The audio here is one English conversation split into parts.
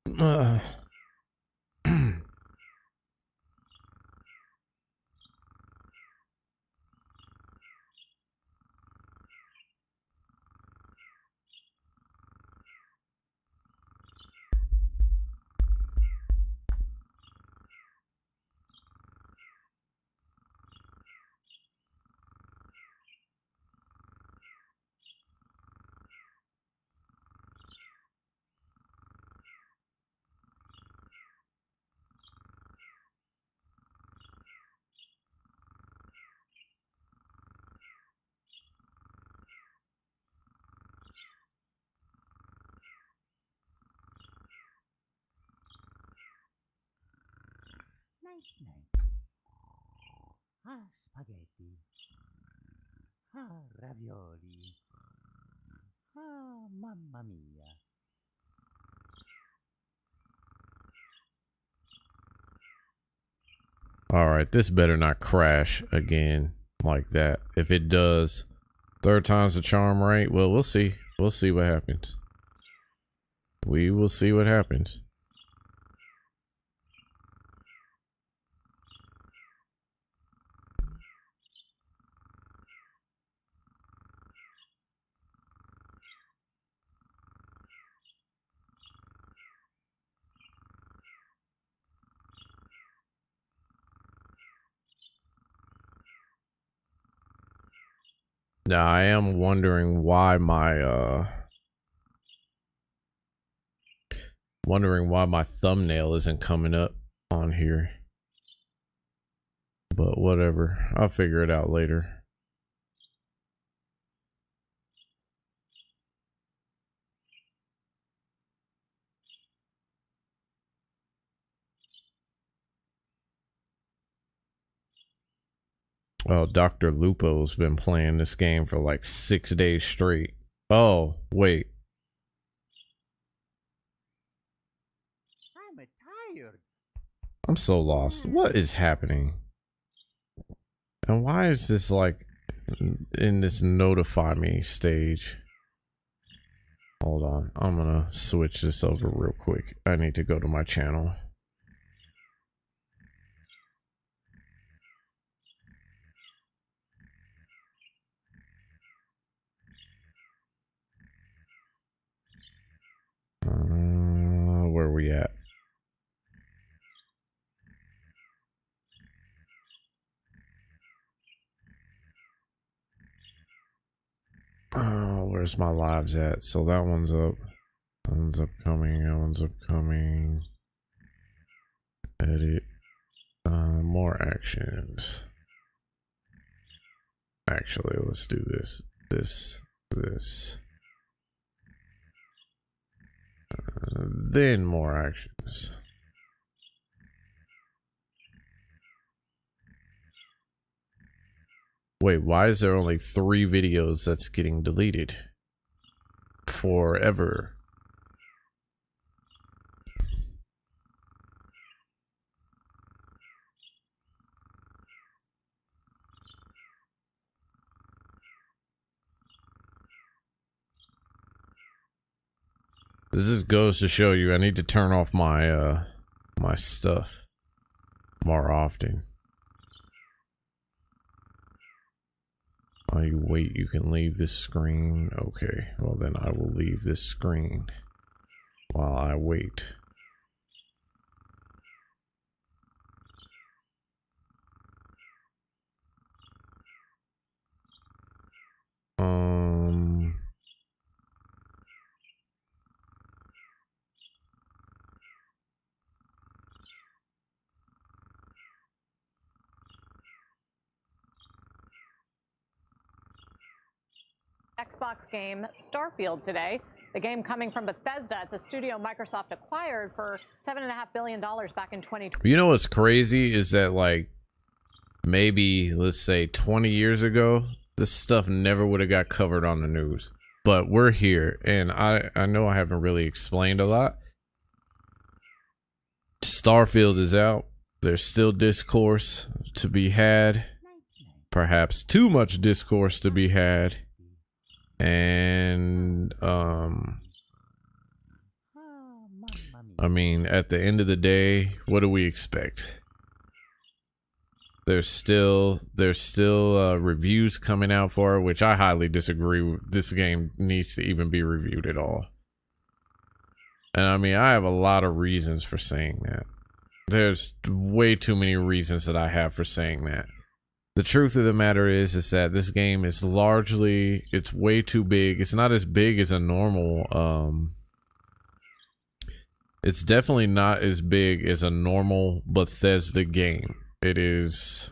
Uh, Nice, nice. Ah, spaghetti. Ah, ravioli. Ah, mamma mia. all right, this better not crash again like that. If it does, third time's the charm, right? Well, we'll see. We'll see what happens. We will see what happens. Now, I am wondering why my thumbnail isn't coming up on here. But whatever. I'll figure it out later. Well, Dr. Lupo's been playing this game for like 6 days straight. Oh, wait. I'm tired. I'm so lost. What is happening? And why is this like in this notify me stage? Hold on. I'm gonna switch this over real quick. I need to go to my channel. Where are we at? Oh, where's my lives at? So that one's up. That one's upcoming. That one's upcoming. Edit. More actions. Actually, let's do this. This. Then more actions. Wait, why is there only 3 videos that's getting deleted? Forever. This just goes to show you I need to turn off my my stuff more often. While you wait, you can leave this screen. Okay, well then I will leave this screen while I wait. Xbox game Starfield today. The game coming from Bethesda. It's a studio Microsoft acquired for $7.5 billion back in 2020. You know what's crazy is that, like, maybe let's say 20 years ago, this stuff never would have got covered on the news. But we're here, and I know I haven't really explained a lot. Starfield is out. There's still discourse to be had. Perhaps too much discourse to be had. And I mean, at the end of the day, what do we expect? There's still reviews coming out for it, which I highly disagree with. This game needs to even be reviewed at all. And I mean, I have a lot of reasons for saying that. There's way too many reasons that I have for saying that. The truth of the matter is that this game is largely, it's way too big. It's not as big as a normal, it's definitely not as big as a normal Bethesda game. It is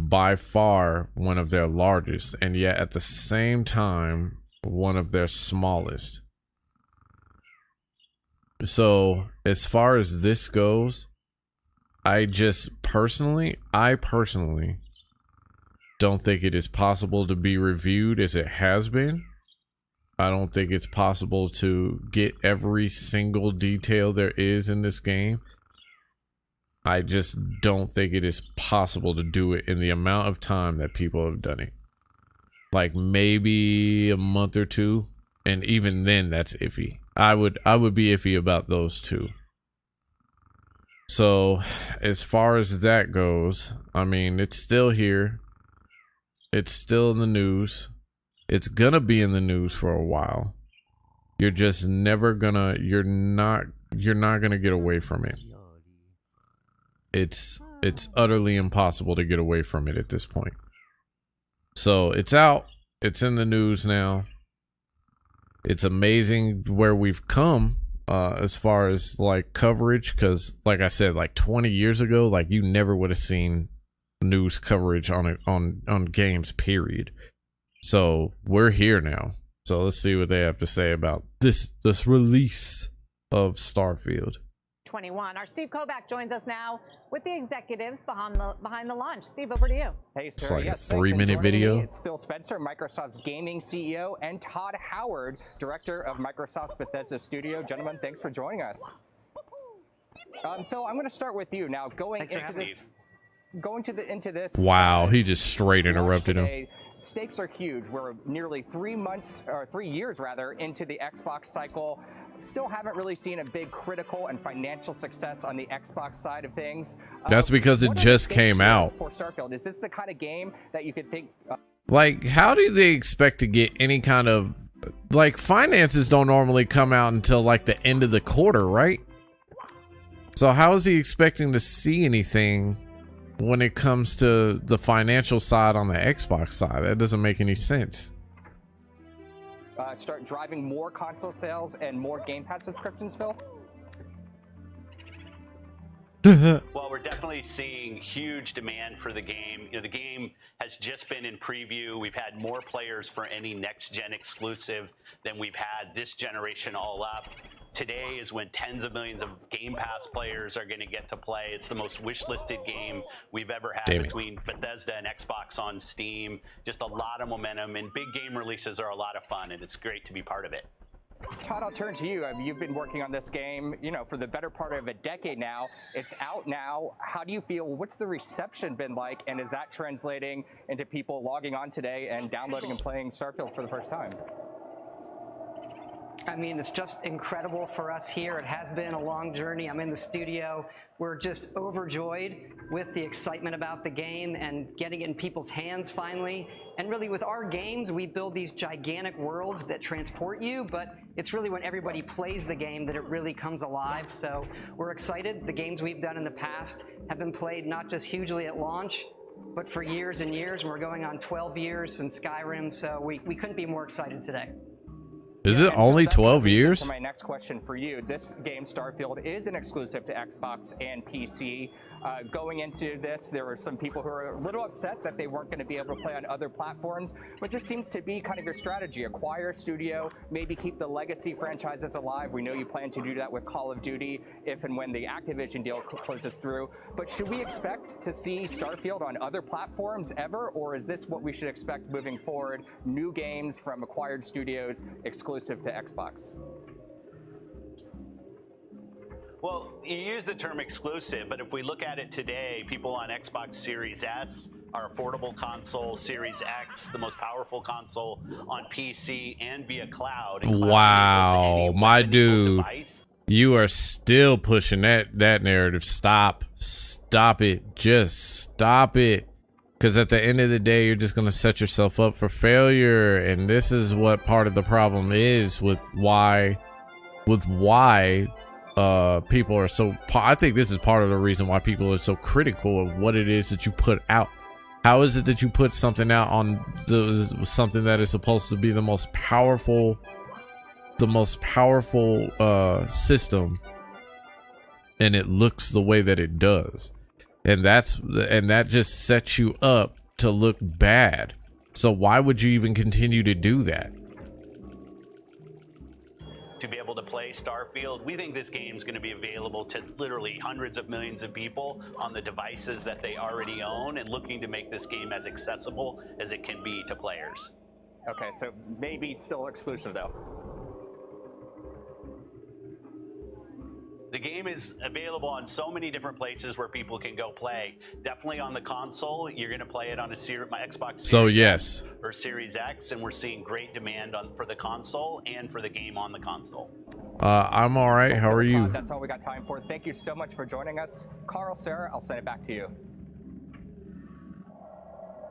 by far one of their largest, and yet at the same time, one of their smallest. So as far as this goes, I personally don't think it is possible to be reviewed as it has been. I don't think it's possible to get every single detail there is in this game. I just don't think it is possible to do it in the amount of time that people have done it. Like maybe a month or two, and even then that's iffy. I would be iffy about those two. So as far as that goes, I mean, it's still here. It's still in the news. It's gonna be in the news for a while. You're just never gonna, you're not gonna get away from it. It's utterly impossible to get away from it at this point. So it's out. It's in the news now. It's amazing where we've come as far as like coverage, because like I said, like 20 years ago, like you never would have seen news coverage on games, period. So we're here now. So let's see what they have to say about this release of Starfield. 21. Our Steve Kovac joins us now with the executives behind the launch. Steve, over to you. Hey, It's sir. like Yes, a 3-minute video. It's Phil Spencer, Microsoft's gaming CEO, and Todd Howard, director of Microsoft's Bethesda Studio. Gentlemen, thanks for joining us. Phil, I'm going to start with you now. Into this. Wow, he just straight interrupted him. Stakes are huge. We're nearly 3 years into the Xbox cycle. Still haven't really seen a big critical and financial success on the Xbox side of things. That's because it just came out. For Starfield, is this the kind of game that you could think? Like, how do they expect to get any kind of, like, finances don't normally come out until like the end of the quarter, right? So how is he expecting to see anything when it comes to the financial side on the Xbox side? That doesn't make any sense. Start driving more console sales and more Game Pass subscriptions, Phil? Well, we're definitely seeing huge demand for the game. You know, the game has just been in preview. We've had more players for any next-gen exclusive than we've had this generation all up. Today is when tens of millions of Game Pass players are going to get to play. It's the most wish-listed game we've ever had between Bethesda and Xbox on Steam. Just a lot of momentum, and big game releases are a lot of fun, and it's great to be part of it. Todd, I'll turn to you. You've been working on this game, for the better part of a decade now. It's out now. How do you feel? What's the reception been like, and is that translating into people logging on today and downloading and playing Starfield for the first time? I mean, it's just incredible for us here. It has been a long journey. I'm in the studio. We're just overjoyed with the excitement about the game and getting it in people's hands finally. And really, with our games, we build these gigantic worlds that transport you, but it's really when everybody plays the game that it really comes alive. So we're excited. The games we've done in the past have been played not just hugely at launch, but for years and years. We're going on 12 years since Skyrim, so we couldn't be more excited today. Is it only 12 years? For my next question for you, this game, Starfield, is an exclusive to Xbox and PC. Going into this, there were some people who were a little upset that they weren't going to be able to play on other platforms, but this seems to be kind of your strategy. Acquire a studio, maybe keep the legacy franchises alive. We know you plan to do that with Call of Duty if and when the Activision deal closes through. But should we expect to see Starfield on other platforms ever, or is this what we should expect moving forward? New games from acquired studios exclusive to Xbox? Well, you use the term exclusive, but if we look at it today, people on Xbox Series S, our affordable console, Series X, the most powerful console on PC and via cloud. Wow, my dude. You are still pushing that narrative. Stop it. Just stop it. Because at the end of the day, you're just going to set yourself up for failure. And this is what part of the problem is with why people are so, I think this is part of the reason why people are so critical of what it is that you put out. How is it that you put something out on something that is supposed to be the most powerful system, and it looks the way that it does? And that just sets you up to look bad. So why would you even continue to do that? To be able to play Starfield, we think this game is going to be available to literally hundreds of millions of people on the devices that they already own, and looking to make this game as accessible as it can be to players. Okay, so maybe still exclusive though. The game is available on so many different places where people can go play. Definitely on the console, you're going to play it on my Xbox Series So yes, X or Series X, and we're seeing great demand for the console and for the game on the console. I'm all right. How are you? That's all we got time for. Thank you so much for joining us. Carl, Sarah, I'll send it back to you.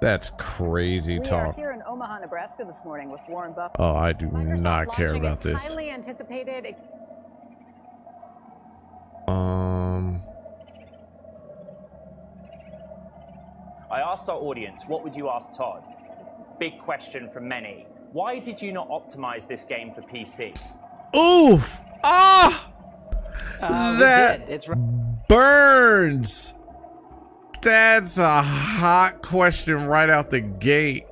That's crazy We are talk. here in Omaha, Nebraska this morning with Warren Buffett. Oh, I do Microsoft not care launching about its this. highly anticipated. I asked our audience, what would you ask Todd? Big question from many. Why did you not optimize this game for PC? Oof! Ah! We That did. It's burns. That's a hot question right out the gate.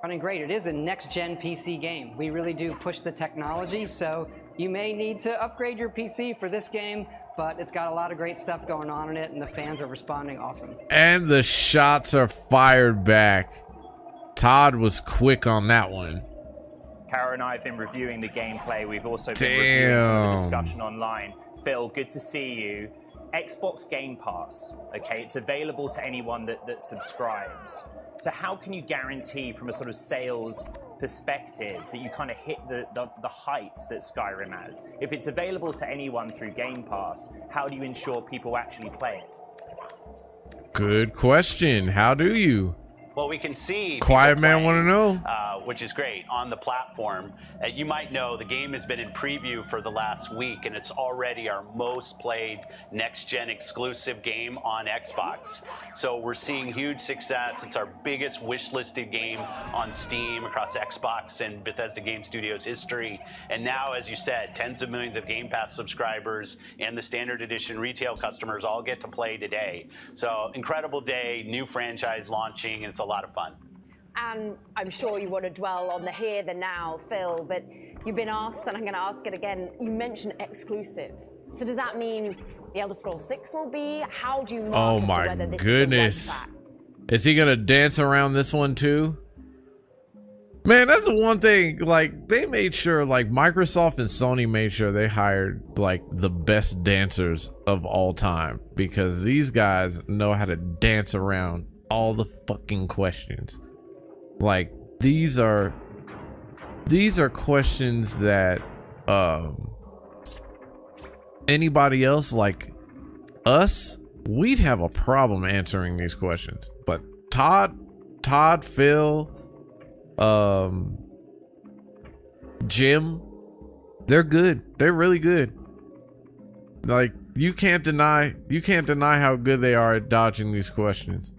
running great. It is a next-gen PC game. We really do push the technology, so you may need to upgrade your PC for this game, but it's got a lot of great stuff going on in it, and the fans are responding awesome. And the shots are fired back. Todd was quick on that one. Kara and I have been reviewing the gameplay. We've also been reviewing some of the discussion online. Phil, good to see you. Xbox Game Pass, okay, it's available to anyone that subscribes. So how can you guarantee from a sort of sales perspective that you kind of hit the heights that Skyrim has? If it's available to anyone through Game Pass, how do you ensure people actually play it? Good question. How do you? Well, we can see Quiet people man want to playing, know. which is great on the platform. You might know the game has been in preview for the last week, and it's already our most played next-gen exclusive game on Xbox. So we're seeing huge success. It's our biggest wish-listed game on Steam across Xbox and Bethesda Game Studios history. And now, as you said, tens of millions of Game Pass subscribers and the standard edition retail customers all get to play today. So incredible day, new franchise launching, and it's a lot of fun. And I'm sure you want to dwell on the here, the now, Phil, but you've been asked, and I'm going to ask it again, you mentioned exclusive. So does that mean the Elder Scrolls 6 will be? How do you mark Oh as to my whether this goodness. is the right track? Is he gonna dance around this one too? Man, that's the one thing, like, they made sure, like, Microsoft and Sony made sure they hired, like, the best dancers of all time, because these guys know how to dance around all the fucking questions. Like, these are questions that anybody else like us, we'd have a problem answering these questions. But Todd, Phil, Jim, they're good. They're really good. Like, you can't deny how good they are at dodging these questions.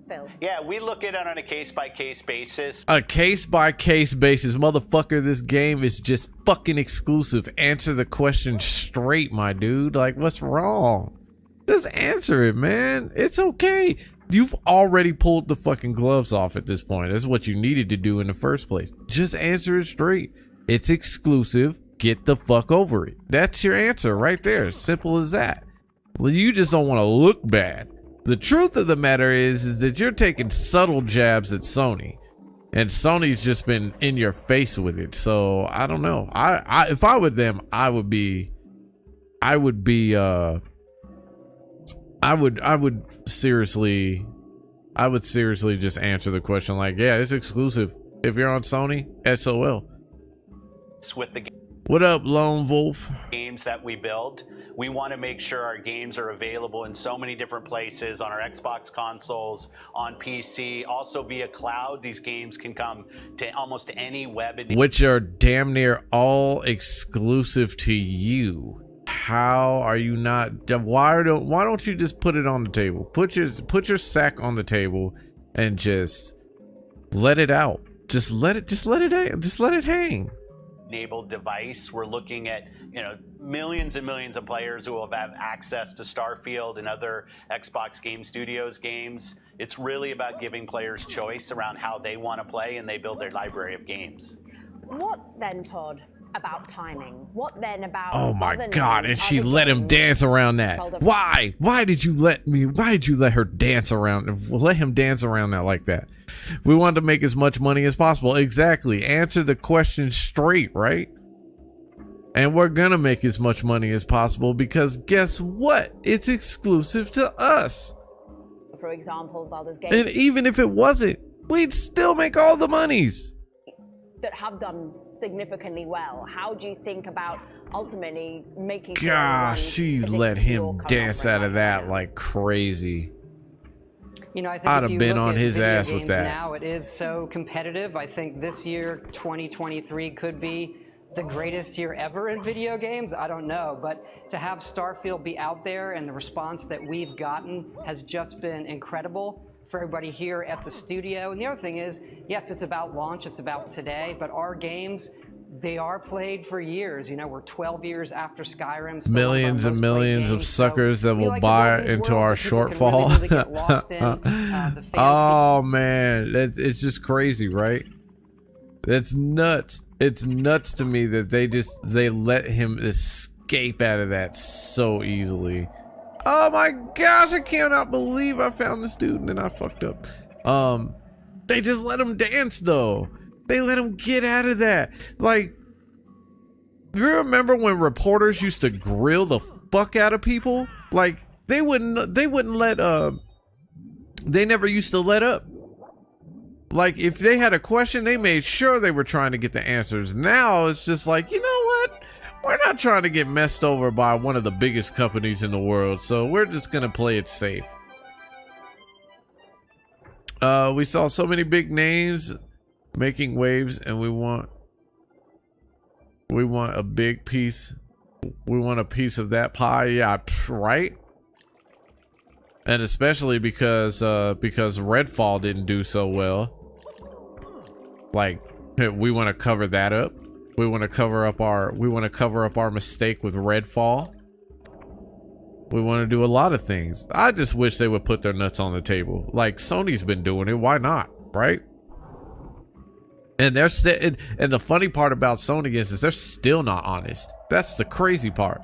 Phil. Yeah, we look at it on a case-by-case basis. A case-by-case basis. Motherfucker, this game is just fucking exclusive. Answer the question straight, my dude. Like, what's wrong? Just answer it, man. It's okay. You've already pulled the fucking gloves off at this point. That's what you needed to do in the first place. Just answer it straight. It's exclusive. Get the fuck over it. That's your answer right there. Simple as that. Well, you just don't want to look bad. The truth of the matter is that you're taking subtle jabs at Sony, and Sony's just been in your face with it. So I don't know. I if I were them, I would seriously just answer the question like, yeah, it's exclusive. If you're on Sony, SOL. With the game. What up, Lone Wolf? Games that we build. We want to make sure our games are available in so many different places on our Xbox consoles, on PC, also via cloud. These games can come to almost any web. Which are damn near all exclusive to you. How are you not? Why don't you just put it on the table? Put your sack on the table and just let it out. Just let it hang. Enabled device. We're looking at, you know, millions and millions of players who will have access to Starfield and other Xbox Game Studios games. It's really about giving players choice around how they want to play, and they build their library of games. What then, Todd, about timing? What then about... Oh my other God, names, and she other let him games? dance around that. Why did you let her dance around, let him dance around that like that? We wanted to make as much money as possible. Exactly. Answer the question straight, right? And we're gonna make as much money as possible because guess what? It's exclusive to us. For example, Baldur's Gate. And even if it wasn't, we'd still make all the monies. That have done significantly well. How do you think about ultimately making sure Gosh, she let him dance out of that now? like crazy. You know, I think I'd if have you been look on at his video ass with games that. Now it is so competitive. I think this year, 2023, could be the greatest year ever in video games. I don't know, but to have Starfield be out there and the response that we've gotten has just been incredible for everybody here at the studio. And the other thing is, yes, it's about launch, it's about today, but our games, they are played for years. You know, we're 12 years after Skyrim. still one of our Millions and most played millions of games. suckers So that we will like to buy build these into worlds our that people can shortfall. really get lost in. The fan Oh man, it's just crazy, right? That's nuts. It's nuts to me that they let him escape out of that so easily. Oh my gosh, I cannot believe I found this dude and then I fucked up. They just let him dance though. They let him get out of that. Like, do you remember when reporters used to grill the fuck out of people? Like, they wouldn't let they never used to let up. Like, if they had a question, they made sure they were trying to get the answers. Now it's just like, you know what? We're not trying to get messed over by one of the biggest companies in the world, so we're just gonna play it safe. We saw so many big names making waves, and we want a big piece. We want a piece of that pie. Yeah, right. And especially because Redfall didn't do so well. Like, we want to cover that up. We want to cover up our mistake with Redfall. We want to do a lot of things. I just wish they would put their nuts on the table. Like, Sony's been doing it. Why not? Right? And they're still, and the funny part about Sony is they're still not honest. That's the crazy part.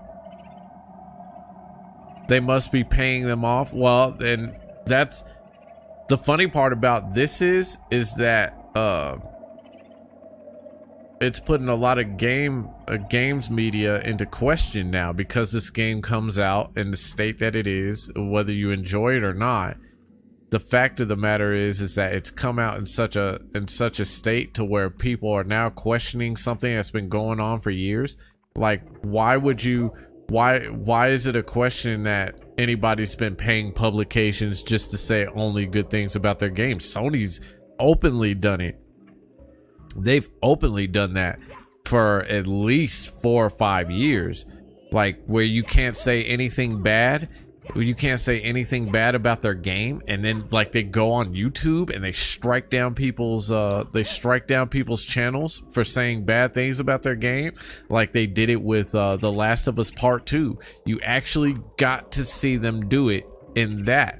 They must be paying them off. Well, and that's the funny part about this is that it's putting a lot of games media into question now, because this game comes out in the state that it is, whether you enjoy it or not. The fact of the matter is that it's come out in such a state to where people are now questioning something that's been going on for years. Like, why is it a question that anybody's been paying publications just to say only good things about their games? Sony's openly done it. They've openly done that for at least 4 or 5 years, like, where you can't say anything bad. You can't say anything bad about their game, and then like they go on YouTube and they strike down people's channels for saying bad things about their game, like they did it with The Last of Us Part 2. You actually got to see them do it in that.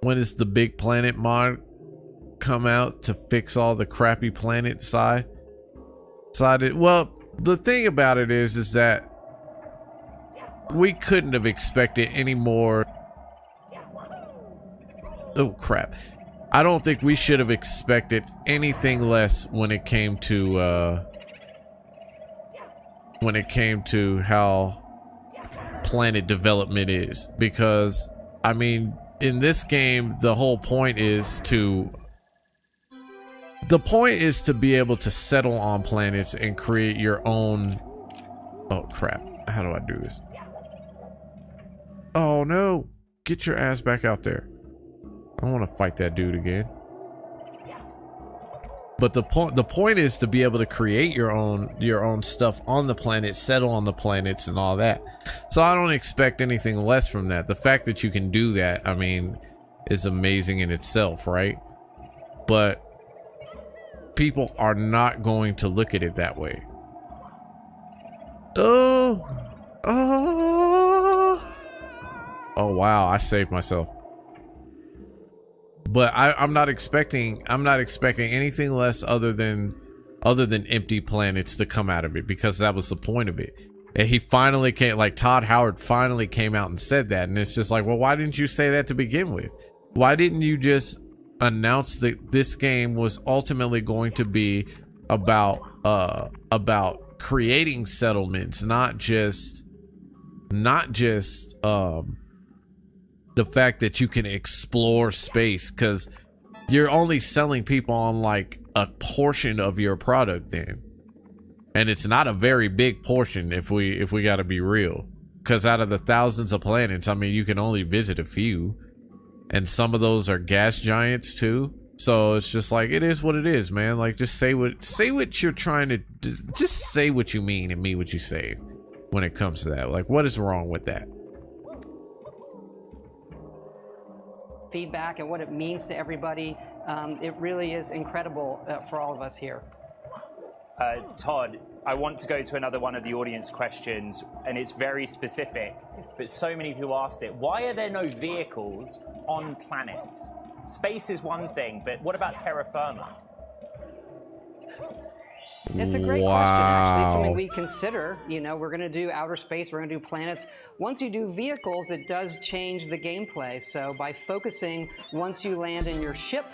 When is the Big Planet mod come out to fix all the crappy planet side? Well, the thing about it is that we couldn't have expected any more. Oh crap. I don't think we should have expected anything less when it came to how planet development is, because I mean, in this game the whole point is to The point is to be able to settle on planets and create your own. Oh crap, how do I do this? Oh no, get your ass back out there. I want to fight that dude again. But the point is to be able to create your own stuff on the planet, settle on the planets and all that. So I don't expect anything less from that. The fact that you can do that, I mean, is amazing in itself, right? But people are not going to look at it that way. Oh wow, I saved myself. But I'm not expecting anything less other than empty planets to come out of it, because that was the point of it. And he finally came, like Todd Howard finally came out and said that, and it's just like, well, why didn't you say that to begin with? Why didn't you just announce that this game was ultimately going to be about creating settlements, not just the fact that you can explore space, because you're only selling people on like a portion of your product then, and it's not a very big portion if we got to be real, because out of the thousands of planets, I mean, you can only visit a few, and some of those are gas giants too. So it's just like, it is what it is, man. Like, just say what you're trying to just say what you mean and mean what you say when it comes to that. Like, what is wrong with that? Feedback and what it means to everybody. It really is incredible for all of us here. Todd, I want to go to another one of the audience questions, and it's very specific, but so many people asked it. Why are there no vehicles on planets? Space is one thing, but what about terra firma? It's a great question, actually. It's something we consider. You know, we're going to do outer space, we're going to do planets. Once you do vehicles, it does change the gameplay. So by focusing, once you land in your ship,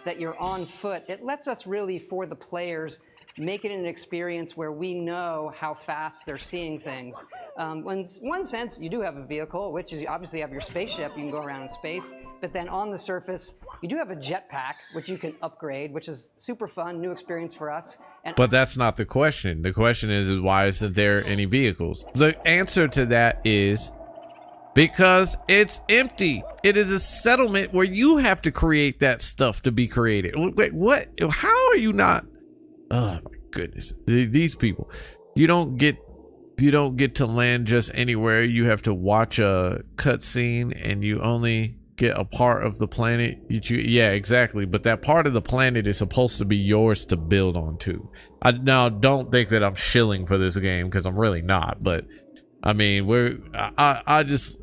that you're on foot, it lets us really, for the players, make it an experience where we know how fast they're seeing things. In one sense, you do have a vehicle, which is, obviously you have your spaceship, you can go around in space, but then on the surface, you do have a jetpack, which you can upgrade, which is super fun, new experience for us. But that's not the question. The question is why isn't there any vehicles? The answer to that is because it's empty. It is a settlement where you have to create that stuff to be created. Wait, what? How are you not? Oh my goodness, these people. You don't get to land just anywhere. You have to watch a cutscene, and you only get a part of the planet. Yeah, exactly. But that part of the planet is supposed to be yours to build onto. Now, don't think that I'm shilling for this game, because I'm really not. But I mean, I just,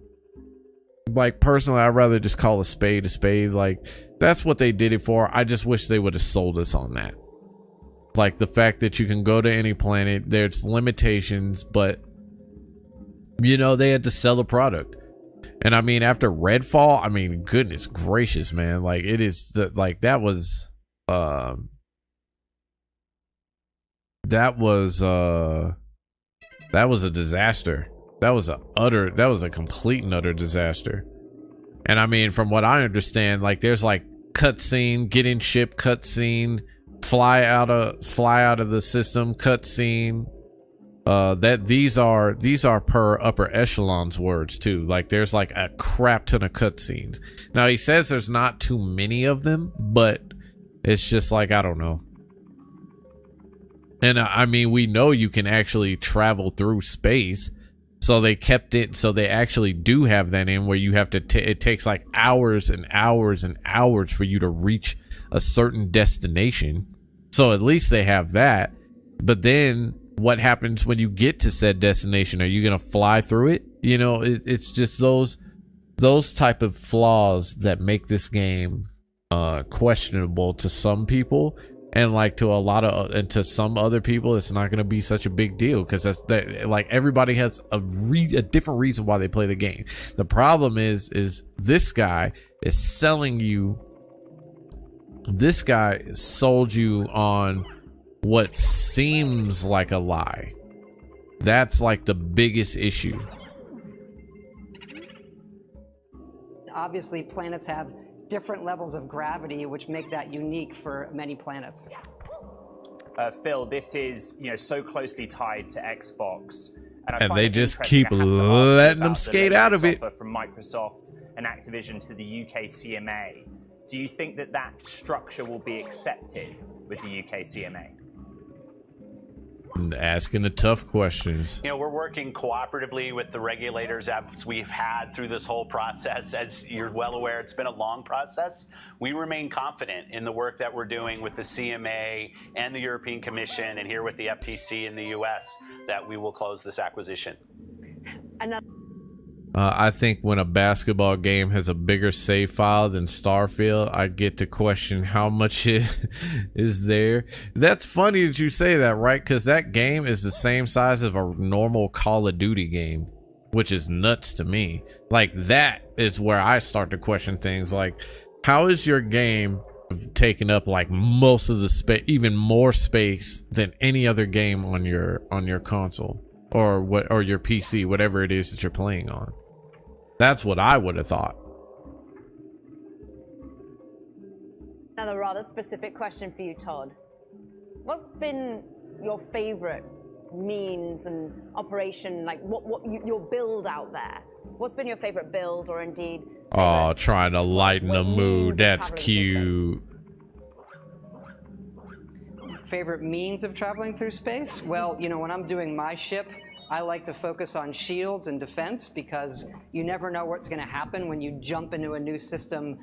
like, personally, I'd rather just call a spade a spade. Like, that's what they did it for. I just wish they would have sold us on that. Like, the fact that you can go to any planet, there's limitations, but you know, they had to sell the product. And I mean, after Redfall, I mean, goodness gracious, man, like, it is like, that was a disaster. That was a complete and utter disaster. And I mean, from what I understand, like, there's like cutscene, get in ship cutscene, fly out of the system cutscene. That these are per upper echelon's words too. Like, there's like a crap ton of cutscenes. Now, he says there's not too many of them, but it's just like, I don't know. And I mean, we know you can actually travel through space, so they kept it, so they actually do have that in where you have to it takes like hours and hours and hours for you to reach a certain destination. So at least they have that. But then what happens when you get to said destination? Are you gonna fly through it? You know, it's just those type of flaws that make this game questionable to some people, and like to a lot of, and to some other people, it's not gonna be such a big deal, because that, like, everybody has a different reason why they play the game. The problem is this guy is selling you. This guy sold you on what seems like a lie. That's like the biggest issue. Obviously, planets have different levels of gravity, which make that unique for many planets. Phil, this is so closely tied to Xbox, I And find they it just interesting. keep I had to ask you letting them about the skate out of latest it. offer from Microsoft and Activision to the UK CMA. Do you think that that structure will be accepted with the UK CMA? Asking the tough questions. We're working cooperatively with the regulators as we've had through this whole process. As you're well aware, it's been a long process. We remain confident in the work that we're doing with the CMA and the European Commission and here with the FTC in the US that we will close this acquisition. I think when a basketball game has a bigger save file than Starfield, I get to question how much is there. That's funny that you say that, right? Because that game is the same size as a normal Call of Duty game, which is nuts to me. Like, that is where I start to question things. Like, how is your game taking up like most of the space, even more space than any other game on your console or your PC, whatever it is that you're playing on? That's what I would have thought. Another rather specific question for you, Todd. What's been your favorite means and operation, like your build out there? What's been your favorite build, or indeed Trying to lighten the mood. That's cute. Favorite means of traveling through space? Well, when I'm doing my ship, I like to focus on shields and defense, because you never know what's going to happen when you jump into a new system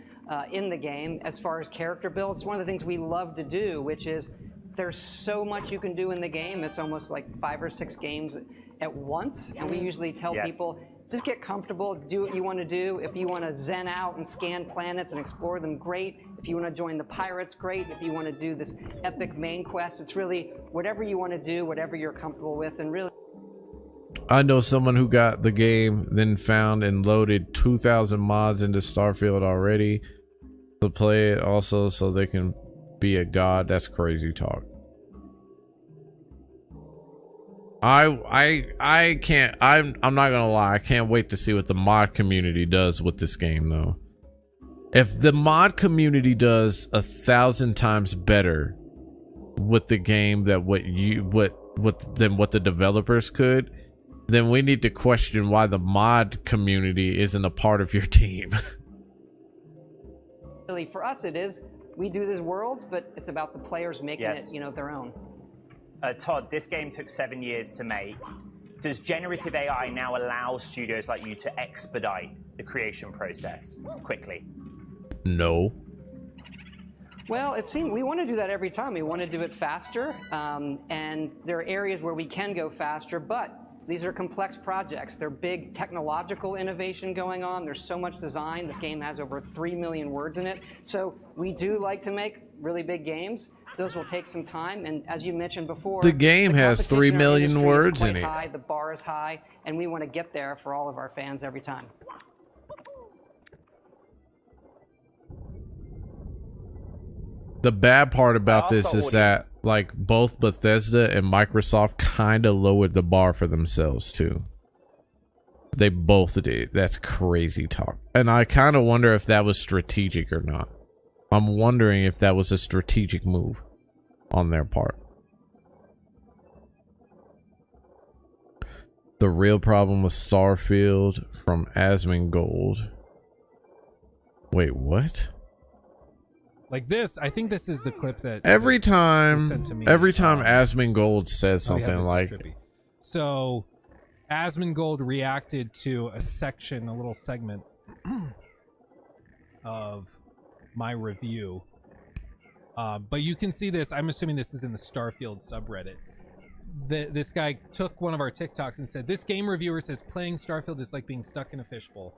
in the game. As far as character builds, one of the things we love to do, which is there's so much you can do in the game. It's almost like 5 or 6 games at once, and we usually tell people, just get comfortable, do what you want to do. If you want to zen out and scan planets and explore them, great. If you want to join the pirates, great. If you want to do this epic main quest, it's really whatever you want to do, whatever you're comfortable with, and really. I know someone who got the game, then found and loaded 2,000 mods into Starfield already to play it also so they can be a god. That's crazy talk. I can't, I'm not gonna lie, I can't wait to see what the mod community does with this game though. If the mod community does 1,000 times better with the game than what the developers could, then we need to question why the mod community isn't a part of your team. Really, for us, it is. We do these worlds, but it's about the players making it, their own. Todd, this game took 7 years to make. Does generative AI now allow studios like you to expedite the creation process quickly? No. Well, it seems we want to do that every time. We want to do it faster, and there are areas where we can go faster, but these are complex projects. They're big technological innovation going on. There's so much design. This game has over 3 million words in it. So we do like to make really big games. Those will take some time. And as you mentioned before, the game has 3 million words in it. High, the bar is high, and we want to get there for all of our fans every time. The bad part about this is that like both Bethesda and Microsoft kind of lowered the bar for themselves too. They both did. That's crazy talk. And I kind of wonder if that was strategic or not. I'm wondering if that was a strategic move on their part. The real problem with Starfield from Asmongold. Wait, what? Like this, I think this is the clip that every time Asmongold says something like, so Asmongold reacted to a section, a little segment of my review, but you can see this. I'm assuming this is in the Starfield subreddit. This guy took one of our TikToks and said, this game reviewer says playing Starfield is like being stuck in a fishbowl.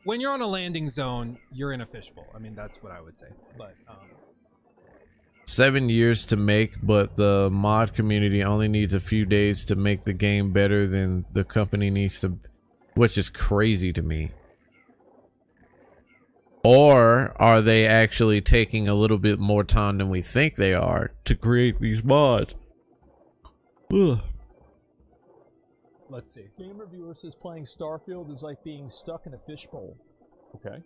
When you're on a landing zone, you're in a fishbowl. I mean, that's what I would say. But 7 years to make, but the mod community only needs a few days to make the game better than the company needs to, which is crazy to me. Or are they actually taking a little bit more time than we think they are to create these mods? Ugh. Let's see. Game reviewer says playing Starfield is like being stuck in a fishbowl. Okay.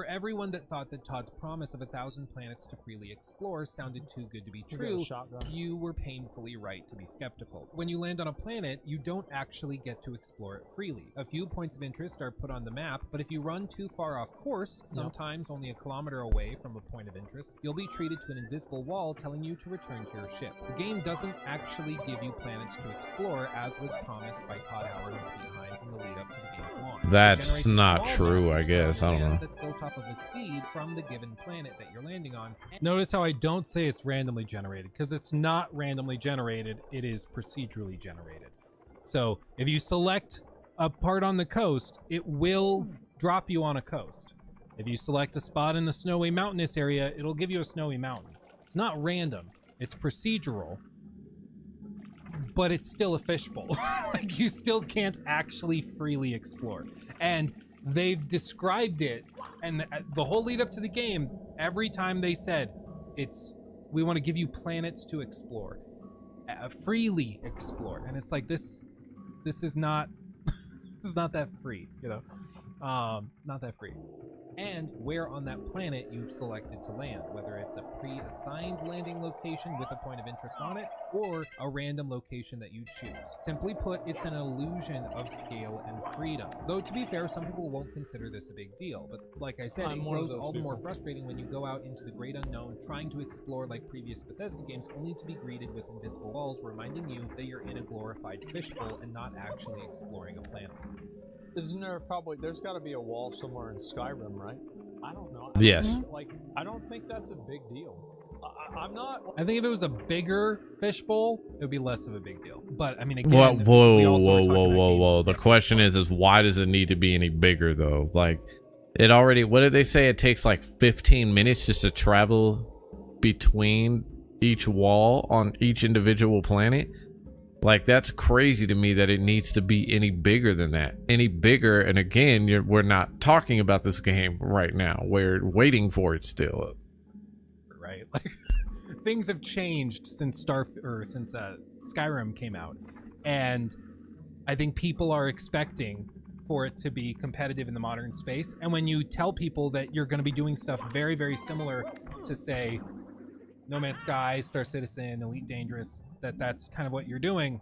For everyone that thought that Todd's promise of 1,000 planets to freely explore sounded too good to be true, you were painfully right to be skeptical. When you land on a planet, you don't actually get to explore it freely. A few points of interest are put on the map, but if you run too far off course, sometimes only a kilometer away from a point of interest, you'll be treated to an invisible wall telling you to return to your ship. The game doesn't actually give you planets to explore, as was promised by Todd Howard and Pete Hines in the lead up to the game's launch. That's not true, I guess. I don't know. That's built off of a seed from the given planet that you're landing on. Notice how I don't say it's randomly generated, because it's not randomly generated, it is procedurally generated. So if you select a part on the coast, it will drop you on a coast. If you select a spot in the snowy mountainous area, it'll give you a snowy mountain. It's not random, it's procedural, but it's still a fishbowl. Like, you still can't actually freely explore. And they've described it, and the whole lead up to the game, every time they said, we want to give you planets to explore, freely explore. And it's like, this is not, it's not that free, you know? Not that free. And where on that planet you've selected to land, whether it's a pre-assigned landing location with a point of interest on it, or a random location that you choose. Simply put, it's an illusion of scale and freedom. Though, to be fair, some people won't consider this a big deal, but like I said, it grows all the more frustrating when you go out into the great unknown, trying to explore like previous Bethesda games, only to be greeted with invisible walls reminding you that you're in a glorified fishbowl and not actually exploring a planet. Isn't there there's got to be a wall somewhere in Skyrim, right? I don't know. Yes. I don't think that's a big deal. I'm not. I think if it was a bigger fishbowl, it would be less of a big deal. But I mean, again, whoa. The question is why does it need to be any bigger though? Like, it already. What did they say? It takes like 15 minutes just to travel between each wall on each individual planet. Like, that's crazy to me that it needs to be any bigger than that. Any bigger, and again, we're not talking about this game right now. We're waiting for it still. Right, like things have changed since Skyrim came out, and I think people are expecting for it to be competitive in the modern space. And when you tell people that you're going to be doing stuff very, very similar to, say, No Man's Sky, Star Citizen, Elite Dangerous, that's kind of what you're doing,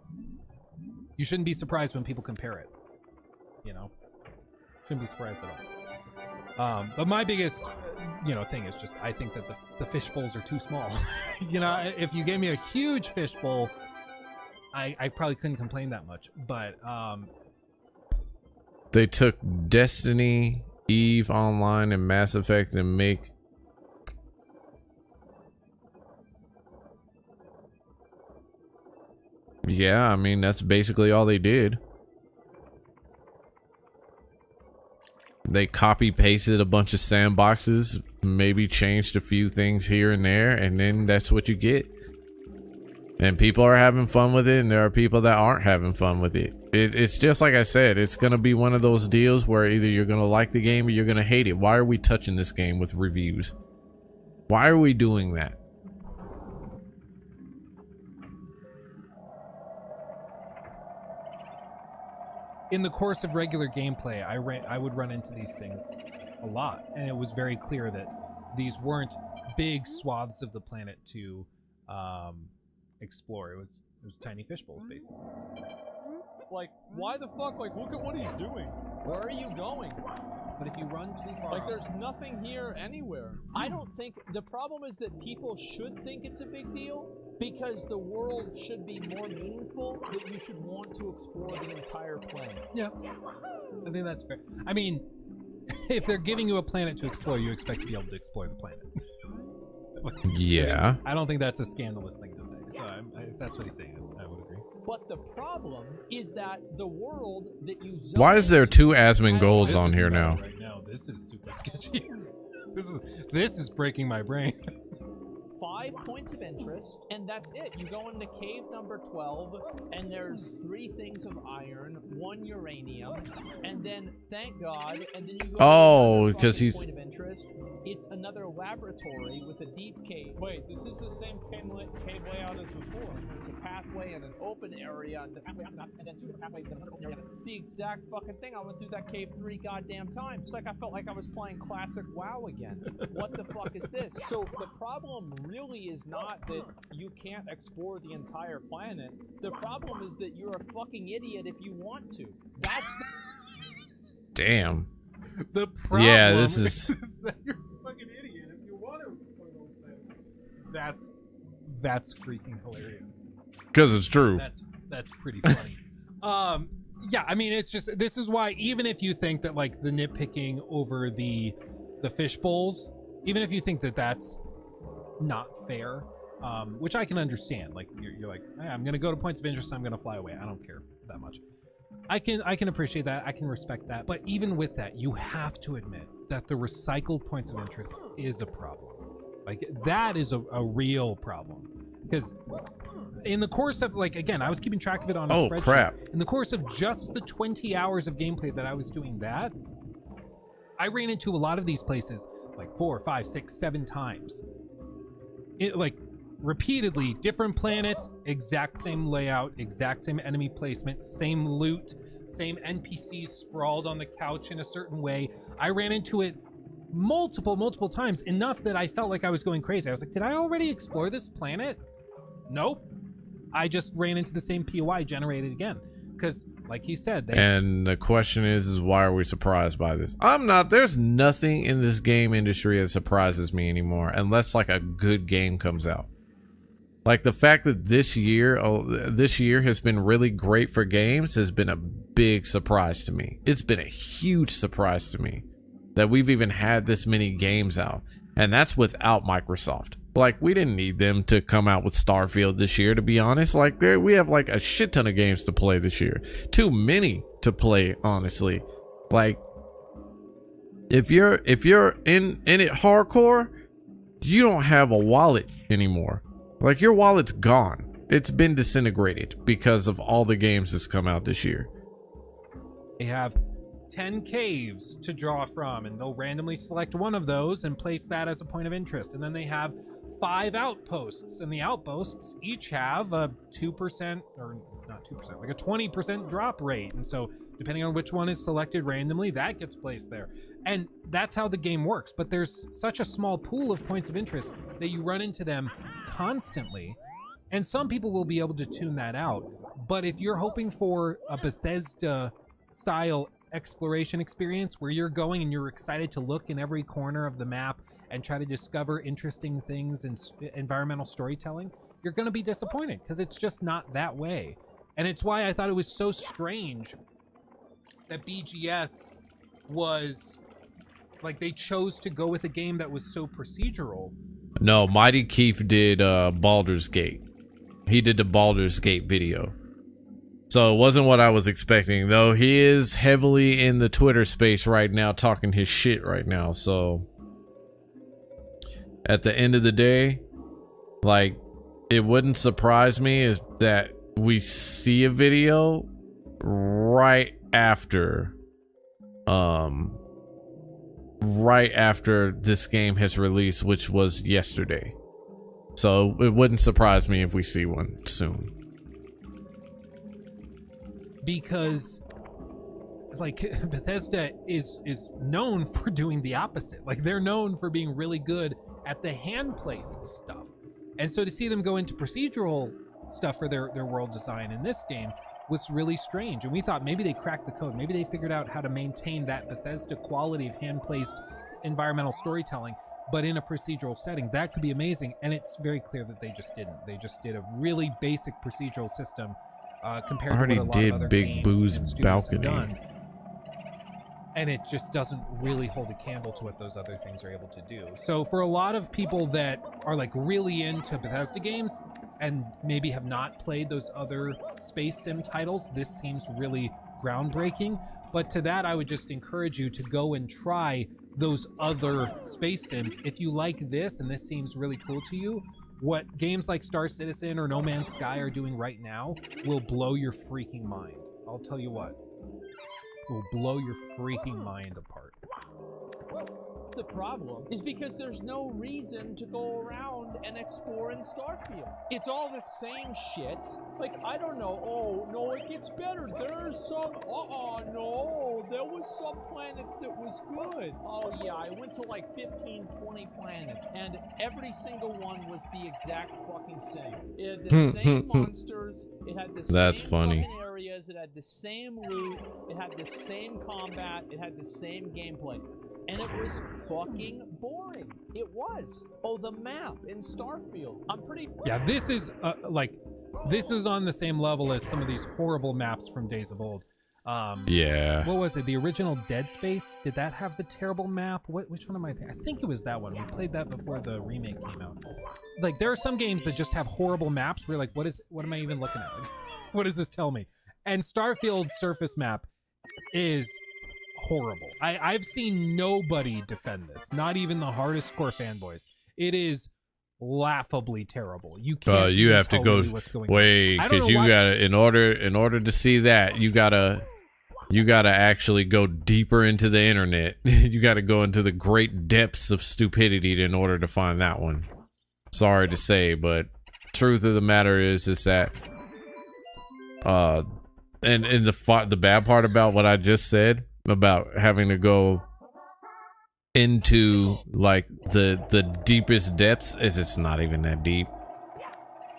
you shouldn't be surprised when people compare it. You know? Shouldn't be surprised at all. But my biggest, thing is just, I think that the fish bowls are too small. If you gave me a huge fish bowl, I probably couldn't complain that much. But, they took Destiny, EVE Online, and Mass Effect and make... Yeah, I mean, that's basically all they did. They copy pasted a bunch of sandboxes, maybe changed a few things here and there, and then that's what you get. And people are having fun with it, and there are people that aren't having fun with it. It's just like I said, it's going to be one of those deals where either you're going to like the game or you're going to hate it. Why are we touching this game with reviews? Why are we doing that? In the course of regular gameplay, I would run into these things a lot, and it was very clear that these weren't big swaths of the planet to explore. It was tiny fishbowls, basically. Like, why the fuck? Like, look at what he's doing. Where are you going? But if you run too far, like, there's nothing here anywhere. I don't think the problem is that people should think it's a big deal because the world should be more meaningful. That you should want to explore the entire planet. Yeah, I think that's fair. I mean, if they're giving you a planet to explore, you expect to be able to explore the planet. Yeah. I don't think that's a scandalous thing to say. So if that's what he's saying, I would agree. But the problem is that the world that you Why is there two Asmongols on here now? Right now, this is super sketchy. This is breaking my brain. 5 points of interest, and that's it. You go into cave number 12, and there's 3 things of iron, 1 uranium, and then thank God, and then you go to because he's point of interest. It's another laboratory with a deep cave. Wait, this is the same cave layout as before. There's a pathway and an open area, and the pathway and then 2 different pathways and another open area. It's the exact fucking thing. I went through that cave 3 goddamn times. It's like I felt like I was playing classic WoW again. What the fuck is this? So the problem really is not that you can't explore the entire planet. The problem is that you're a fucking idiot if you want to. That's the damn. The problem this is that you're a fucking idiot if you want to explore those things. That's freaking hilarious. Because it's true. That's pretty funny. Yeah, I mean, it's just, this is why, even if you think that like the nitpicking over the fish bowls, even if you think that that's not fair, which I can understand, like you're like, hey, I'm gonna go to points of interest, I'm gonna fly away, I don't care that much. I can appreciate that, I can respect that, but even with that, you have to admit that the recycled points of interest is a problem. Like, that is a real problem, because in the course of, like, again, I was keeping track of it on a spreadsheet. Crap. In the course of just the 20 hours of gameplay that I was doing that, I ran into a lot of these places like 4, 5, 6, 7 times. It, like, repeatedly, different planets, exact same layout, exact same enemy placement, same loot, same NPCs sprawled on the couch in a certain way. I ran into it multiple times, enough that I felt like I was going crazy. I was like, did I already explore this planet? Nope. I just ran into the same POI generated again. Because, like he said, and the question is why are we surprised by this? I'm not. There's nothing in this game industry that surprises me anymore, unless like a good game comes out. Like the fact that this year has been really great for games has been a big surprise to me. It's been a huge surprise to me that we've even had this many games out, and that's without Microsoft. Like, we didn't need them to come out with Starfield this year, to be honest. Like, we have like a shit ton of games to play this year. Too many to play, honestly. Like, if you're in it hardcore, you don't have a wallet anymore. Like, your wallet's gone. It's been disintegrated because of all the games that's come out this year. they have 10 caves to draw from, and they'll randomly select one of those and place that as a point of interest. And then they have 5 outposts, and the outposts each have a 2%, or not 2%, like a 20% drop rate. And so depending on which one is selected randomly, that gets placed there. And that's how the game works. But there's such a small pool of points of interest that you run into them constantly. And some people will be able to tune that out. But if you're hoping for a Bethesda-style exploration experience where you're going and you're excited to look in every corner of the map and try to discover interesting things and environmental storytelling, you're going to be disappointed because it's just not that way. And it's why I thought it was so strange that BGS was, like, they chose to go with a game that was so procedural. No, Mighty Keith did Baldur's Gate. He did the Baldur's Gate video. So it wasn't what I was expecting, though. He is heavily in the Twitter space right now, talking his shit right now. So at the end of the day, like, it wouldn't surprise me is that we see a video right after this game has released, which was yesterday. So it wouldn't surprise me if we see one soon. Because, like, Bethesda is known for doing the opposite. Like, they're known for being really good at the hand-placed stuff. And so to see them go into procedural stuff for their world design in this game was really strange. And we thought maybe they cracked the code. Maybe they figured out how to maintain that Bethesda quality of hand-placed environmental storytelling, but in a procedural setting. That could be amazing. And it's very clear that they just didn't. They just did a really basic procedural system compared to what a lot of other Big Boo's Balcony. Done. And it just doesn't really hold a candle to what those other things are able to do. So for a lot of people that are, like, really into Bethesda games and maybe have not played those other space sim titles, this seems really groundbreaking. But to that, I would just encourage you to go and try those other space sims. If you like this and this seems really cool to you, what games like Star Citizen or No Man's Sky are doing right now will blow your freaking mind. I'll tell you what. It will blow your freaking mind apart. The problem is because there's no reason to go around and explore in Starfield. It's all the same shit. Like, I don't know. Oh, no, it gets better. There's some, no. There was some planets that was good. Oh, yeah, I went to like 15, 20 planets, and every single one was the exact fucking same. It had the same monsters. It had the That's same funny. fucking areas. It had the same loot. It had the same combat. It had the same gameplay. And it was fucking boring. It was. Oh, the map in Starfield. I'm pretty... Yeah, this is this is on the same level as some of these horrible maps from Days of Old. Yeah. What was it? The original Dead Space? Did that have the terrible map? Which one am I thinking? I think it was that one. We played that before the remake came out. Like, there are some games that just have horrible maps where you're like, what am I even looking at? Like, what does this tell me? And Starfield's surface map is horrible. I've seen nobody defend this, not even the hardest core fanboys. It is laughably terrible. You can't you have to go wait, because you gotta in order to see that, you gotta actually go deeper into the internet. You gotta go into the great depths of stupidity in order to find that one. Sorry to say, but truth of the matter is that and the bad part about what I just said about having to go into like the deepest depths is it's not even that deep.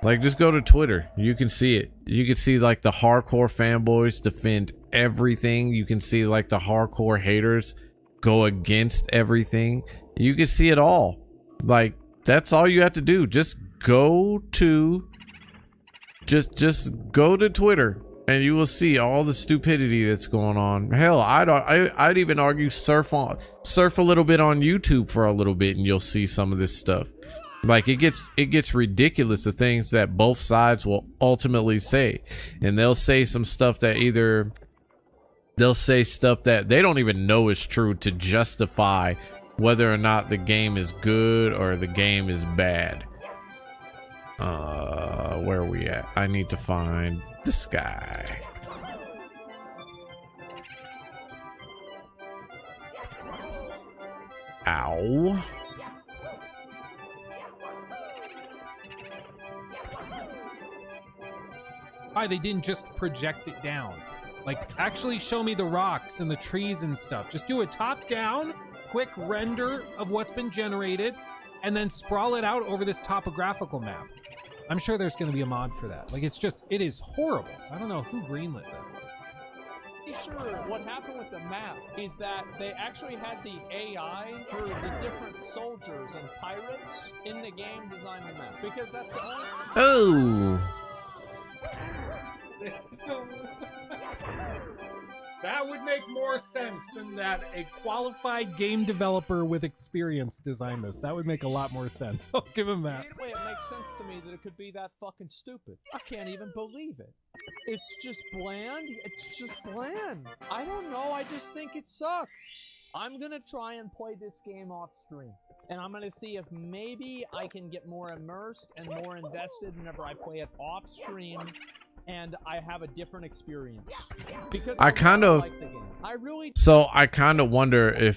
Like, just go to Twitter, you can see it. You can see like the hardcore fanboys defend everything. You can see like the hardcore haters go against everything. You can see it all. Like, that's all you have to do. Just go to go to Twitter and you will see all the stupidity that's going on. Hell, I'd even argue surf a little bit on YouTube for a little bit, and you'll see some of this stuff. Like, it gets ridiculous, the things that both sides will ultimately say, and they'll say some stuff that they'll say stuff that they don't even know is true to justify whether or not the game is good or the game is bad. Where are we at? I need to find this guy. Ow. Why they didn't just project it down? Like, actually show me the rocks and the trees and stuff. Just do a top-down, quick render of what's been generated, and then sprawl it out over this topographical map. I'm sure there's going to be a mod for that. Like, it is horrible. I don't know who greenlit this. Sure, what happened with the map is that they actually had the AI for the different soldiers and pirates in the game design the map, because that's the only... Oh. That would make more sense than that a qualified game developer with experience designed this. That would make a lot more sense. I'll give him that. Wait, it makes sense to me that it could be that fucking stupid. I can't even believe it. It's just bland. It's just bland. I don't know. I just think it sucks. I'm gonna try and play this game off stream. And I'm gonna see if maybe I can get more immersed and more invested whenever I play it off stream, and I have a different experience. Because I kind of like the game. I really wonder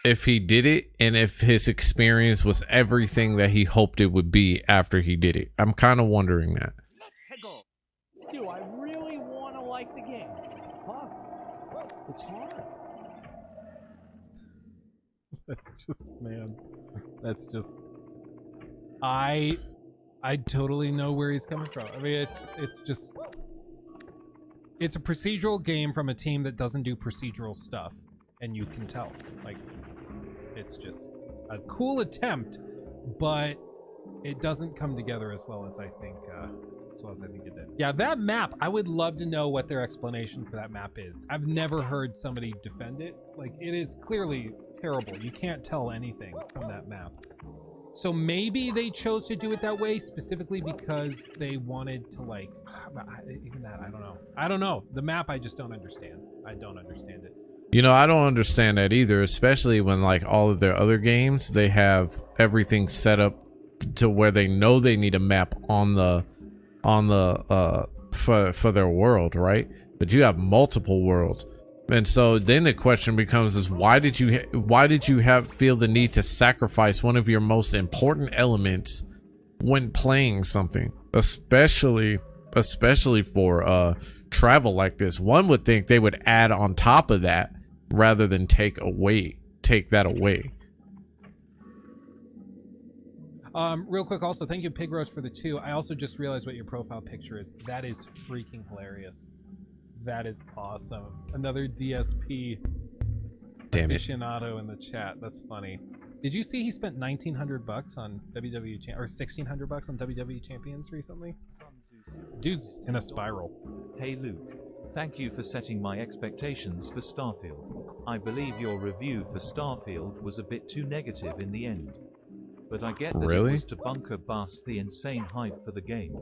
if he did it and if his experience was everything that he hoped it would be after he did it. I'm kind of wondering that. Do I really want to like the game? Fuck. It's hard. That's just, man. That's just... I totally know where he's coming from. I mean, it's just... It's a procedural game from a team that doesn't do procedural stuff, and you can tell. Like, it's just a cool attempt, but it doesn't come together as well as I think it did. Yeah, that map, I would love to know what their explanation for that map is. I've never heard somebody defend it. Like, it is clearly terrible. You can't tell anything from that map. So maybe they chose to do it that way specifically because they wanted to, like, even that, I don't know. I don't know. The map, I just don't understand. I don't understand it. You know, I don't understand that either, especially when, like, all of their other games, they have everything set up to where they know they need a map on the for their world, right? But you have multiple worlds. And so then the question becomes is why did you feel the need to sacrifice one of your most important elements when playing something, especially for travel like this? One would think they would add on top of that rather than take that away. Real quick, also thank you Pig Roach for the 2. I also just realized what your profile picture is. That is freaking hilarious. That is awesome. Another DSP Damn it. aficionado in the chat. That's funny. Did you see he spent $1,900 on WWE or $1,600 on WWE Champions recently? Dude's in a spiral. Hey Luke, thank you for setting my expectations for Starfield. I believe your review for Starfield was a bit too negative in the end. But I get that Really? It was to bunker bust the insane hype for the game.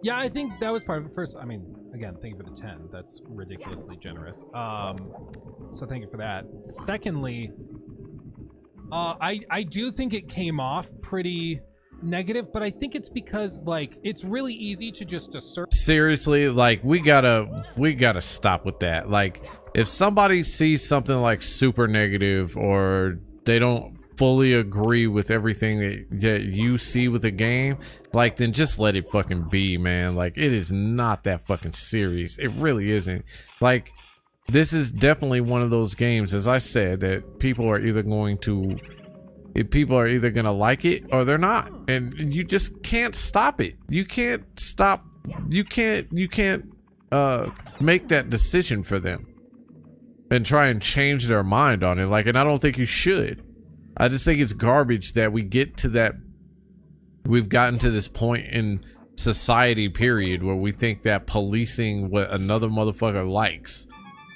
Yeah, I think that was part of it. First, I mean, again, thank you for the 10. That's ridiculously generous. So thank you for that. Secondly, I do think it came off pretty negative, but I think it's because like it's really easy to just assert. Seriously, like we gotta stop with that. Like if somebody sees something like super negative or they don't fully agree with everything that you see with the game, like then just let it fucking be, man. Like it is not that fucking serious. It really isn't. Like this is definitely one of those games, as I said, that people are either going to like it or they're not, and you just can't stop it. You can't make that decision for them and try and change their mind on it. Like, and I don't think you should. I just think it's garbage that we've gotten to this point in society, period, where we think that policing what another motherfucker likes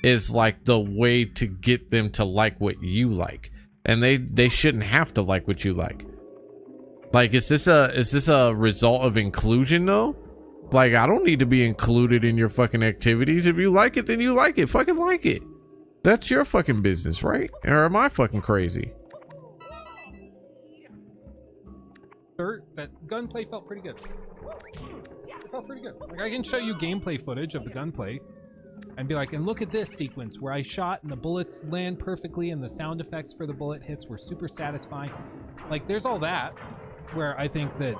is like the way to get them to like what you like. And they shouldn't have to like what you like. Like, is this a result of inclusion though? Like, I don't need to be included in your fucking activities. If you like it, then you like it. Fucking like it. That's your fucking business, right? Or am I fucking crazy? That gunplay felt pretty good. It felt pretty good. Like I can show you gameplay footage of the gunplay and be like, and look at this sequence where I shot and the bullets land perfectly and the sound effects for the bullet hits were super satisfying. Like there's all that where I think that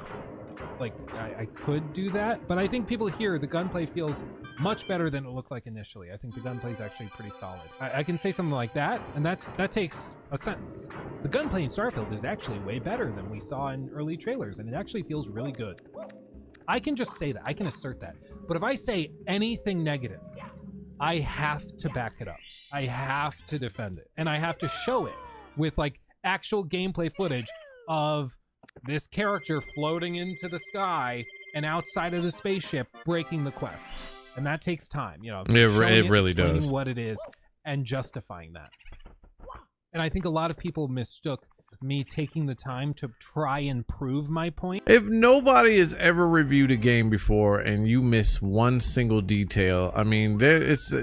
like I could do that, but I think people here, the gunplay feels much better than it looked like initially. I think the gunplay is actually pretty solid. I can say something like that, and that takes a sentence. The gunplay in Starfield is actually way better than we saw in early trailers, and it actually feels really good. I can just say that. I can assert that. But if I say anything negative, I have to back it up. I have to defend it, and I have to show it with like actual gameplay footage of this character floating into the sky and outside of the spaceship breaking the quest. And that takes time, you know. It really does. What it is and justifying that. And I think a lot of people mistook me taking the time to try and prove my point. If nobody has ever reviewed a game before and you miss one single detail, I mean, it's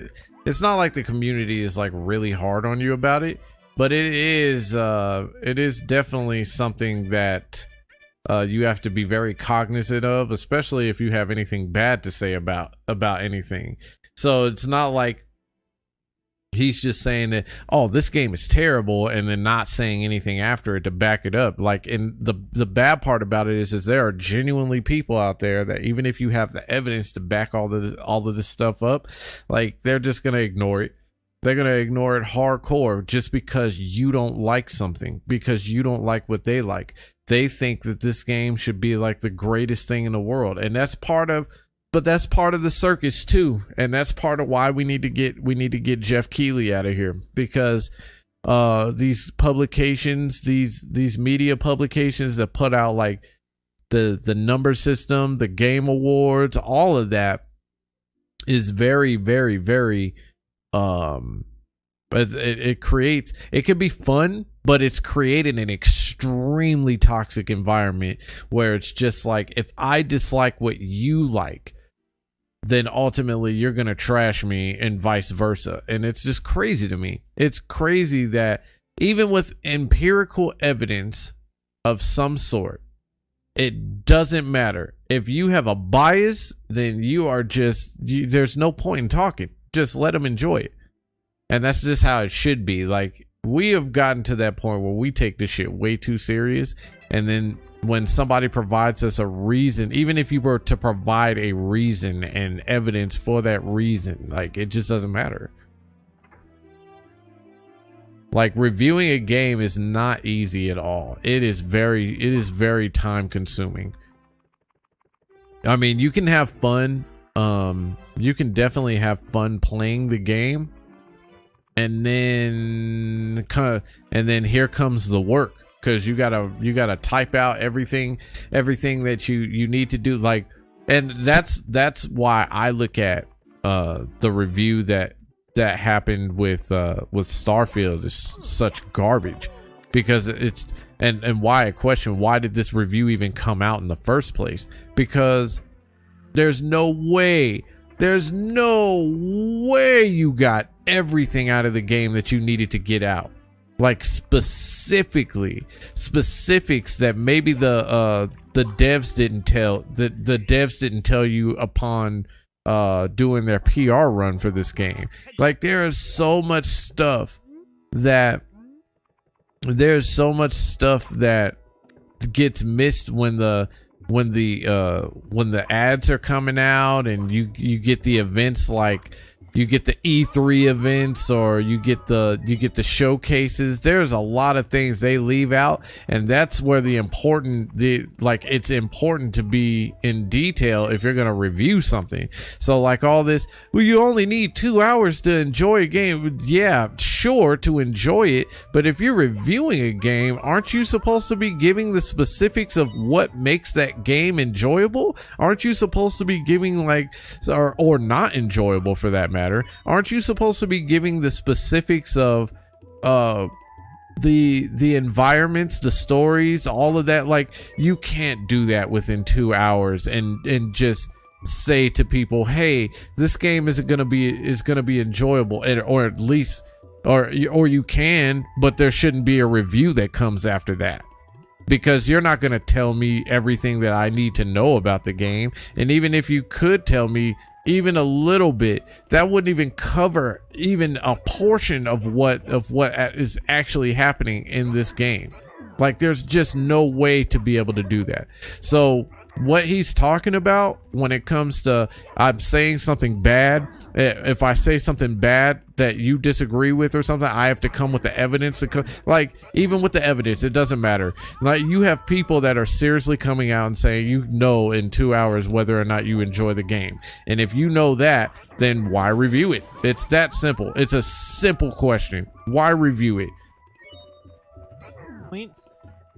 not like the community is like really hard on you about it, but it is definitely something that you have to be very cognizant of, especially if you have anything bad to say about anything. So it's not like he's just saying that, oh, this game is terrible, and then not saying anything after it to back it up. Like, and the bad part about it is there are genuinely people out there that even if you have the evidence to back all of this stuff up, like they're just gonna ignore it. They're going to ignore it hardcore just because you don't like something, because you don't like what they like. They think that this game should be like the greatest thing in the world. And that's part of the circus too. And that's part of why we need to get Jeff Keighley out of here, because these publications, these media publications that put out like the number system, the game awards, all of that is very, very, very it can be fun, but it's created an extremely toxic environment where it's just like, if I dislike what you like, then ultimately you're gonna trash me and vice versa. And it's just crazy to me. It's crazy that even with empirical evidence of some sort, It doesn't matter. If you have a bias, then there's no point in talking. Just let them enjoy it. And that's just how it should be. Like, we have gotten to that point where we take this shit way too serious. And then when somebody provides us a reason, even if you were to provide a reason and evidence for that reason, like, it just doesn't matter. Like, reviewing a game is not easy at all. It is very time consuming. I mean, you can have fun. You can definitely have fun playing the game. And then here comes the work, because you gotta type out everything that you need to do. Like, and that's why I look at the review that happened with Starfield is such garbage, because it's and why I question, why did this review even come out in the first place? Because there's no way you got everything out of the game that you needed to get out. Like, specifics that maybe the devs didn't tell you upon doing their PR run for this game. Like, there is so much stuff that gets missed when the ads are coming out, and you get the events, like you get the E3 events, or you get the showcases. There's a lot of things they leave out, and that's where it's important to be in detail if you're going to review something. So, like, all this, well, you only need 2 hours to enjoy a game. Yeah, sure, to enjoy it, but if you're reviewing a game, aren't you supposed to be giving the specifics of what makes that game enjoyable? Aren't you supposed to be giving, like, or not enjoyable for that matter? Aren't you supposed to be giving the specifics of the environments, the stories, all of that? Like, you can't do that within 2 hours and just say to people, hey, this game is gonna be enjoyable, or at least, or you can, but there shouldn't be a review that comes after that, because you're not going to tell me everything that I need to know about the game. And even if you could tell me even a little bit, that wouldn't even cover even a portion of what is actually happening in this game. Like, there's just no way to be able to do that. So what he's talking about when it comes to I'm saying something bad, if I say something bad that you disagree with or something, I have to come with the evidence. Like, even with the evidence, it doesn't matter. Like, you have people that are seriously coming out and saying, in 2 hours whether or not you enjoy the game. And if you know that, then why review it? It's that simple. It's a simple question. Why review it? Points.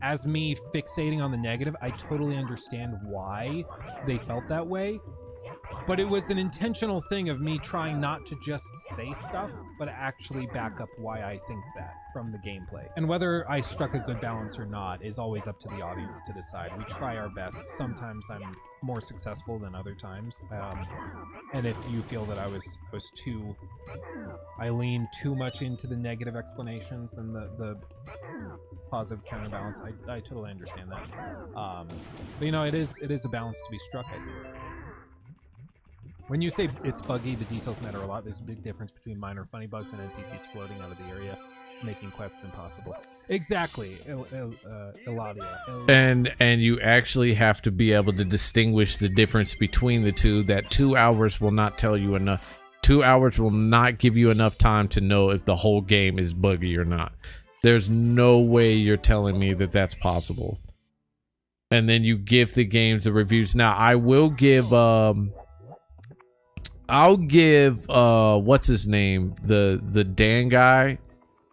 As me fixating on the negative, I totally understand why they felt that way. But it was an intentional thing of me trying not to just say stuff, but actually back up why I think that from the gameplay. And whether I struck a good balance or not is always up to the audience to decide. We try our best. Sometimes I'm more successful than other times. And if you feel that I lean too much into the negative explanations than the positive counterbalance, I totally understand that. But it is a balance to be struck, I think. When you say it's buggy, the details matter a lot. There's a big difference between minor funny bugs and NPCs floating out of the area, making quests impossible. Exactly, Eladia. And you actually have to be able to distinguish the difference between the two. That 2 hours will not tell you enough. 2 hours will not give you enough time to know if the whole game is buggy or not. There's no way you're telling me that that's possible. And then you give the games the reviews. Now, I will give I'll give what's his name, the Dan guy,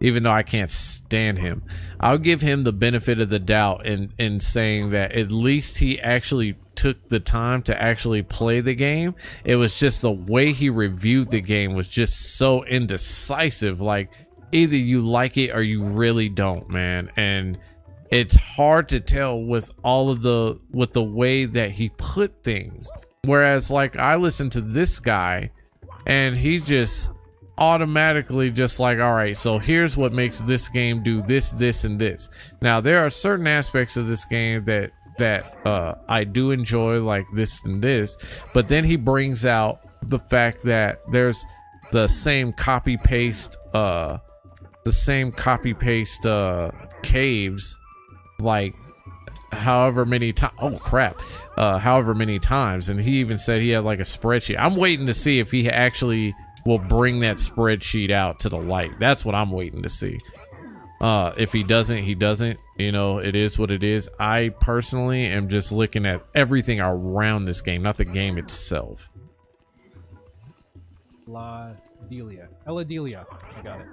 even though I can't stand him, I'll give him the benefit of the doubt in saying that at least he actually took the time to actually play the game. It was just the way he reviewed the game was just so indecisive. Like, either you like it or you really don't, man. And it's hard to tell with the way that he put things. Whereas, like, I listen to this guy and he just automatically just like, all right, so here's what makes this game do this, this, and this. Now, there are certain aspects of this game that I do enjoy, like this and this, but then he brings out the fact that there's the same copy paste caves, like however many times, and he even said he had like a spreadsheet. I'm waiting to see if he actually will bring that spreadsheet out to the light. That's what I'm waiting to see. If he doesn't, he doesn't. You know, it is what it is. I personally am just looking at everything around this game, not the game itself. Ella Delia, I got it.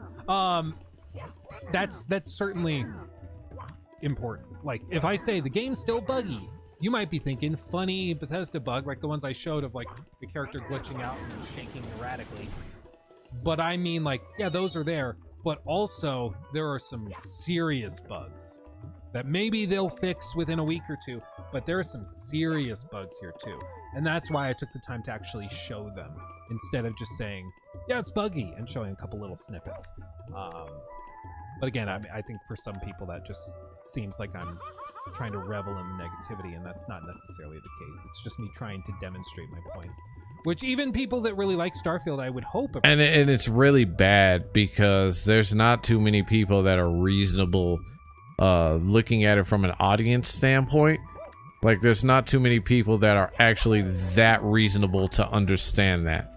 That's certainly important. Like, if I say the game's still buggy, you might be thinking funny Bethesda bug, like the ones I showed of like the character glitching out and shaking erratically. But I mean, like, yeah, those are there, but also there are some serious bugs that maybe they'll fix within a week or two, but there are some serious bugs here too. And that's why I took the time to actually show them instead of just saying, yeah, it's buggy, and showing a couple little snippets. But again, I think for some people that just seems like I'm trying to revel in the negativity, and that's not necessarily the case. It's just me trying to demonstrate my points, which even people that really like Starfield, I would hope. And it's really bad because there's not too many people that are reasonable looking at it from an audience standpoint. Like, there's not too many people that are actually that reasonable to understand that.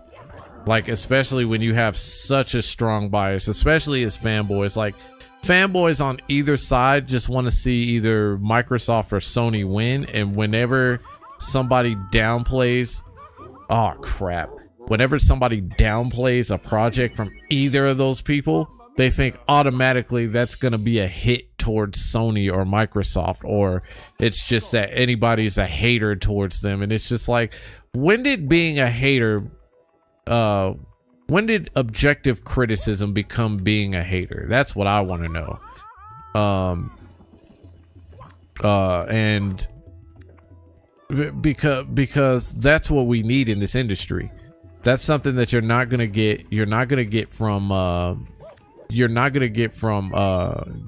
Like, especially when you have such a strong bias, especially as fanboys. Like, fanboys on either side just want to see either Microsoft or Sony win, and whenever somebody downplays, whenever somebody downplays a project from either of those people, they think automatically that's going to be a hit towards Sony or Microsoft, or it's just that anybody's a hater towards them. And it's just like, when did being a hater, when did objective criticism become being a hater? That's what I want to know. And because that's what we need in this industry. That's something that you're not gonna get from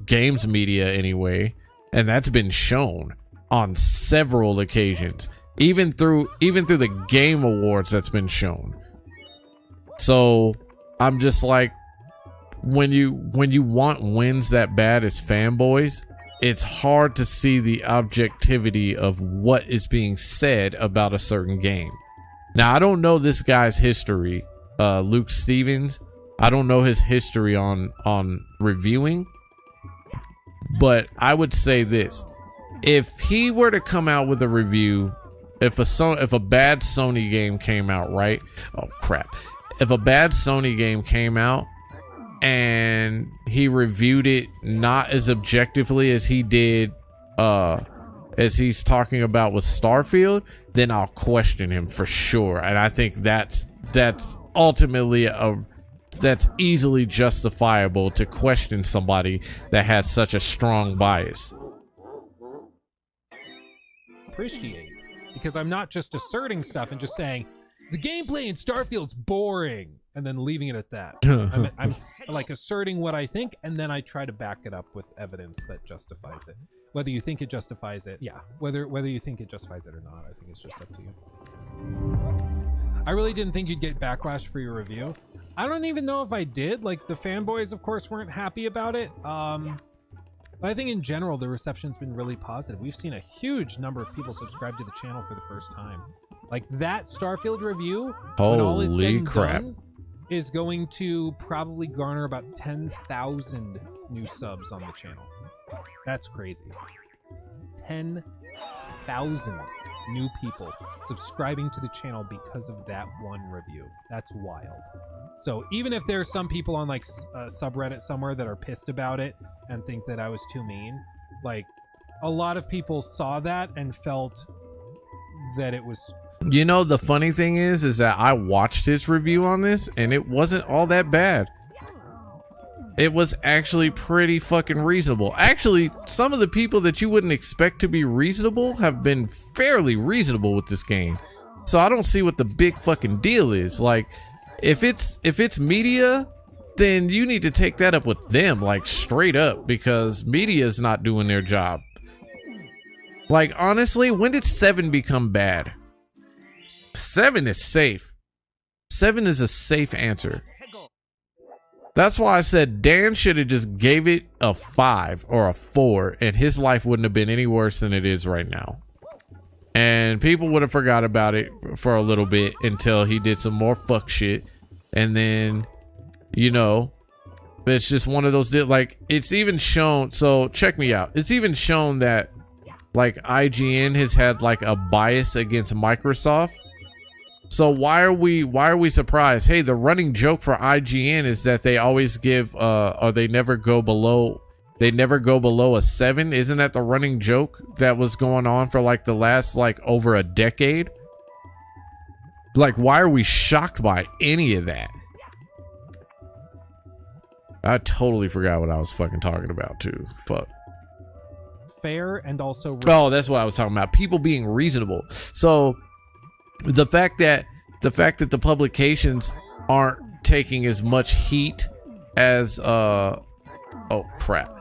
games media anyway, and that's been shown on several occasions, even through the Game Awards. That's been shown. So I'm just like, when you want wins that bad as fanboys, it's hard to see the objectivity of what is being said about a certain game. Now, I don't know this guy's history, Luke Stevens. I don't know his history on reviewing, but I would say this: if he were to come out with a review, if a bad Sony game came out, right? Oh crap. If a bad Sony game came out and he reviewed it not as objectively as he did, as he's talking about with Starfield, then I'll question him for sure. And I think that's ultimately that's easily justifiable to question somebody that has such a strong bias. Appreciate, because I'm not just asserting stuff and just saying the gameplay in Starfield's boring and then leaving it at that. I'm like asserting what I think, and then I try to back it up with evidence that justifies it. Whether you think it justifies it, yeah. Whether you think it justifies it or not, I think it's just up to you. I really didn't think you'd get backlash for your review. I don't even know if I did. Like, the fanboys, of course, weren't happy about it. But I think in general, the reception's been really positive. We've seen a huge number of people subscribe to the channel for the first time. Like, that Starfield review, when all is said and done, is going to probably garner about 10,000 new subs on the channel. That's crazy. 10,000 new people subscribing to the channel because of that one review. That's wild. So even if there's some people on like a subreddit somewhere that are pissed about it and think that I was too mean, like, a lot of people saw that and felt that it was... You know, the funny thing is that I watched his review on this and it wasn't all that bad. It was actually pretty fucking reasonable. Actually, some of the people that you wouldn't expect to be reasonable have been fairly reasonable with this game. So I don't see what the big fucking deal is. Like, if it's media, then you need to take that up with them, like straight up, because media is not doing their job. Like, honestly, when did 7 become bad? 7 is safe. 7 is a safe answer. That's why I said Dan should have just gave it a 5 or a 4, and his life wouldn't have been any worse than it is right now. And people would have forgot about it for a little bit until he did some more fuck shit. And then, you know, it's just one of those, like, it's even shown. So check me out. It's even shown that, like, IGN has had like a bias against Microsoft. So why are we surprised? Hey, the running joke for IGN is that they always give or they never go below a 7. Isn't that the running joke that was going on for like the last like over a decade? Like, why are we shocked by any of that? I totally forgot what I was fucking talking about too. Fuck. Fair and also oh, that's what I was talking about. People being reasonable. So the fact that the publications aren't taking as much heat as oh crap,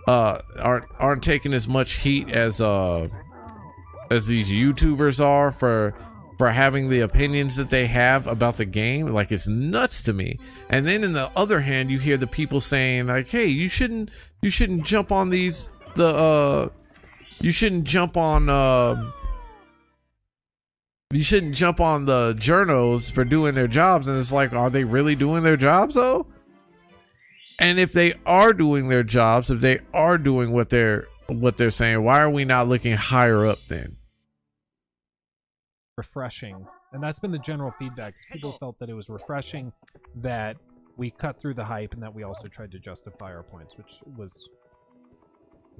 aren't taking as much heat as these YouTubers are for having the opinions that they have about the game, like, it's nuts to me. And then in the other hand, you hear the people saying like, hey, you shouldn't jump on these you shouldn't jump on the journos for doing their jobs. And it's like, are they really doing their jobs though? And if they are doing their jobs, if they are doing what they're saying, why are we not looking higher up then? Refreshing. And that's been the general feedback. People felt that it was refreshing that we cut through the hype and that we also tried to justify our points, which was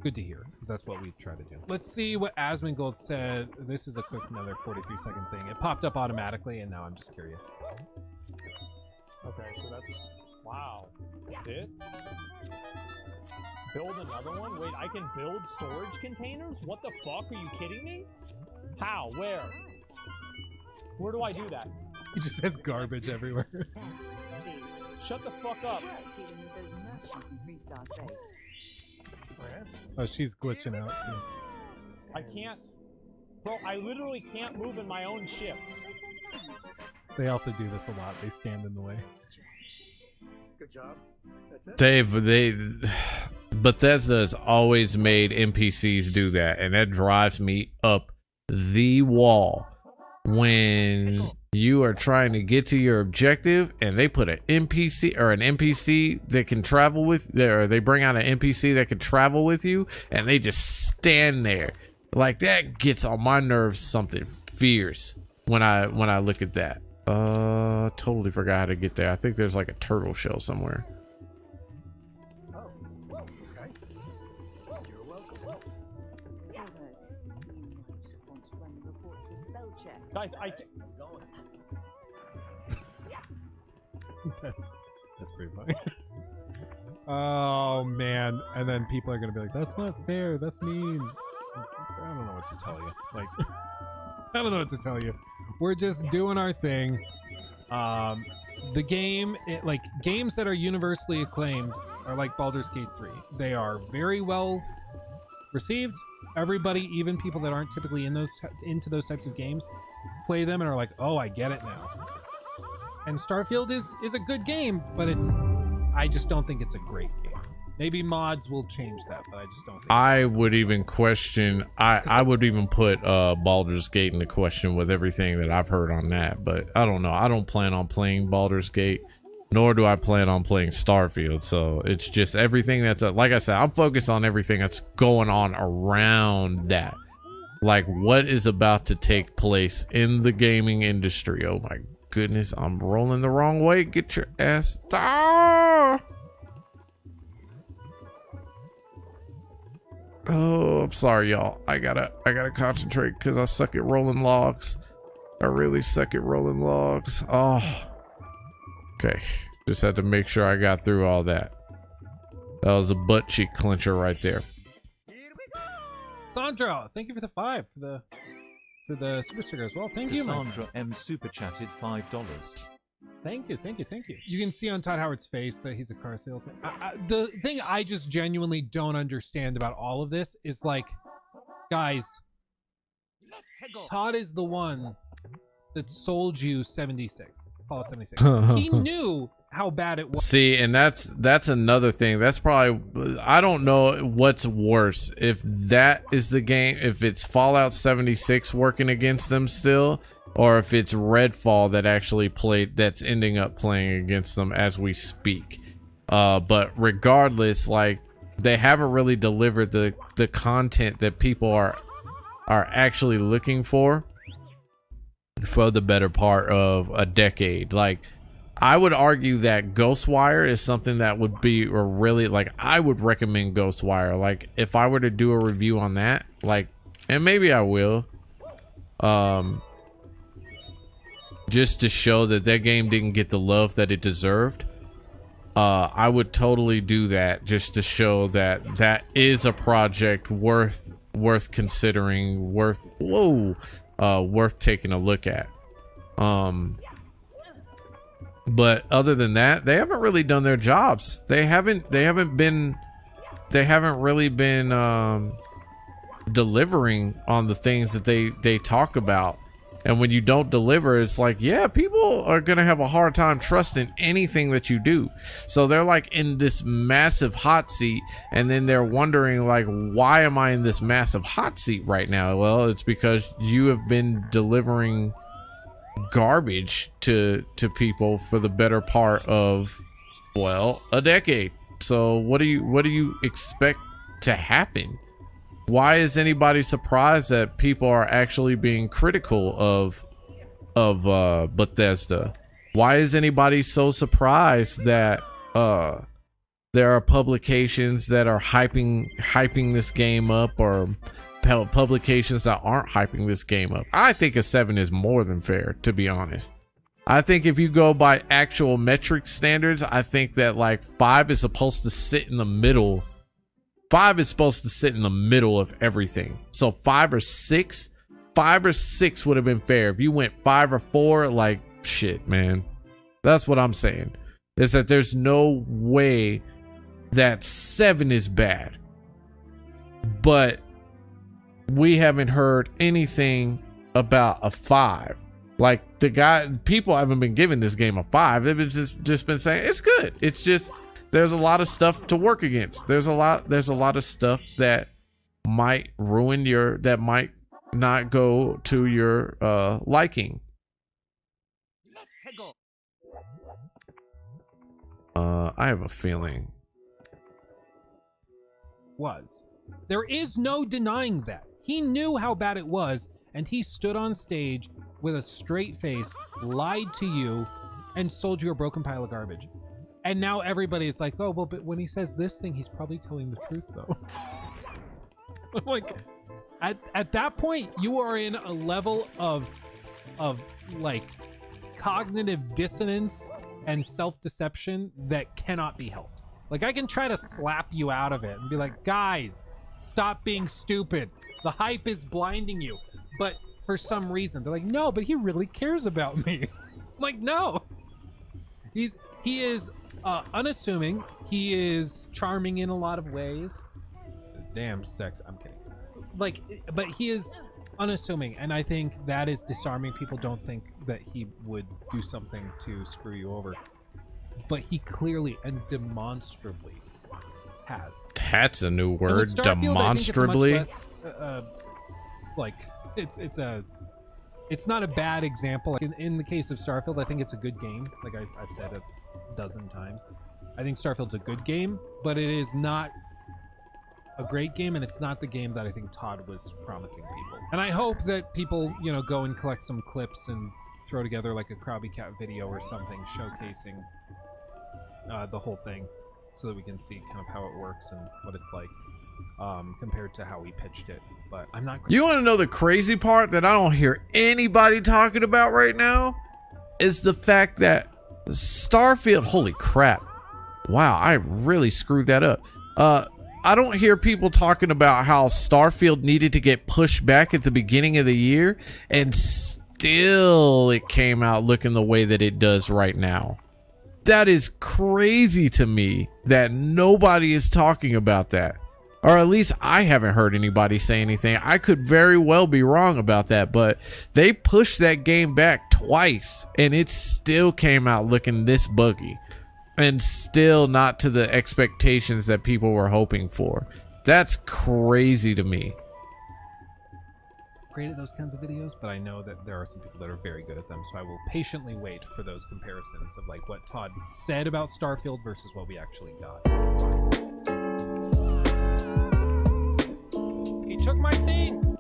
good to hear, because that's what we try to do. Let's see what Asmongold said. This is a quick, another 43-second thing. It popped up automatically, and now I'm just curious. Okay, so that's... Wow. That's it? Build another one? Wait, I can build storage containers? What the fuck? Are you kidding me? How? Where? Where do I do that? He just has garbage everywhere. Shut the fuck up. Oh, she's glitching out too. I can't... Bro, I literally can't move in my own ship. They also do this a lot. They stand in the way. Good job. That's it. Bethesda has always made NPCs do that, and that drives me up the wall when you are trying to get to your objective and they put an NPC that can travel with, or they bring out an NPC that can travel with you, and they just stand there. Like, that gets on my nerves something fierce when I look at that. Totally forgot how to get there. I think there's like a turtle shell somewhere. Oh, okay. You're welcome. Guys, that's pretty funny. Oh man, and then people are gonna be like, that's not fair, that's mean. I don't know what to tell you. Like, I don't know what to tell you. We're just doing our thing. The game, like, games that are universally acclaimed are like Baldur's Gate 3. They are very well received. Everybody, even people that aren't typically into those types of games, play them and are like, oh, I get it now. And Starfield is a good game, but I just don't think it's a great game. Maybe mods will change that, but I just don't think I would even question, I would even put Baldur's Gate into question with everything that I've heard on that, but I don't know. I don't plan on playing Baldur's Gate, nor do I plan on playing Starfield, so it's just everything that's, like I said, I'm focused on everything that's going on around that. Like, what is about to take place in the gaming industry? Oh my goodness, I'm rolling the wrong way. Get your ass. Ah! Oh, I'm sorry, y'all. I gotta concentrate because I suck at rolling logs. I really suck at rolling logs. Oh, okay. Just had to make sure I got through all that. That was a butt cheek clencher right there. Sandra, thank you for the 5 for the super sticker as well. Thank you, Sandra M super chatted $5. Thank you. You can see on Todd Howard's face that he's a car salesman. The thing I just genuinely don't understand about all of this is, like, guys, Todd is the one that sold you 76. Fallout 76. He knew how bad it was. See, and that's another thing. That's probably, I don't know what's worse, if that is the game, if it's Fallout 76 working against them still, or if it's Redfall that actually that's ending up playing against them as we speak. But regardless, like, they haven't really delivered the content that people are actually looking for the better part of a decade. Like, I would argue that Ghostwire is something that would be a really, like, I would recommend Ghostwire. Like, if I were to do a review on that, like, and maybe I will, just to show that game didn't get the love that it deserved. I would totally do that just to show that is a project worth considering, worth taking a look at. But other than that, they haven't really done their jobs. They haven't really been delivering on the things that they talk about. And when you don't deliver, it's like, yeah, people are gonna have a hard time trusting anything that you do. So they're like in this massive hot seat, and then they're wondering, like, why am I in this massive hot seat right now? Well, it's because you have been delivering garbage to people for the better part of, well, a decade. So what do you expect to happen? Why is anybody surprised that people are actually being critical of Bethesda? Why is anybody so surprised that there are publications that are hyping this game up, or publications that aren't hyping this game up? I think a 7 is more than fair, to be honest. I think if you go by actual metric standards, I think that like 5 is supposed to sit in the middle. 5 is supposed to sit in the middle of everything. So 5 or 6 would have been fair. If you went 5 or 4, like, shit, man. That's what I'm saying. Is that there's no way that 7 is bad. But we haven't heard anything about a 5. Like, people haven't been giving this game a 5. They've just been saying it's good. It's just, there's a lot of stuff to work against. There's a lot of stuff that might ruin that might not go to your liking. I have a feeling. There is no denying that. He knew how bad it was, and he stood on stage with a straight face, lied to you, and sold you a broken pile of garbage. And now everybody's like, oh, well, but when he says this thing, he's probably telling the truth, though. Like, at that point, you are in a level of like cognitive dissonance and self-deception that cannot be helped. Like, I can try to slap you out of it and be like, guys, stop being stupid. The hype is blinding you. But for some reason, they're like, no, but he really cares about me. I'm like, no. He is unassuming. He is charming in a lot of ways. Damn sex. I'm kidding. Like, but he is unassuming, and I think that is disarming. People don't think that he would do something to screw you over, but he clearly and demonstrably has. That's a new word. Demonstrably. Like, it's not a bad example. Like in the case of Starfield, I think it's a good game. Like I've said a dozen times, I think Starfield's a good game, but it is not a great game, and it's not the game that I think Todd was promising people. And I hope that people, go and collect some clips and throw together like a Krabby Cat video or something showcasing the whole thing, so that we can see kind of how it works and what it's like compared to how we pitched it. But I'm not. You want to know the crazy part that I don't hear anybody talking about right now? Is the fact that Starfield, holy crap. Wow, I really screwed that up. I don't hear people talking about how Starfield needed to get pushed back at the beginning of the year, and still it came out looking the way that it does right now. That is crazy to me that nobody is talking about that. Or at least I haven't heard anybody say anything. I could very well be wrong about that, but they pushed that game back twice and it still came out looking this buggy and still not to the expectations that people were hoping for. That's crazy to me. Great at those kinds of videos, but I know that there are some people that are very good at them, so I will patiently wait for those comparisons of like what Todd said about Starfield versus what we actually got. He took my thing.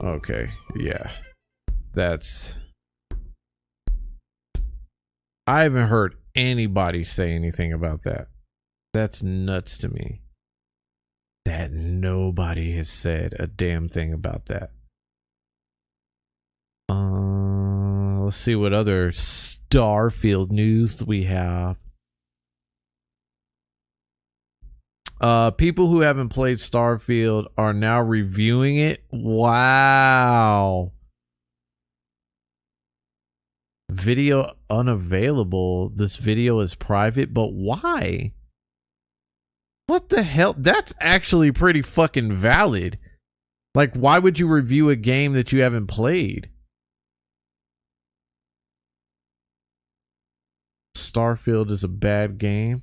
Okay, yeah. That's... I haven't heard anybody say anything about that. That's nuts to me. That nobody has said a damn thing about that. Let's see what other Starfield news we have. People who haven't played Starfield are now reviewing it. Wow. Video unavailable. This video is private, but why? What the hell? That's actually pretty fucking valid. Like, why would you review a game that you haven't played? Starfield is a bad game.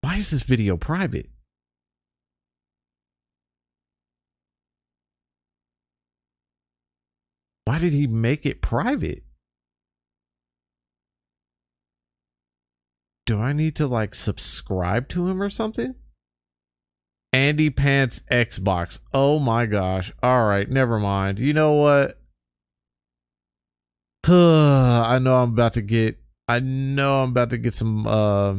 Why is this video private? Why did he make it private? Do I need to like subscribe to him or something? Andy Pants Xbox. Oh my gosh. All right, never mind. You know what? I know I'm about to get some my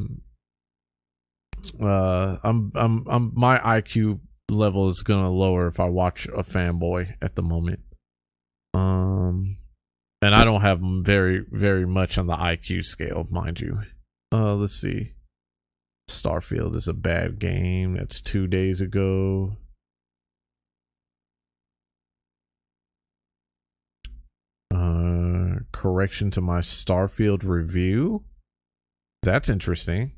IQ level is gonna lower if I watch a fanboy at the moment. And I don't have very, very much on the IQ scale, mind you. Let's see. Starfield is a bad game. That's 2 days ago. Correction to my Starfield review. That's interesting.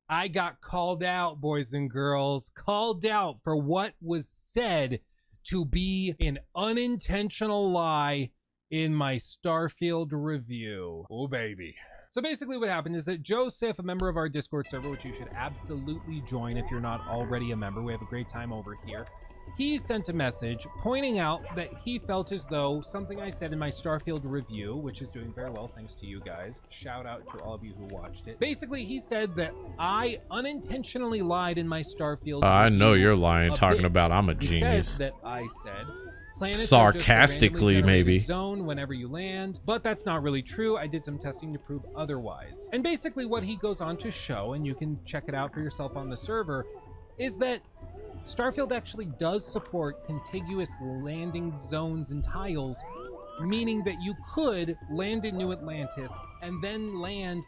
I got called out, boys and girls. Called out for what was said to be an unintentional lie in my Starfield review. Oh, baby. So basically what happened is that Joseph, a member of our Discord server, which you should absolutely join if you're not already a member, we have a great time over here, he sent a message pointing out that he felt as though something I said in my Starfield review, which is doing very well thanks to you guys, shout out to all of you who watched it. Basically, he said that I unintentionally lied in my Starfield I review know you're lying, talking about I'm a he genius. says that I said planets sarcastically, are just a randomly maybe. generated zone whenever you land, but that's not really true. I did some testing to prove otherwise. And basically what he goes on to show, and you can check it out for yourself on the server, is that Starfield actually does support contiguous landing zones and tiles, meaning that you could land in New Atlantis and then land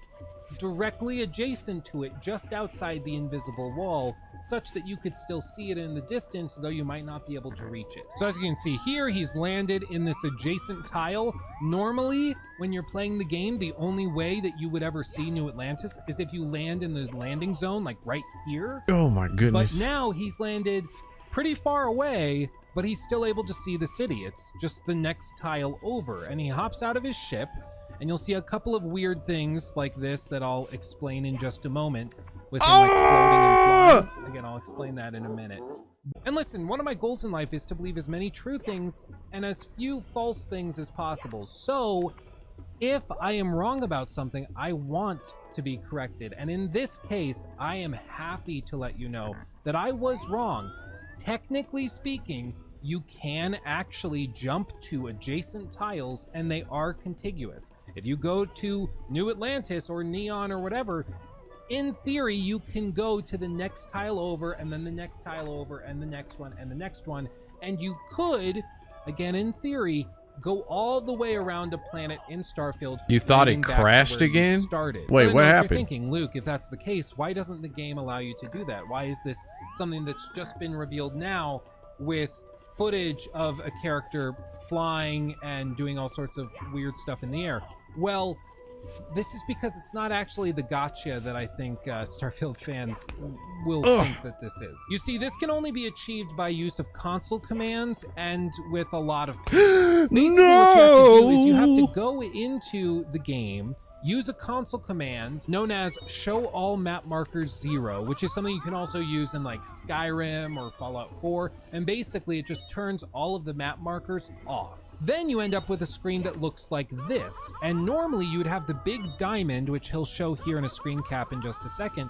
directly adjacent to it just outside the invisible wall, such that you could still see it in the distance, though you might not be able to reach it. So as you can see here, he's landed in this adjacent tile. Normally, when you're playing the game, the only way that you would ever see New Atlantis is if you land in the landing zone, like right here. Oh my goodness. But now he's landed pretty far away, but he's still able to see the city. It's just the next tile over, and he hops out of his ship, and you'll see a couple of weird things like this that I'll explain in just a moment with him like floating and flying. Again, I'll explain that in a minute. And listen, one of my goals in life is to believe as many true things and as few false things as possible. So if I am wrong about something, I want to be corrected. And in this case, I am happy to let you know that I was wrong. Technically speaking, you can actually jump to adjacent tiles and they are contiguous. If you go to New Atlantis or Neon or whatever, in theory, you can go to the next tile over and then the next tile over and the next one and the next one. And you could, again, in theory, go all the way around a planet in Starfield. You thought it crashed again? Started. Wait, what happened? You're thinking, Luke, if that's the case, why doesn't the game allow you to do that? Why is this something that's just been revealed now with footage of a character flying and doing all sorts of weird stuff in the air? Well, This is because it's not actually the gotcha that I think Starfield fans will Ugh. think that this is. You see, this can only be achieved by use of console commands and with a lot of... Basically, what you have to do is you have to go into the game, use a console command known as show all map markers 0, which is something you can also use in like Skyrim or Fallout 4, and basically it just turns all of the map markers off. Then you end up with a screen that looks like this, and normally you would have the big diamond, which he'll show here in a screen cap in just a second,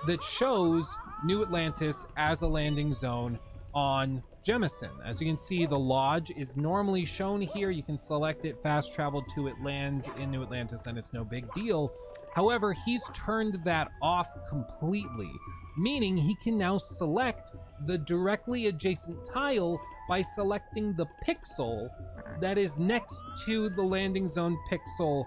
that shows New Atlantis as a landing zone on Jemison. As you can see, the lodge is normally shown here. You can select it, fast travel to it, land in New Atlantis, and it's no big deal. However, he's turned that off completely, meaning he can now select the directly adjacent tile by selecting the pixel that is next to the landing zone pixel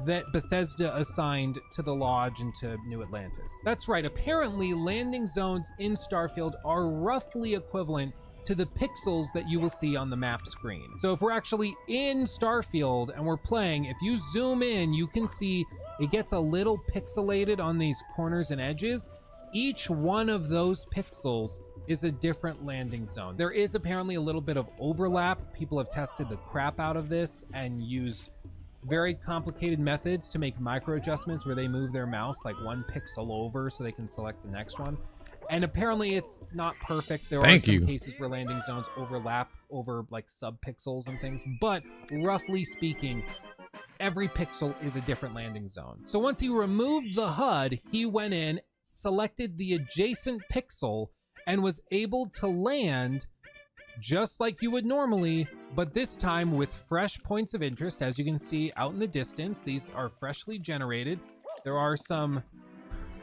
that Bethesda assigned to the lodge and to New Atlantis. That's right, apparently landing zones in Starfield are roughly equivalent to the pixels that you will see on the map screen. So if we're actually in Starfield and we're playing, if you zoom in, you can see it gets a little pixelated on these corners and edges. Each one of those pixels is a different landing zone. There is apparently a little bit of overlap. People have tested the crap out of this and used very complicated methods to make micro adjustments where they move their mouse like 1 pixel over so they can select the next one. And apparently it's not perfect. There are some cases where landing zones overlap over like sub-pixels and things, but roughly speaking, every pixel is a different landing zone. So once he removed the HUD, he went in, selected the adjacent pixel, and was able to land just like you would normally, but this time with fresh points of interest. As you can see out in the distance, these are freshly generated. There are some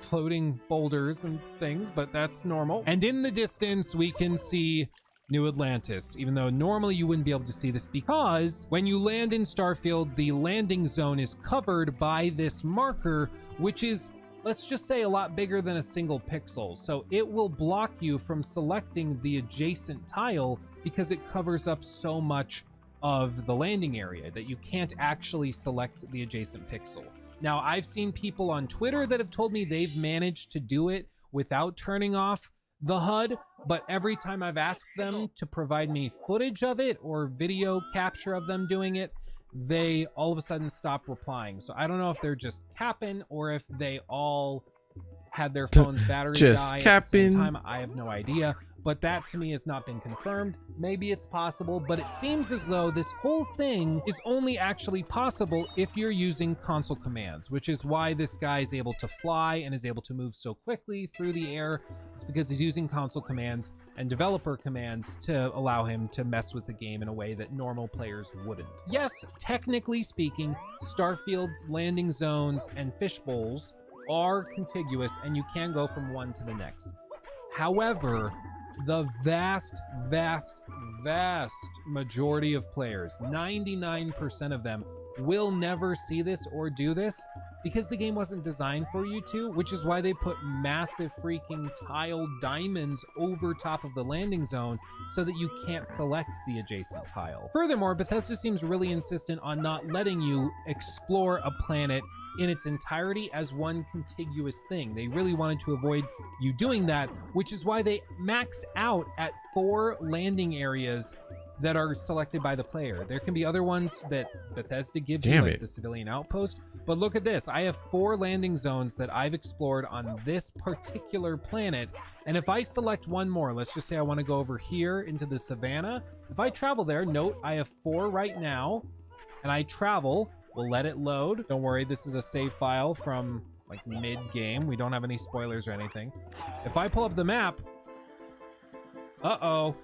floating boulders and things, but that's normal. And in the distance, we can see New Atlantis, even though normally you wouldn't be able to see this because when you land in Starfield, the landing zone is covered by this marker, which is, let's just say, a lot bigger than a single pixel. So it will block you from selecting the adjacent tile because it covers up so much of the landing area that you can't actually select the adjacent pixel. Now, I've seen people on Twitter that have told me they've managed to do it without turning off the HUD, but every time I've asked them to provide me footage of it or video capture of them doing it, they all of a sudden stop replying. So I don't know if they're just capping or if they all had their phone's battery die at the same time. I have no idea, but that to me has not been confirmed. Maybe it's possible, but it seems as though this whole thing is only actually possible if you're using console commands, which is why this guy is able to fly and is able to move so quickly through the air. It's because he's using console commands and developer commands to allow him to mess with the game in a way that normal players wouldn't. Yes, technically speaking, Starfield's landing zones and fish bowls are contiguous and you can go from one to the next. However, the vast majority of players, 99% of them, will never see this or do this because the game wasn't designed for you to, which is why they put massive freaking tiled diamonds over top of the landing zone so that you can't select the adjacent tile. Furthermore, Bethesda seems really insistent on not letting you explore a planet in its entirety as one contiguous thing. They really wanted to avoid you doing that, which is why they max out at 4 landing areas that are selected by the player. There can be other ones that Bethesda gives you, like the civilian outpost, but look at this. I have 4 landing zones that I've explored on this particular planet, and if I select one more, let's just say I want to go over here into the savannah. If I travel there, note I have 4 right now, and I travel, we'll let it load. Don't worry, this is a save file from like mid-game. We don't have any spoilers or anything. If I pull up the map, uh-oh.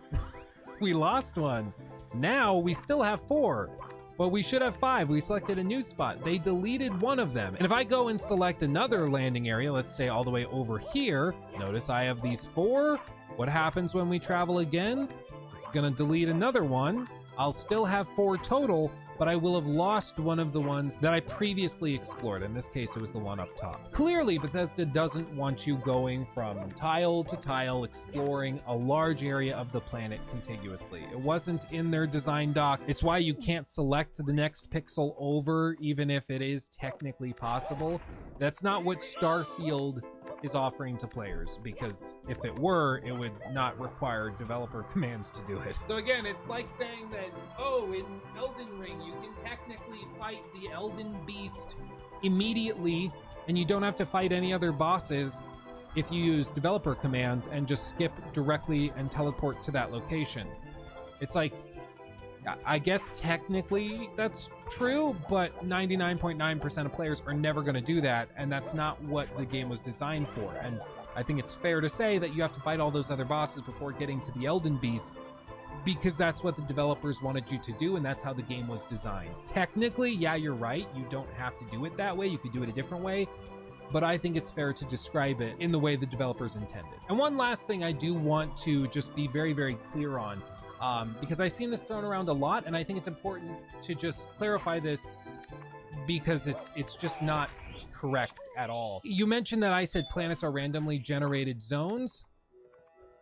We lost one. Now we still have 4, but we should have 5. We selected a new spot. They deleted one of them. And if I go and select another landing area, let's say all the way over here, notice I have these 4. What happens when we travel again? It's gonna delete another one. I'll still have 4 total, but I will have lost one of the ones that I previously explored. In this case, it was the one up top. Clearly, Bethesda doesn't want you going from tile to tile, exploring a large area of the planet contiguously. It wasn't in their design doc. It's why you can't select the next pixel over, even if it is technically possible. That's not what Starfield is offering to players, because if it were, it would not require developer commands to do it. So again, it's like saying that, oh, in Elden Ring, you can technically fight the Elden Beast immediately, and you don't have to fight any other bosses if you use developer commands and just skip directly and teleport to that location. It's like, I guess technically that's true, but 99.9% of players are never going to do that, and that's not what the game was designed for. And I think it's fair to say that you have to fight all those other bosses before getting to the Elden Beast, because that's what the developers wanted you to do, and that's how the game was designed. Technically, yeah, you're right. You don't have to do it that way. You could do it a different way, but I think it's fair to describe it in the way the developers intended. And one last thing I do want to just be very, very clear on, because I've seen this thrown around a lot, and I think it's important to just clarify this because it's just not correct at all. You mentioned that I said planets are randomly generated zones.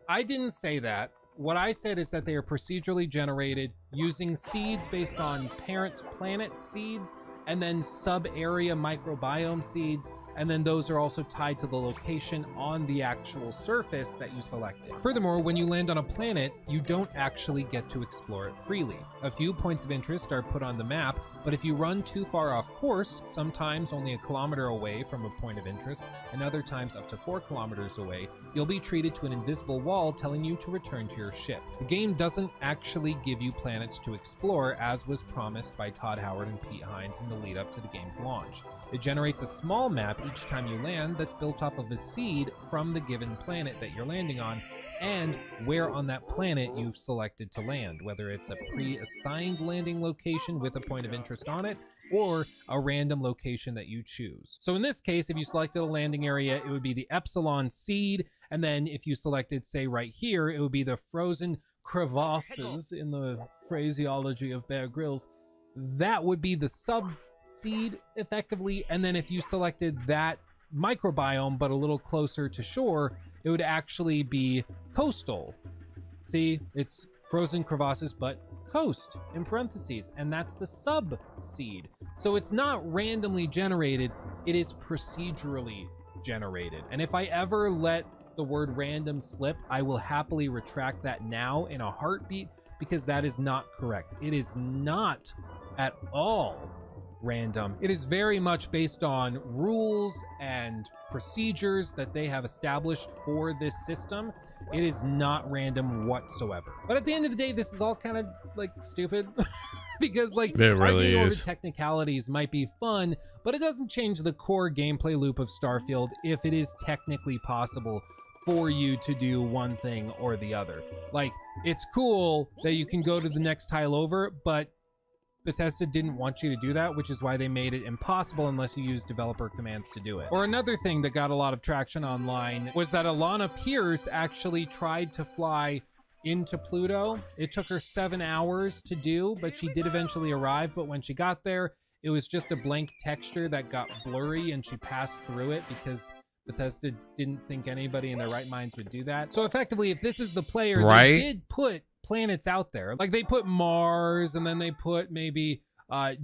I didn't say that. What I said is that they are procedurally generated using seeds based on parent planet seeds and then sub-area microbiome seeds, and then those are also tied to the location on the actual surface that you selected. Furthermore, when you land on a planet, you don't actually get to explore it freely. A few points of interest are put on the map, but if you run too far off course, sometimes only a kilometer away from a point of interest, and other times up to 4 kilometers away, you'll be treated to an invisible wall telling you to return to your ship. The game doesn't actually give you planets to explore, as was promised by Todd Howard and Pete Hines in the lead up to the game's launch. It generates a small map each time you land that's built off of a seed from the given planet that you're landing on, and where on that planet you've selected to land, whether it's a pre-assigned landing location with a point of interest on it, or a random location that you choose. So in this case, if you selected a landing area, it would be the Epsilon seed, and then if you selected, say, right here, it would be the frozen crevasses, in the phraseology of Bear Grylls. That would be the sub-seed, effectively, and then if you selected that microbiome, but a little closer to shore, it would actually be coastal. See, it's frozen crevasses, but coast in parentheses, and that's the sub-seed. So it's not randomly generated, it is procedurally generated. And if I ever let the word random slip, I will happily retract that now in a heartbeat, because that is not correct. It is not at all random. It is very much based on rules and procedures that they have established for this system. It is not random whatsoever. But at the end of the day, this is all kind of like stupid because like it really arguing is. over technicalities might be fun, but it doesn't change the core gameplay loop of Starfield if it is technically possible for you to do one thing or the other. Like, it's cool that you can go to the next tile over, but Bethesda didn't want you to do that, which is why they made it impossible unless you use developer commands to do it. Or another thing that got a lot of traction online was that Alana Pierce actually tried to fly into Pluto. It took her 7 hours to do, but she did eventually arrive. But when she got there, it was just a blank texture that got blurry, and she passed through it because Bethesda didn't think anybody in their right minds would do that. So effectively, if this is the player, right, they did put planets out there. Like, they put Mars, and then they put maybe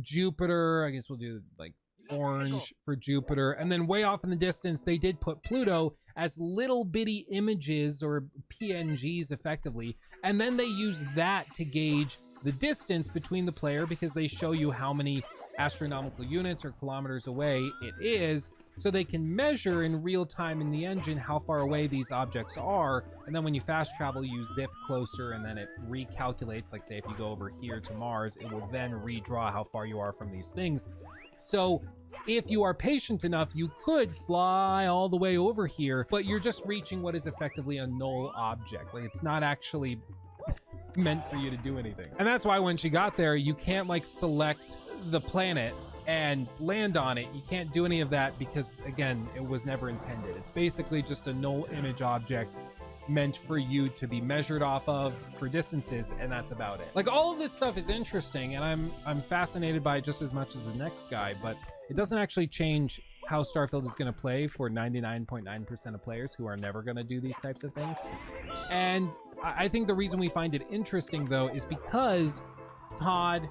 Jupiter. I guess we'll do like orange for Jupiter. And then way off in the distance, they did put Pluto as little bitty images, or PNGs effectively. And then they use that to gauge the distance between the player, because they show you how many astronomical units or kilometers away it is, so they can measure in real time in the engine how far away these objects are. And then when you fast travel, you zip closer, and then it recalculates. Like, say if you go over here to Mars, it will then redraw how far you are from these things. So if you are patient enough, you could fly all the way over here, but you're just reaching what is effectively a null object. Like, it's not actually meant for you to do anything. And that's why when she got there, you can't like select the planet and land on it. You can't do any of that because, again, it was never intended. It's basically just a null image object meant for you to be measured off of for distances, and that's about it. Like, all of this stuff is interesting, and I'm fascinated by it just as much as the next guy, but it doesn't actually change how Starfield is going to play for 99.9% of players who are never going to do these types of things. And I think the reason we find it interesting, though, is because Todd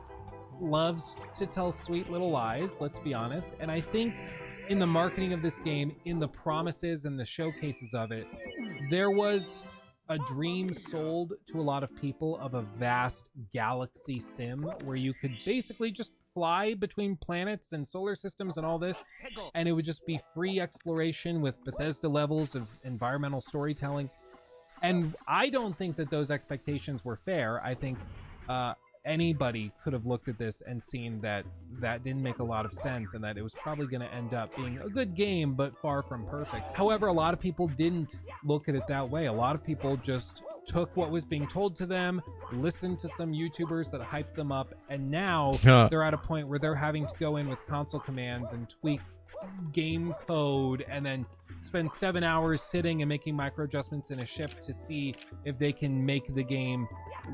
loves to tell sweet little lies, let's be honest, and I think in the marketing of this game, in the promises and the showcases of it, there was a dream sold to a lot of people of a vast galaxy sim where you could basically just fly between planets and solar systems and all this, and it would just be free exploration with Bethesda levels of environmental storytelling. And I don't think that those expectations were fair. I think anybody could have looked at this and seen that that didn't make a lot of sense, and that it was probably going to end up being a good game, but far from perfect. However, a lot of people didn't look at it that way. A lot of people just took what was being told to them, listened to some YouTubers that hyped them up, and now they're at a point where they're having to go in with console commands and tweak game code and then spend 7 hours sitting and making micro adjustments in a ship to see if they can make the game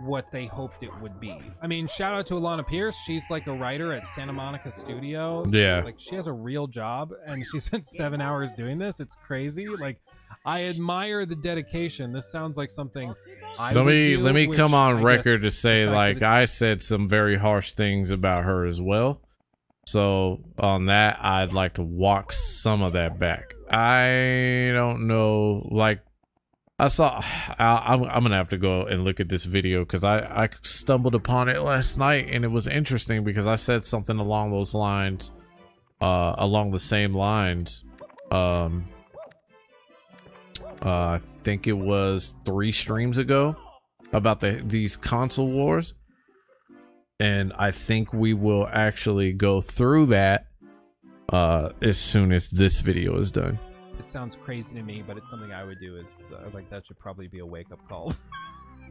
what they hoped it would be. I mean, shout out to Alana Pierce. She's like a writer at Santa Monica Studio. Yeah. Like, she has a real job and she spent 7 hours doing this. It's crazy. Like, I admire the dedication. This sounds like something I would do, let me come on I record guess to say, the fact like, that I said some very harsh things about her as well. So on that, I'd like to walk some of that back. I don't know, like, I'm gonna have to go and look at this video because I stumbled upon it last night, and it was interesting because I said something along those lines, along the same lines. I think it was 3 streams ago about these console wars, and I think we will actually go through that as soon as this video is done. It sounds crazy to me, but it's something I would do. Is like, that should probably be a wake-up call.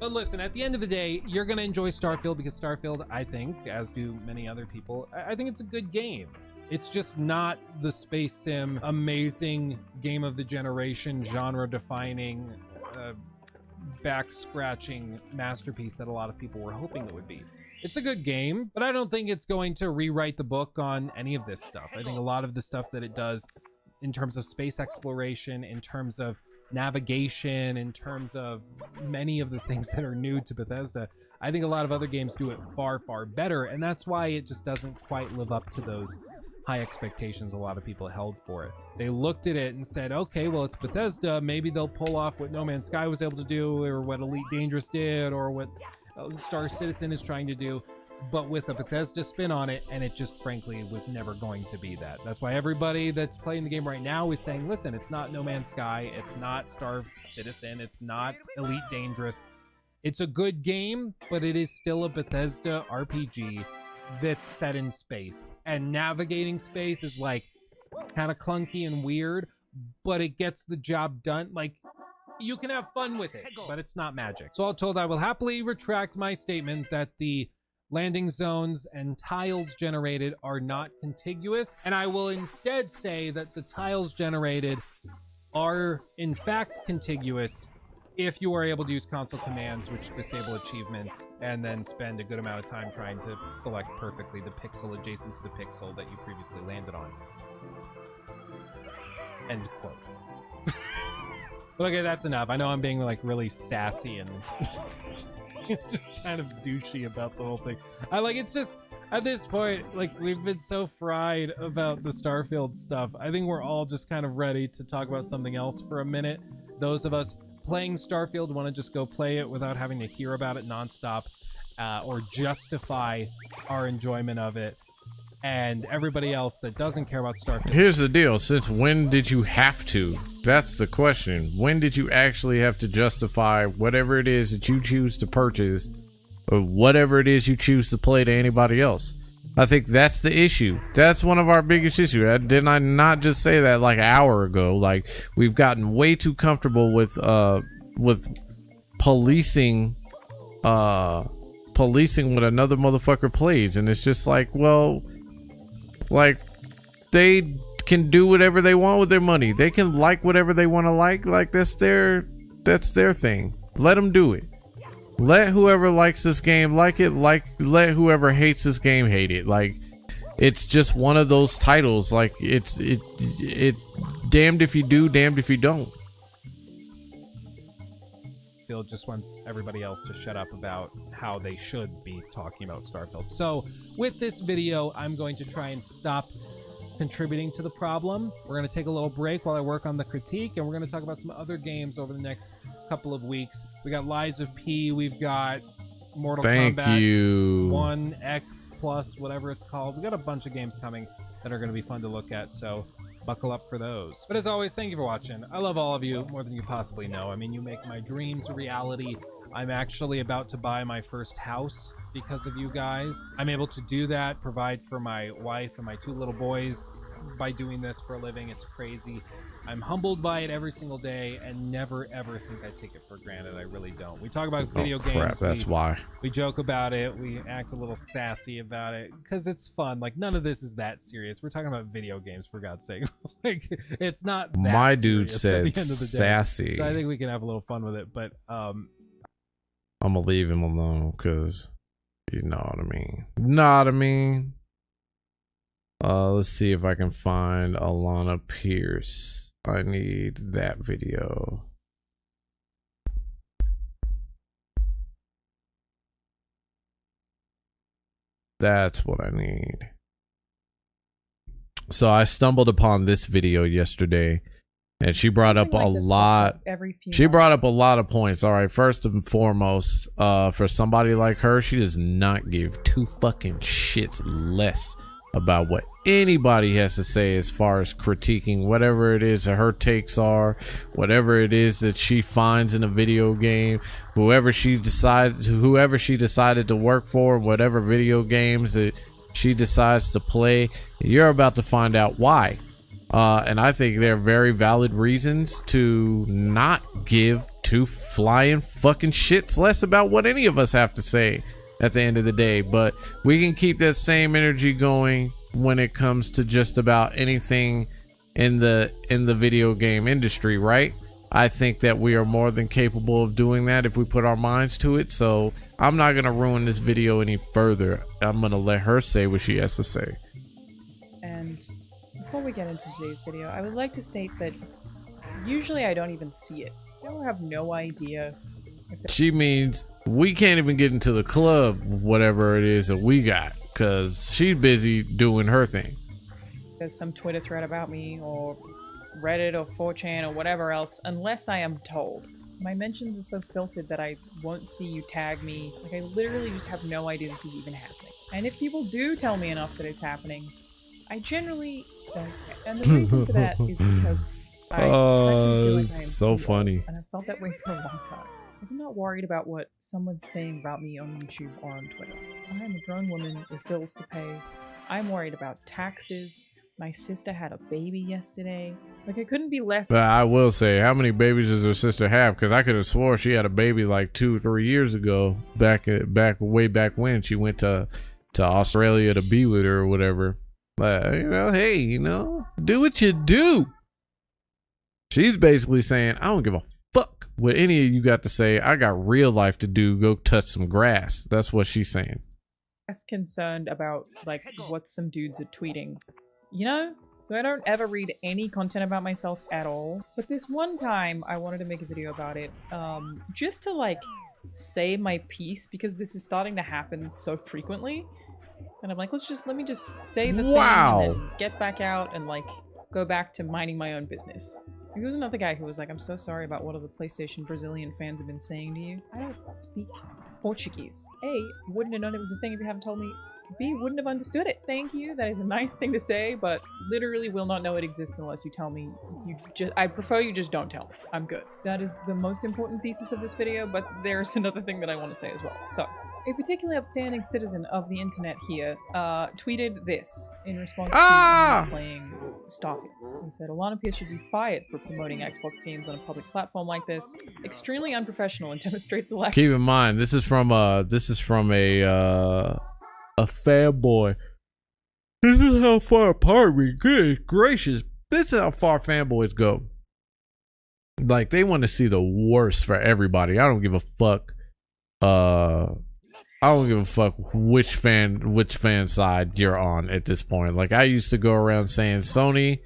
But listen, at the end of the day, you're gonna enjoy Starfield because Starfield, I think, as do many other people, I think it's a good game. It's just not the space sim amazing game of the generation, genre-defining, back-scratching masterpiece that a lot of people were hoping it would be. It's a good game, but I don't think it's going to rewrite the book on any of this stuff. I think a lot of the stuff that it does in terms of space exploration, in terms of navigation, in terms of many of the things that are new to Bethesda, I think a lot of other games do it far, far better, and that's why it just doesn't quite live up to those high expectations a lot of people held for it. They looked at it and said, okay, well, it's Bethesda, maybe they'll pull off what No Man's Sky was able to do, or what Elite Dangerous did, or what Star Citizen is trying to do, but with a Bethesda spin on it, and it just frankly was never going to be that. That's why everybody that's playing the game right now is saying, listen, it's not No Man's Sky, it's not Star Citizen, it's not Elite Dangerous. It's a good game, but it is still a Bethesda RPG that's set in space, and navigating space is like kind of clunky and weird, but it gets the job done. Like, you can have fun with it, but it's not magic. So all told, I will happily retract my statement that the landing zones and tiles generated are not contiguous, and I will instead say that the tiles generated are in fact contiguous if you are able to use console commands which disable achievements and then spend a good amount of time trying to select perfectly the pixel adjacent to the pixel that you previously landed on. End quote. But okay, that's enough. I know I'm being like really sassy and just kind of douchey about the whole thing. It's just, at this point, like, we've been so fried about the Starfield stuff. I think we're all just kind of ready to talk about something else for a minute. Those of us playing Starfield want to just go play it without having to hear about it nonstop, or justify our enjoyment of it. And everybody else that doesn't care about Starfield. Here's the deal. Since when did you have to? That's the question. When did you actually have to justify whatever it is that you choose to purchase, or whatever it is you choose to play to anybody else? I think that's the issue. That's one of our biggest issues. Didn't I not just say that like an hour ago? Like, we've gotten way too comfortable with policing what another motherfucker plays, and it's just like, well, like, they can do whatever they want with their money. They can like whatever they want to like. Like, that's their that's their thing. Let them do it. Let whoever likes this game like it, let whoever hates this game hate it. Like, it's just one of those titles. Like, it damned if you do, damned if you don't. Starfield just wants everybody else to shut up about how they should be talking about Starfield. So with this video, I'm going to try and stop contributing to the problem. We're going to take a little break while I work on the critique, and we're going to talk about some other games over the next couple of weeks. We got Lies of P, we've got Mortal Kombat Thank you. 1X plus, whatever it's called. We got a bunch of games coming that are going to be fun to look at, so buckle up for those. But as always, thank you for watching. I love all of you more than you possibly know. I mean, you make my dreams a reality. I'm actually about to buy my first house because of you guys. I'm able to do that, provide for my wife and my 2 little boys by doing this for a living. It's crazy. I'm humbled by it every single day and never ever think I take it for granted. I really don't. We talk about video games. That's why. We joke about it. We act a little sassy about it because it's fun. Like, none of this is that serious. We're talking about video games, for God's sake. Like, it's not that my dude serious at said the end of the day. sassy. So I think we can have a little fun with it. But I'm gonna leave him alone because you know what I mean. Know what I mean? Let's see if I can find Alana Pierce. I need that video. That's what I need. So I stumbled upon this video yesterday, and she brought up a lot. She brought up a lot of points. All right, first and foremost, for somebody like her, she does not give 2 fucking shits less about what anybody has to say as far as critiquing whatever it is that her takes are, whatever it is that she finds in a video game, whoever she decided to work for, whatever video games that she decides to play. You're about to find out why. And I think there are very valid reasons to not give 2 flying fucking shits less about what any of us have to say at the end of the day. But we can keep that same energy going when it comes to just about anything in the video game industry, right? I think that we are more than capable of doing that if we put our minds to it. So I'm not gonna ruin this video any further. I'm gonna let her say what she has to say. And before we get into today's video, I would like to state that usually I don't even see it. I have no idea. She means we can't even get into the club, whatever it is that we got, because she's busy doing her thing. There's some Twitter thread about me, or Reddit, or 4chan, or whatever else, unless I am told. My mentions are so filtered that I won't see you tag me. Like, I literally just have no idea this is even happening. And if people do tell me enough that it's happening, I generally don't care. And the reason for that is because I feel like I am so funny. and I've felt that way for a long time. I'm not worried about what someone's saying about me on YouTube or on Twitter. I am a grown woman with bills to pay. I'm worried about taxes. My sister had a baby yesterday. Like, I couldn't be less. But I will say, how many babies does her sister have? Because I could have swore she had a baby like 2-3 years ago, way back when she went to Australia to be with her or whatever. But you know, hey, you know, do what you do. She's basically saying, I don't give a fuck what any of you got to say. I got real life to do. Go touch some grass. That's what she's saying. Less concerned about, like, what some dudes are tweeting. You know? So I don't ever read any content about myself at all. But this one time, I wanted to make a video about it. Just to, like, say my piece, because this is starting to happen so frequently. And I'm like, let me just say the thing and then get back out and, like, go back to minding my own business. There was another guy who was like, I'm so sorry about what other PlayStation Brazilian fans have been saying to you. I don't speak Portuguese. A, wouldn't have known it was a thing if you haven't told me. B, wouldn't have understood it. Thank you. That is a nice thing to say, but literally will not know it exists unless you tell me. I prefer you just don't tell me. I'm good. That is the most important thesis of this video, but there's another thing that I want to say as well. So, a particularly upstanding citizen of the internet here tweeted this in response to playing Starfield. He said, Alana Pierce should be fired for promoting Xbox games on a public platform like this. Extremely unprofessional and demonstrates a lack. Keep in mind, this is from a fanboy. This is how far apart we. Good gracious, this is how far fanboys go. Like, they want to see the worst for everybody. I don't give a fuck. I don't give a fuck which fan side you're on at this point. Like, I used to go around saying Sony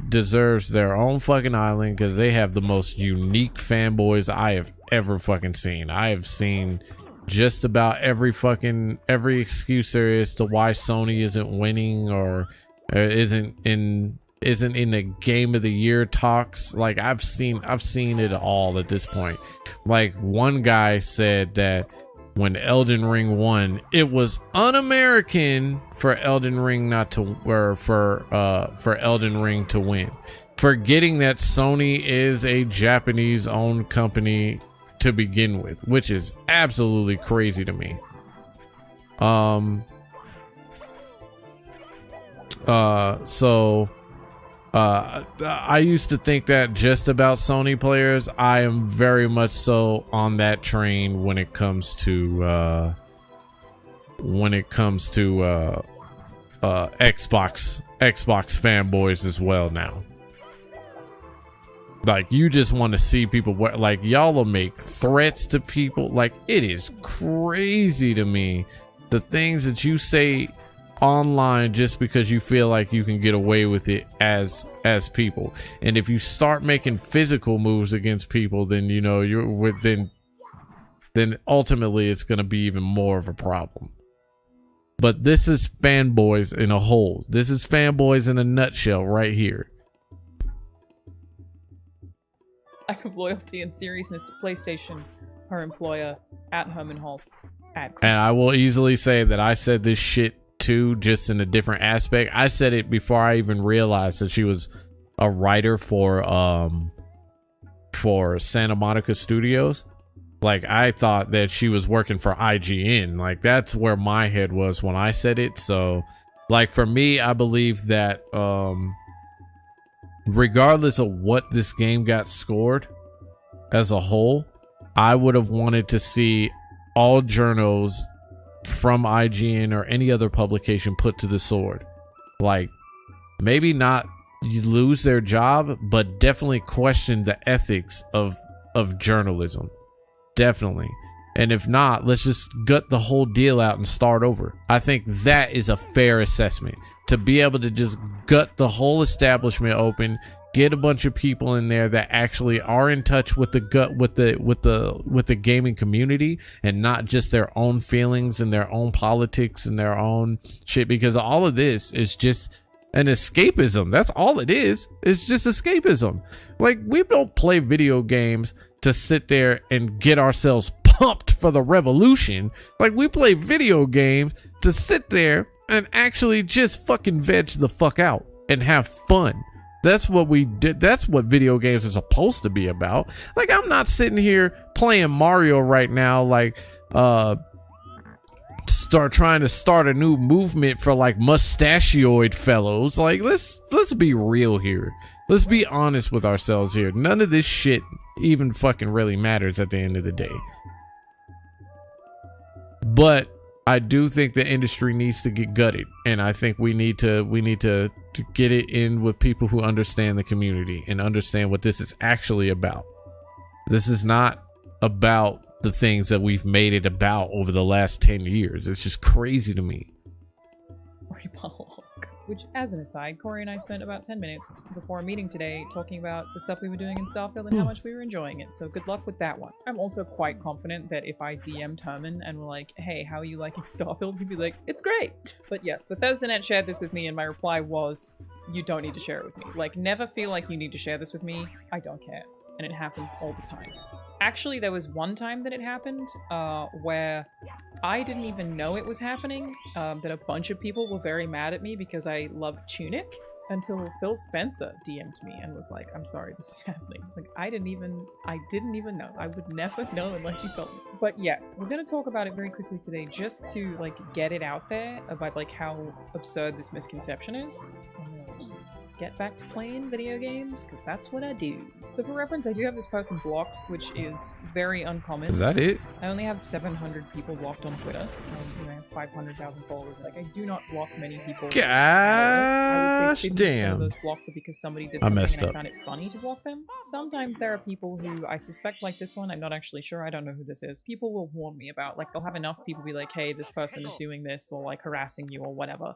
deserves their own fucking island because they have the most unique fanboys I have ever fucking seen. I have seen just about every excuse there is to why Sony isn't winning or isn't in the game of the year talks. Like, I've seen it all at this point. Like, one guy said that when Elden Ring won, it was un-American for Elden Ring not to, or for Elden Ring to win, forgetting that Sony is a Japanese owned company to begin with, which is absolutely crazy to me. I used to think that just about Sony players. I am very much so on that train when it comes to Xbox fanboys as well now. Like, you just want to see people like, y'all will make threats to people. Like, it is crazy to me the things that you say online just because you feel like you can get away with it as people. And if you start making physical moves against people, then you know then ultimately it's going to be even more of a problem. But this is fanboys in a whole. This is fanboys in a nutshell right here. Lack of loyalty and seriousness to PlayStation, her employer, at Herman Holst. And I will easily say that I said this shit too, just in a different aspect. I said it before I even realized that she was a writer for Santa Monica Studios. Like, I thought that she was working for IGN. Like, that's where my head was when I said it. So, like, for me, I believe that regardless of what this game got scored as a whole, I would have wanted to see all journos from IGN or any other publication put to the sword. Like, maybe not you lose their job, but definitely question the ethics of journalism. Definitely. And if not, let's just gut the whole deal out and start over. I think that is a fair assessment, to be able to just gut the whole establishment open, get a bunch of people in there that actually are in touch with the gaming community and not just their own feelings and their own politics and their own shit, because all of this is just an escapism. That's all it is. It's just escapism. Like, we don't play video games to sit there and get ourselves pumped for the revolution. Like, we play video games to sit there and actually just fucking veg the fuck out and have fun. That's what we did. That's what video games are supposed to be about. Like, I'm not sitting here playing Mario right now, like, trying to start a new movement for like mustachioid fellows. Like, let's be real here. Let's be honest with ourselves here. None of this shit even fucking really matters at the end of the day. But I do think the industry needs to get gutted, and I think we need to get it in with people who understand the community and understand what this is actually about. This is not about the things that we've made it about over the last 10 years. It's just crazy to me. Which, as an aside, Corey and I spent about 10 minutes before a meeting today talking about the stuff we were doing in Starfield and how much we were enjoying it, so good luck with that one. I'm also quite confident that if I DM'd Herman and were like, hey, how are you liking Starfield? He'd be like, it's great! But yes, BethesdaNet shared this with me and my reply was, you don't need to share it with me. Like, never feel like you need to share this with me. I don't care. And it happens all the time. Actually, there was one time that it happened where I didn't even know it was happening, that a bunch of people were very mad at me because I love Tunic, until Phil Spencer DM'd me and was like, I'm sorry, this is happening. It's like, I didn't even know. I would never know unless you told me. But yes, we're going to talk about it very quickly today, just to like get it out there about like how absurd this misconception is. And we'll just get back to playing video games, because that's what I do. So for reference, I do have this person blocked, which is very uncommon. Is that it? I only have 700 people blocked on Twitter. I have 500,000 followers. Like, I do not block many people. Gosh I would say 50% damn. of those blocks are because somebody did I something messed and up. I found it funny to block them. Sometimes there are people who I suspect, like this one, I'm not actually sure, I don't know who this is. People will warn me about, like, they'll have enough people be like, hey, this person is doing this, or like harassing you or whatever.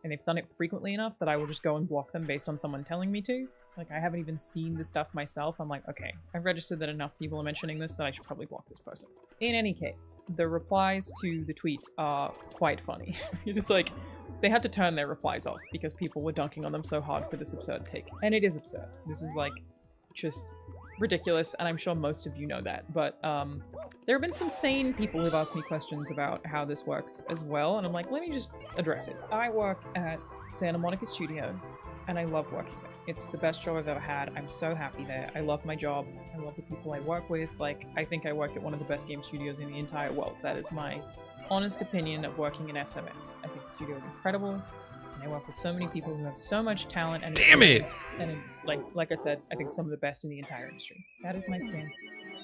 And they've done it frequently enough that I will just go and block them based on someone telling me to. Like, I haven't even seen the stuff myself. I'm like, okay, I've registered that enough people are mentioning this that I should probably block this person. In any case, the replies to the tweet are quite funny. You're just like, they had to turn their replies off because people were dunking on them so hard for this absurd take. And it is absurd. This is like, just ridiculous, and I'm sure most of you know that. But there have been some sane people who've asked me questions about how this works as well, and I'm like, let me just address it. I work at Santa Monica Studio, and I love working there. It's the best job I've ever had. I'm so happy there. I love my job. I love the people I work with. Like, I think I work at one of the best game studios in the entire world. That is my honest opinion of working in SMS. I think the studio is incredible, and I work with so many people who have so much talent and Damn it! experience. And like I said, I think some of the best in the entire industry. That is my stance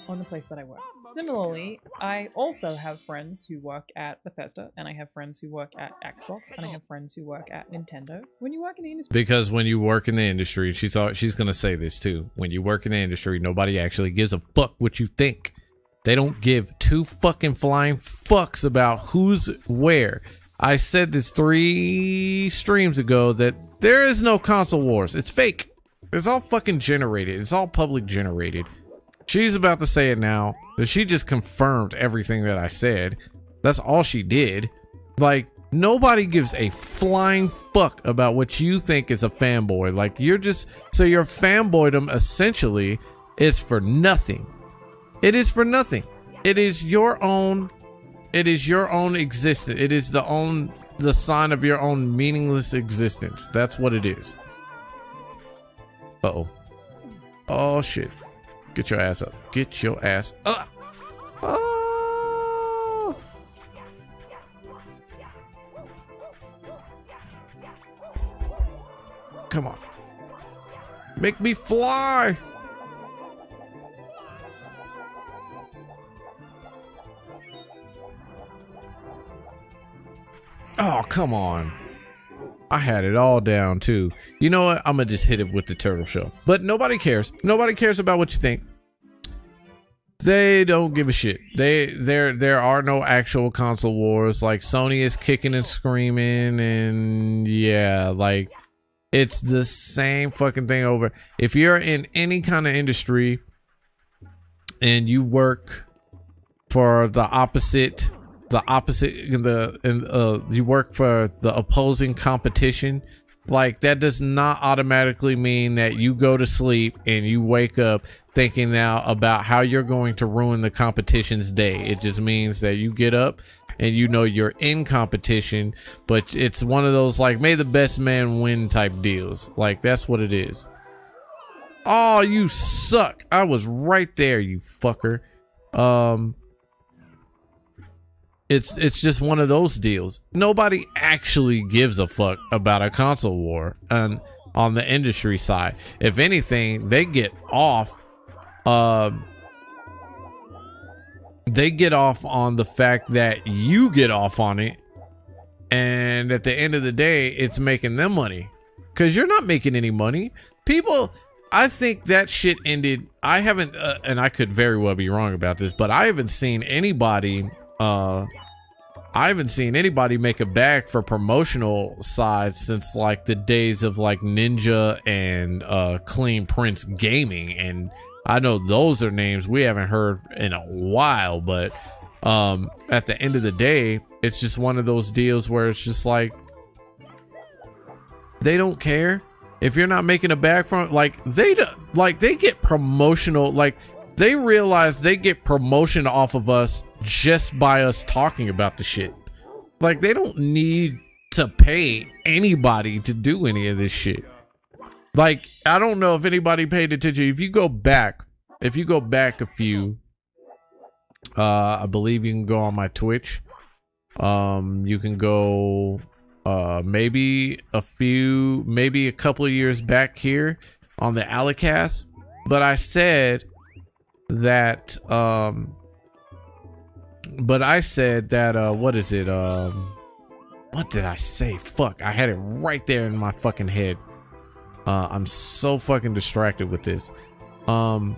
on the place that I work. Similarly, I also have friends who work at Bethesda, and I have friends who work at Xbox, and I have friends who work at Nintendo. When you work in the industry... Because when you work in the industry, she's going to say this too. When you work in the industry, nobody actually gives a fuck what you think. They don't give two fucking flying fucks about who's where. I said this 3 streams ago that there is no console wars. It's fake. It's all fucking generated. It's all public generated. She's about to say it now. But she just confirmed everything that I said. That's all she did. Like, nobody gives a flying fuck about what you think is a fanboy. Like, you're just... So your fanboydom essentially is for nothing. It is for nothing. It is your own... It is your own existence. It is the sign of your own meaningless existence. That's what it is. Uh-oh. Oh, shit. Get your ass up. Get your ass up. Oh. Come on. Make me fly. Oh, come on. I had it all down too. You know what? I'm gonna just hit it with the turtle shell. But nobody cares. Nobody cares about what you think. They don't give a shit. There are no actual console wars. Like, Sony is kicking and screaming, and yeah, like, it's the same fucking thing over. If you're in any kind of industry and you work for the opposite, you work for the opposing competition, like, that does not automatically mean that you go to sleep and you wake up thinking now about how you're going to ruin the competition's day. It just means that you get up and you know you're in competition, but it's one of those, like, may the best man win type deals. Like, that's what it is. Oh, you suck. I was right there, you fucker. It's just one of those deals. Nobody actually gives a fuck about a console war on the industry side. If anything, they get off. They get off on the fact that you get off on it, and at the end of the day, it's making them money, because you're not making any money. People, I think that shit ended. I haven't, and I could very well be wrong about this, but I haven't seen anybody. I haven't seen anybody make a bag for promotional sides since, like, the days of, like, Ninja and Clean Prince Gaming, and I know those are names we haven't heard in a while. But at the end of the day, it's just one of those deals where it's just like, they don't care if you're not making a bag from, like, they get promotional, like, they realize they get promotion off of us just by us talking about the shit. Like, they don't need to pay anybody to do any of this shit. Like, I don't know if anybody paid attention. If you go back a few, I believe you can go on my Twitch. You can go maybe a couple of years back here on the Alicast. But I said that what is it? What did I say? Fuck, I had it right there in my fucking head. I'm so fucking distracted with this. What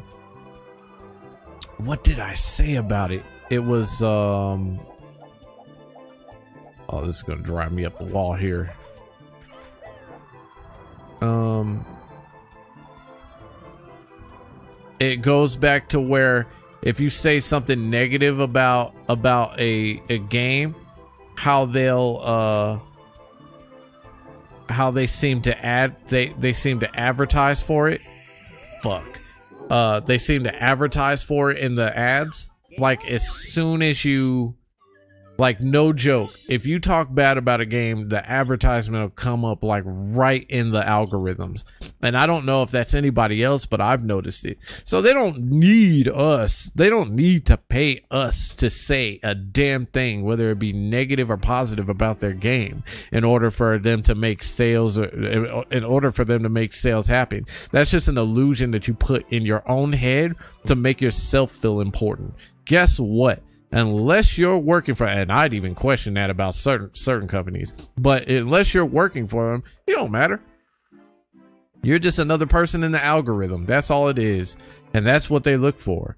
did I say about it? It was oh, this is gonna drive me up the wall here. It goes back to where if you say something negative about a game, how they'll how they seem to they seem to advertise for it. Fuck. They seem to advertise for it in the ads. Like as soon as you, like, no joke, if you talk bad about a game, the advertisement will come up like right in the algorithms. And I don't know if that's anybody else, but I've noticed it. So they don't need us. They don't need to pay us to say a damn thing, whether it be negative or positive about their game, in order for them to make sales, or in order for them to make sales happen. That's just an illusion that you put in your own head to make yourself feel important. Guess what? Unless you're working for, and I'd even question that about certain companies, but unless you're working for them, you don't matter. You're just another person in the algorithm. That's all it is. And that's what they look for.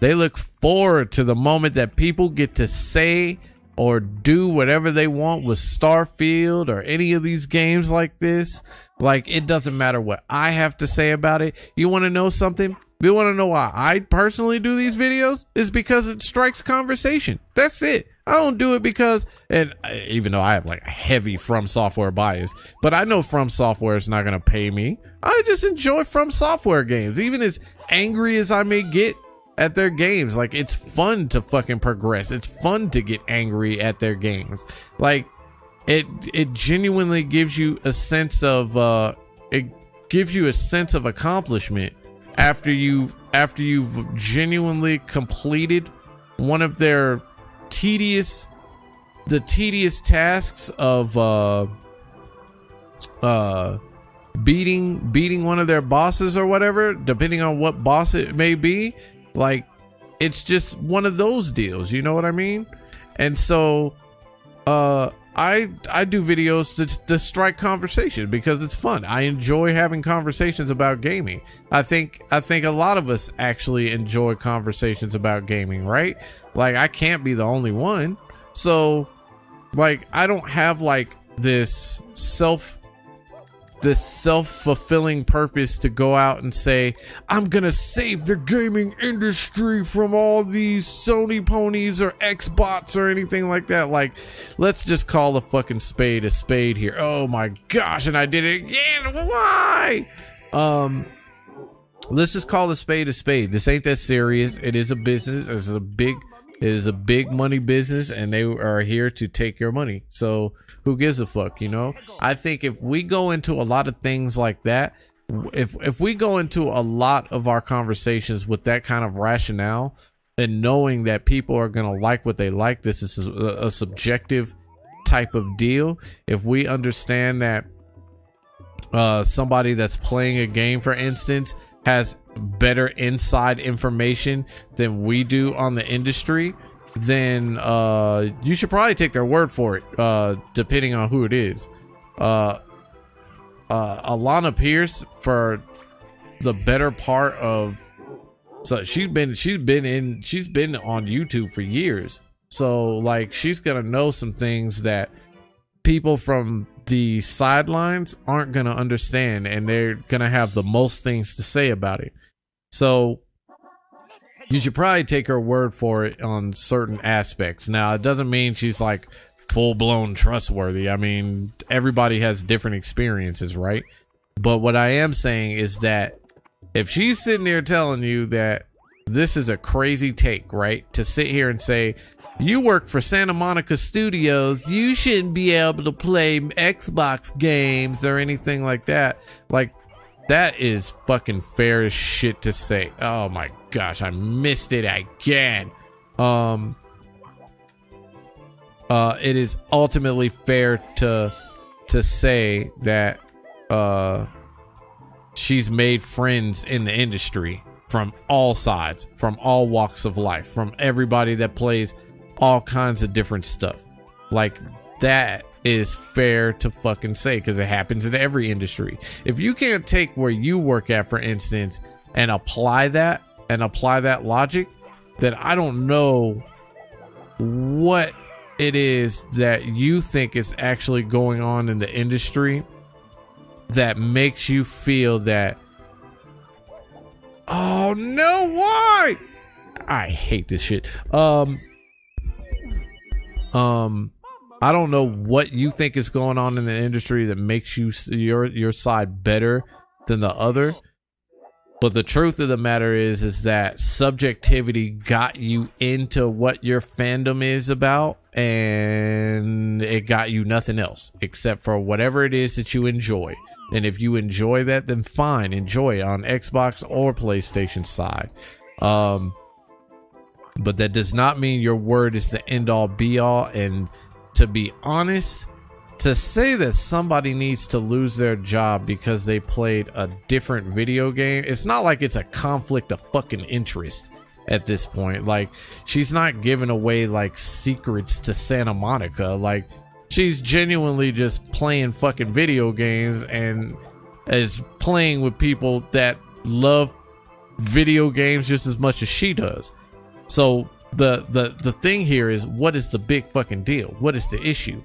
They look forward to the moment that people get to say or do whatever they want with Starfield or any of these games like this. Like, it doesn't matter what I have to say about it. You want to know something? You want to know why I personally do these videos? Is because it strikes conversation. That's it. I don't do it because, and even though I have like a heavy From Software bias, but I know From Software is not going to pay me. I just enjoy From Software games, even as angry as I may get at their games. Like, it's fun to fucking progress. It's fun to get angry at their games. Like, it genuinely gives you a sense of accomplishment after you've genuinely completed one of their tedious tasks of beating one of their bosses or whatever, depending on what boss it may be. Like, it's just one of those deals, you know what I mean? And so I do videos to strike conversation because it's fun. I enjoy having conversations about gaming. I think a lot of us actually enjoy conversations about gaming, right? Like, I can't be the only one. So, like, I don't have like this self-fulfilling purpose to go out and say, I'm gonna save the gaming industry from all these Sony ponies or Xbots or anything like that. Like, let's just call a fucking spade a spade here. Oh my gosh, and I did it again. Why? Let's just call a spade a spade. This ain't that serious. It is a business. It is a big money business, and they are here to take your money. So who gives a fuck, you know? I think if we go into a lot of things like that, if we go into a lot of our conversations with that kind of rationale and knowing that people are going to like what they like, this is a subjective type of deal. If we understand that somebody that's playing a game, for instance, has better inside information than we do on the industry, then you should probably take their word for it, depending on who it is. Alana Pierce, for the better part of, so she's been on YouTube for years, so like she's gonna know some things that people from the sidelines aren't gonna understand, and they're gonna have the most things to say about it. So you should probably take her word for it on certain aspects. Now, it doesn't mean she's like full-blown trustworthy. I mean, everybody has different experiences, right? But what I am saying is that if she's sitting there telling you that this is a crazy take, right, to sit here and say, you work for Santa Monica Studios, you shouldn't be able to play Xbox games or anything like that. Like, that is fucking fair as shit to say. Oh my gosh, I missed it again. It is ultimately fair to say that she's made friends in the industry from all sides, from all walks of life, from everybody that plays all kinds of different stuff. Like, that is fair to fucking say, because it happens in every industry. If you can't take where you work at, for instance, and apply that logic, then I don't know what it is that you think is actually going on in the industry that makes you feel that, oh no, why? I hate this shit. I don't know what you think is going on in the industry that makes you your side better than the other. But the truth of the matter is that subjectivity got you into what your fandom is about, and it got you nothing else except for whatever it is that you enjoy. And if you enjoy that, then fine, enjoy it on Xbox or PlayStation side. But that does not mean your word is the end all be all. And to be honest, to say that somebody needs to lose their job because they played a different video game, it's not like it's a conflict of fucking interest at this point. Like, she's not giving away like secrets to Santa Monica. Like, she's genuinely just playing fucking video games and is playing with people that love video games just as much as she does. So the thing here is, what is the big fucking deal? What is the issue?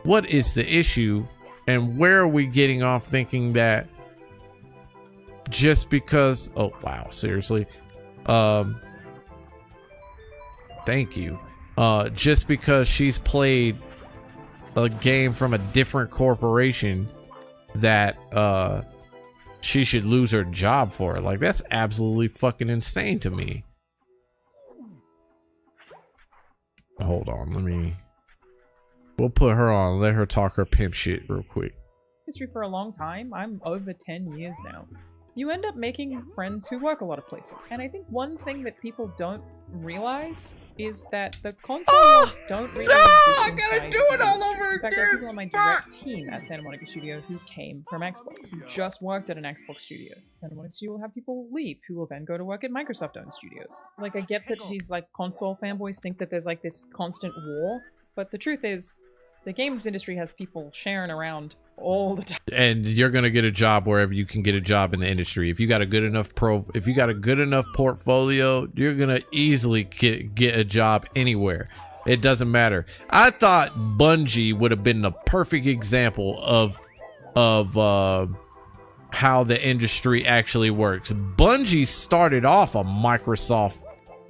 What is the issue? And where are we getting off thinking that just because, oh wow, seriously, thank you, just because she's played a game from a different corporation that she should lose her job for it? Like, that's absolutely fucking insane to me. Hold on, we'll put her on, let her talk her pimp shit real quick. History for a long time. I'm over 10 years now. You end up making friends who work a lot of places. And I think one thing that people don't realize is that the console wars don't really I gotta do it all over again! In fact, there are people on my direct team at Santa Monica Studio who came from Xbox, who just worked at an Xbox studio. Santa Monica Studio will have people leave who will then go to work at Microsoft-owned studios. Like, I get that these, like, console fanboys think that there's, like, this constant war, but the truth is, the games industry has people sharing around all the time. And you're gonna get a job wherever you can get a job in the industry. If you got a good enough portfolio, you're gonna easily get a job anywhere. It doesn't matter. I thought Bungie would have been the perfect example of how the industry actually works. Bungie started off a Microsoft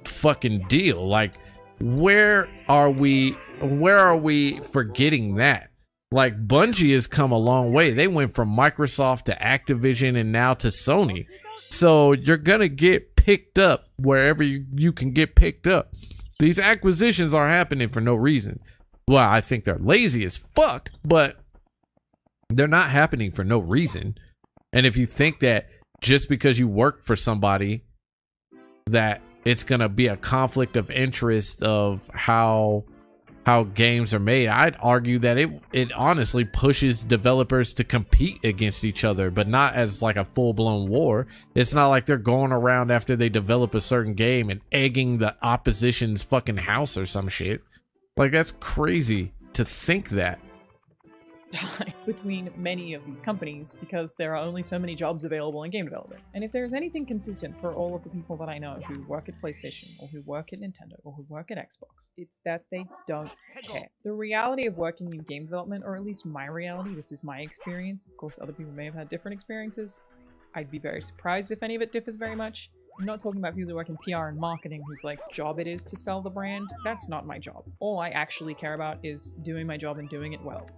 fucking deal. Like, where are we forgetting that? Like, Bungie has come a long way. They went from Microsoft to Activision and now to Sony. So you're gonna get picked up wherever you can get picked up. These acquisitions are happening for no reason. Well, I think they're lazy as fuck, but they're not happening for no reason. And if you think that just because you work for somebody that it's gonna be a conflict of interest of how games are made, I'd argue that it honestly pushes developers to compete against each other, but not as like a full-blown war. It's not like they're going around after they develop a certain game and egging the opposition's fucking house or some shit. Like, that's crazy to think that. Between many of these companies, because there are only so many jobs available in game development. And if there's anything consistent for all of the people that I know who work at PlayStation, or who work at Nintendo, or who work at Xbox, it's that they don't care. The reality of working in game development, or at least my reality, this is my experience, of course other people may have had different experiences, I'd be very surprised if any of it differs very much. I'm not talking about people who work in PR and marketing whose like job it is to sell the brand. That's not my job. All I actually care about is doing my job and doing it well.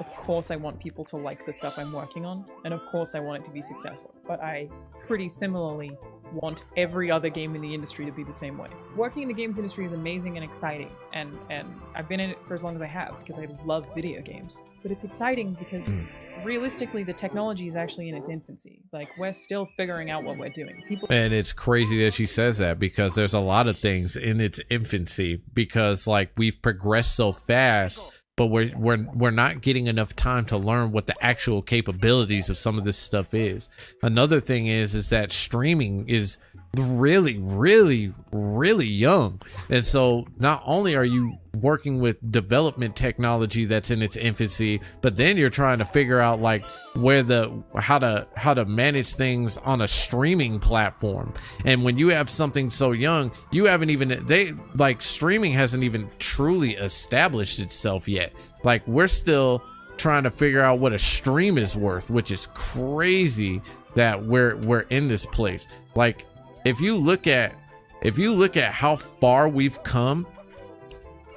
Of course I want people to like the stuff I'm working on, and of course I want it to be successful, but I pretty similarly want every other game in the industry to be the same way. Working in the games industry is amazing and exciting, and I've been in it for as long as I have because I love video games. But it's exciting because realistically the technology is actually in its infancy. Like, we're still figuring out what we're doing. And it's crazy that she says that, because there's a lot of things in its infancy, because like we've progressed so fast, but we're not getting enough time to learn what the actual capabilities of some of this stuff is. Another thing is that streaming is really, really, really young. And so not only are you working with development technology that's in its infancy, but then you're trying to figure out like how to manage things on a streaming platform. And when you have something so young, you haven't even, streaming hasn't even truly established itself yet. Like, we're still trying to figure out what a stream is worth, which is crazy that we're in this place. Like, if you look at how far we've come,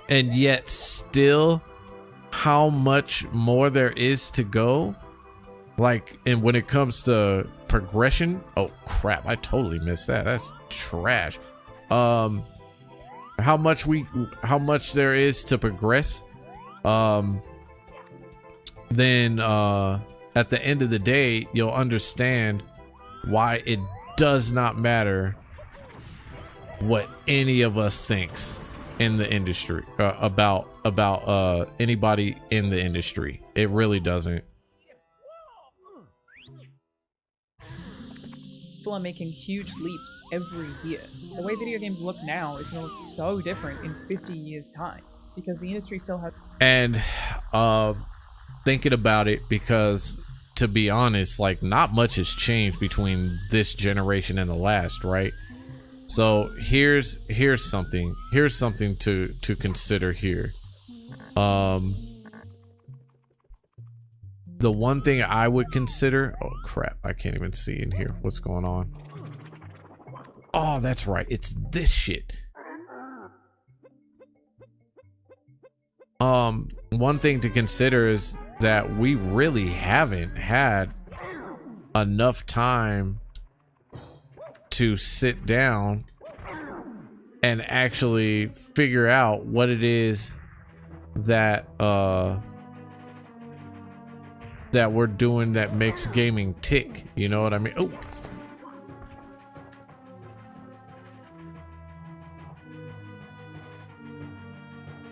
and yet still how much more there is to go, like, and when it comes to progression, oh crap, I totally missed that. That's trash. How much there is to progress, then at the end of the day, you'll understand why it does not matter what any of us thinks in the industry about anybody in the industry. It really doesn't. People are making huge leaps every year. The way video games look now is going to look so different in 50 years' time because the industry still has. And thinking about it, because to be honest, like, not much has changed between this generation and the last, right? So here's something to consider here. The one thing I would consider, oh crap, I can't even see in here what's going on. Oh, that's right, it's this shit. One thing to consider is that we really haven't had enough time to sit down and actually figure out what it is that that we're doing that makes gaming tick. You know what I mean? Oh.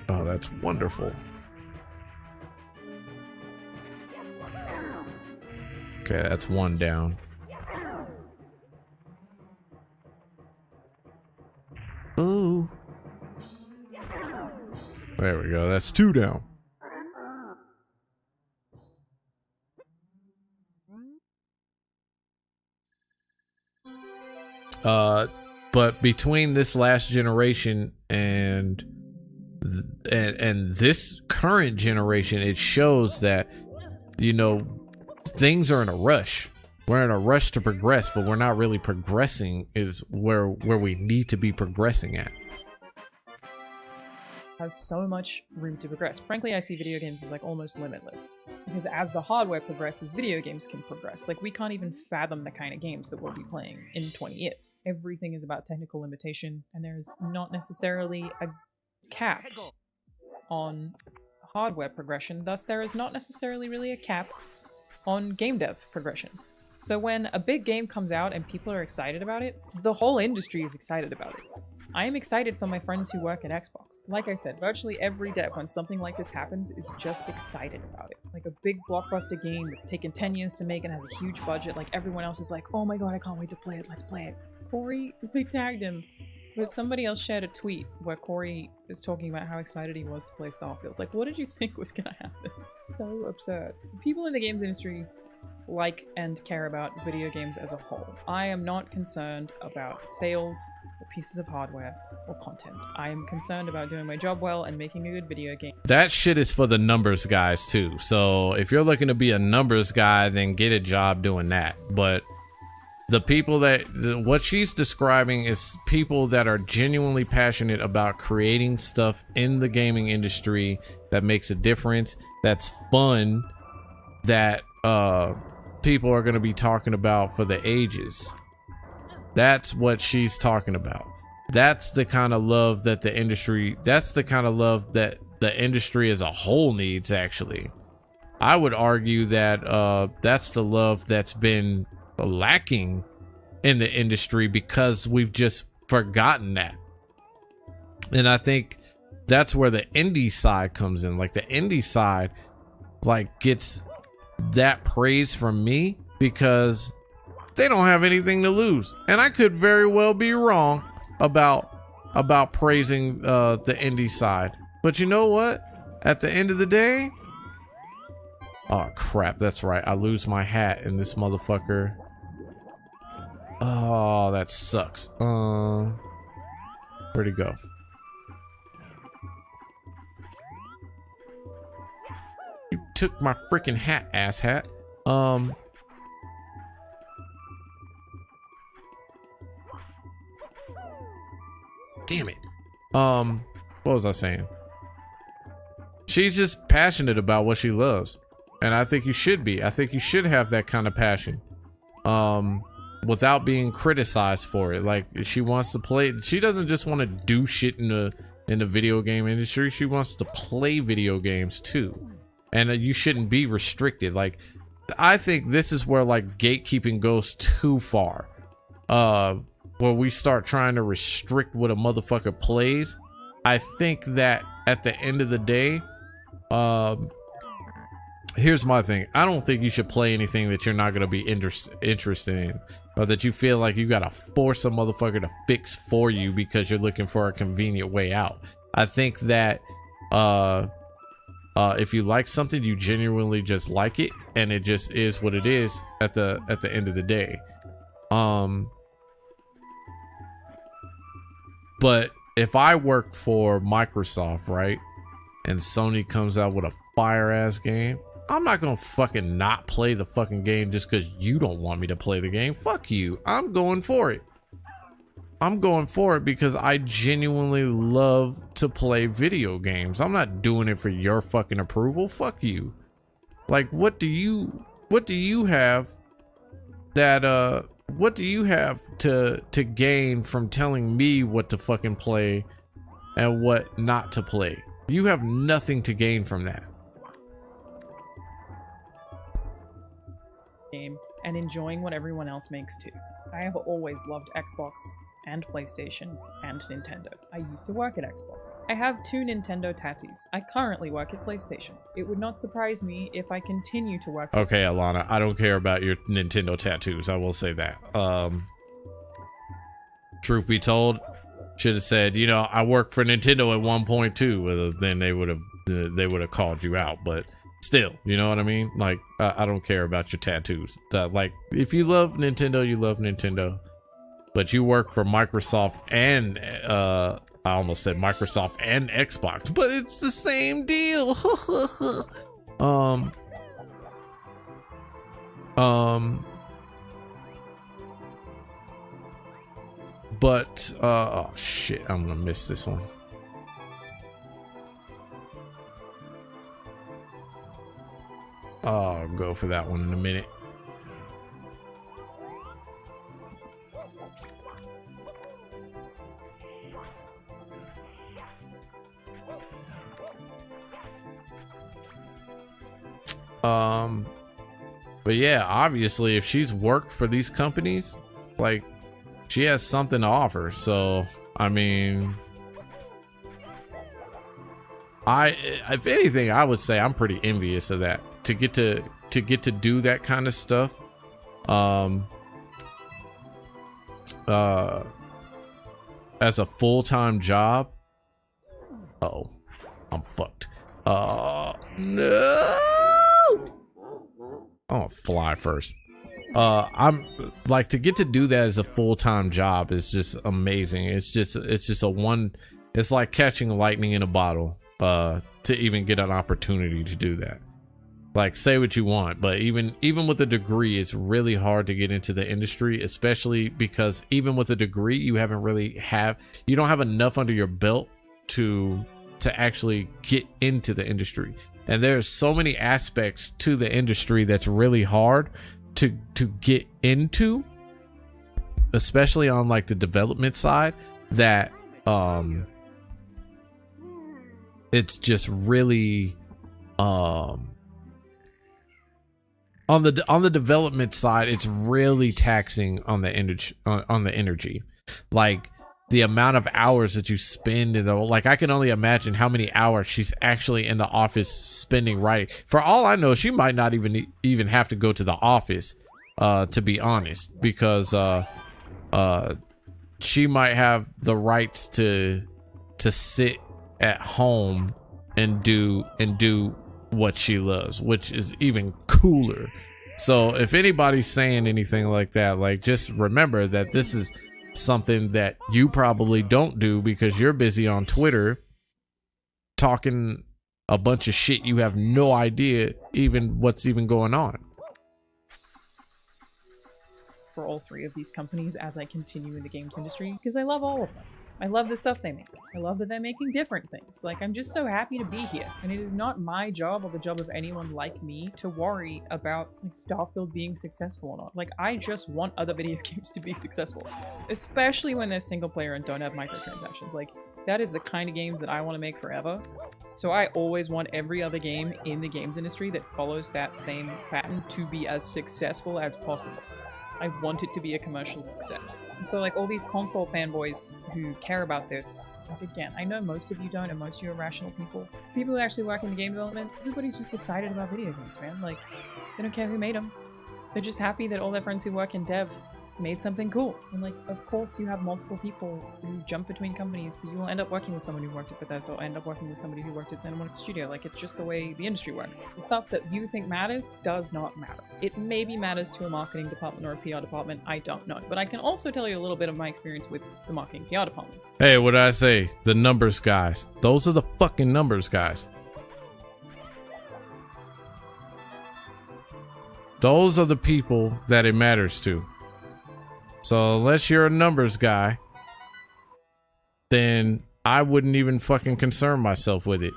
Oh, that's wonderful. Okay, that's one down. Ooh. There we go. That's two down. But between this last generation and this current generation, it shows that, you know, things are in a rush. We're in a rush to progress, but we're not really progressing is where we need to be progressing at. Has so much room to progress. Frankly, I see video games as like almost limitless. Because as the hardware progresses, video games can progress. Like, we can't even fathom the kind of games that we'll be playing in 20 years. Everything is about technical limitation, and there's not necessarily a cap on hardware progression. Thus, there is not necessarily really a cap on game dev progression. So when a big game comes out and people are excited about it, the whole industry is excited about it. I am excited for my friends who work at Xbox. Like I said, virtually every dev when something like this happens is just excited about it. Like a big blockbuster game that's taken 10 years to make and has a huge budget, like everyone else is like, oh my god, I can't wait to play it, let's play it. Corey, they tagged him. But somebody else shared a tweet where Corey is talking about how excited he was to play Starfield. Like, what did you think was gonna happen? It's so absurd. People in the games industry like and care about video games as a whole. I am not concerned about sales or pieces of hardware or content. I am concerned about doing my job well and making a good video game. That shit is for the numbers guys too. So if you're looking to be a numbers guy, then get a job doing that. But the people what she's describing is people that are genuinely passionate about creating stuff in the gaming industry that makes a difference, that's fun, that people are going to be talking about for the ages. That's what she's talking about. That's the kind of love that the industry as a whole needs, actually. I would argue that that's the love that's been lacking in the industry because we've just forgotten that. And I think that's where the indie side comes in. Like, the indie side like gets that praise from me because they don't have anything to lose. And I could very well be wrong about praising the indie side. But you know what? At the end of the day, oh crap, that's right. I lose my hat in this motherfucker. Oh, that sucks. Where'd he go? You took my freaking hat, asshat. Damn it. What was I saying? She's just passionate about what she loves. And I think you should be. I think you should have that kind of passion. Without being criticized for it. Like, she wants to play. She doesn't just want to do shit in the video game industry. She wants to play video games too. And you shouldn't be restricted. Like, I think this is where like gatekeeping goes too far. Where we start trying to restrict what a motherfucker plays. I think that at the end of the day, here's my thing. I don't think you should play anything that you're not going to be interested in, or that you feel like you got to force a motherfucker to fix for you because you're looking for a convenient way out. I think that if you like something, you genuinely just like it, and it just is what it is at the end of the day. But if I work for Microsoft, right, and Sony comes out with a fire ass game, I'm not gonna fucking not play the fucking game just because you don't want me to play the game. Fuck you. I'm going for it. I'm going for it because I genuinely love to play video games. I'm not doing it for your fucking approval. Fuck you. Like, what do you have that what do you have to gain from telling me what to fucking play and what not to play? You have nothing to gain from that. Game and enjoying what everyone else makes too. I have always loved Xbox and PlayStation and Nintendo. I used to work at Xbox. I have 2 Nintendo tattoos. I currently work at PlayStation. It would not surprise me if I continue to work. Okay, Alana, I don't care about your Nintendo tattoos. I will say that. Truth be told, should have said, you know, I work for Nintendo at 1.2. Then they would have called you out. But still, you know what I mean? Like, I don't care about your tattoos. Like, if you love Nintendo, you love Nintendo. But you work for Microsoft and I almost said Microsoft and Xbox, but it's the same deal. But oh shit, I'm gonna miss this one. I'll go for that one in a minute. But yeah, obviously if she's worked for these companies, like, she has something to offer. So I mean, if anything, I would say I'm pretty envious of that, to get to do that kind of stuff as a full-time job. Oh, I'm fucked. No, I'm gonna fly first. I'm like, to get to do that as a full-time job is just amazing. It's just it's like catching lightning in a bottle to even get an opportunity to do that. Like, say what you want, but even with a degree, it's really hard to get into the industry, especially because even with a degree, you don't have enough under your belt to actually get into the industry. And there's so many aspects to the industry that's really hard to get into, especially on like the development side, that it's just really on the development side, it's really taxing on the energy. Like, the amount of hours that you spend in the, like, I can only imagine how many hours she's actually in the office spending writing. For all I know, she might not even have to go to the office to be honest, because she might have the rights to sit at home and do what she loves, which is even cooler. So if anybody's saying anything like that, like, just remember that this is something that you probably don't do because you're busy on Twitter talking a bunch of shit. You have no idea even what's even going on. For all three of these companies as I continue in the games industry, because I love all of them. I love the stuff they make. I love that they're making different things. Like, I'm just so happy to be here. And it is not my job or the job of anyone like me to worry about, like, Starfield being successful or not. Like, I just want other video games to be successful. Especially when they're single player and don't have microtransactions. Like, that is the kind of games that I want to make forever. So I always want every other game in the games industry that follows that same pattern to be as successful as possible. I want it to be a commercial success. And so, like, all these console fanboys who care about this, like, again, I know most of you don't, and most of you are rational people. People who actually work in the game development, everybody's just excited about video games, man. Like, they don't care who made them. They're just happy that all their friends who work in dev made something cool. And, like, of course you have multiple people who jump between companies, so you will end up working with someone who worked at Bethesda or end up working with somebody who worked at Santa Monica Studio. Like, it's just the way the industry works. The stuff that you think matters does not matter. It maybe matters to a marketing department or a PR department, I don't know. But I can also tell you a little bit of my experience with the marketing PR departments. Hey, what did I say? The numbers guys. Those are the fucking numbers guys. Those are the people that it matters to. So unless you're a numbers guy, then I wouldn't even fucking concern myself with it.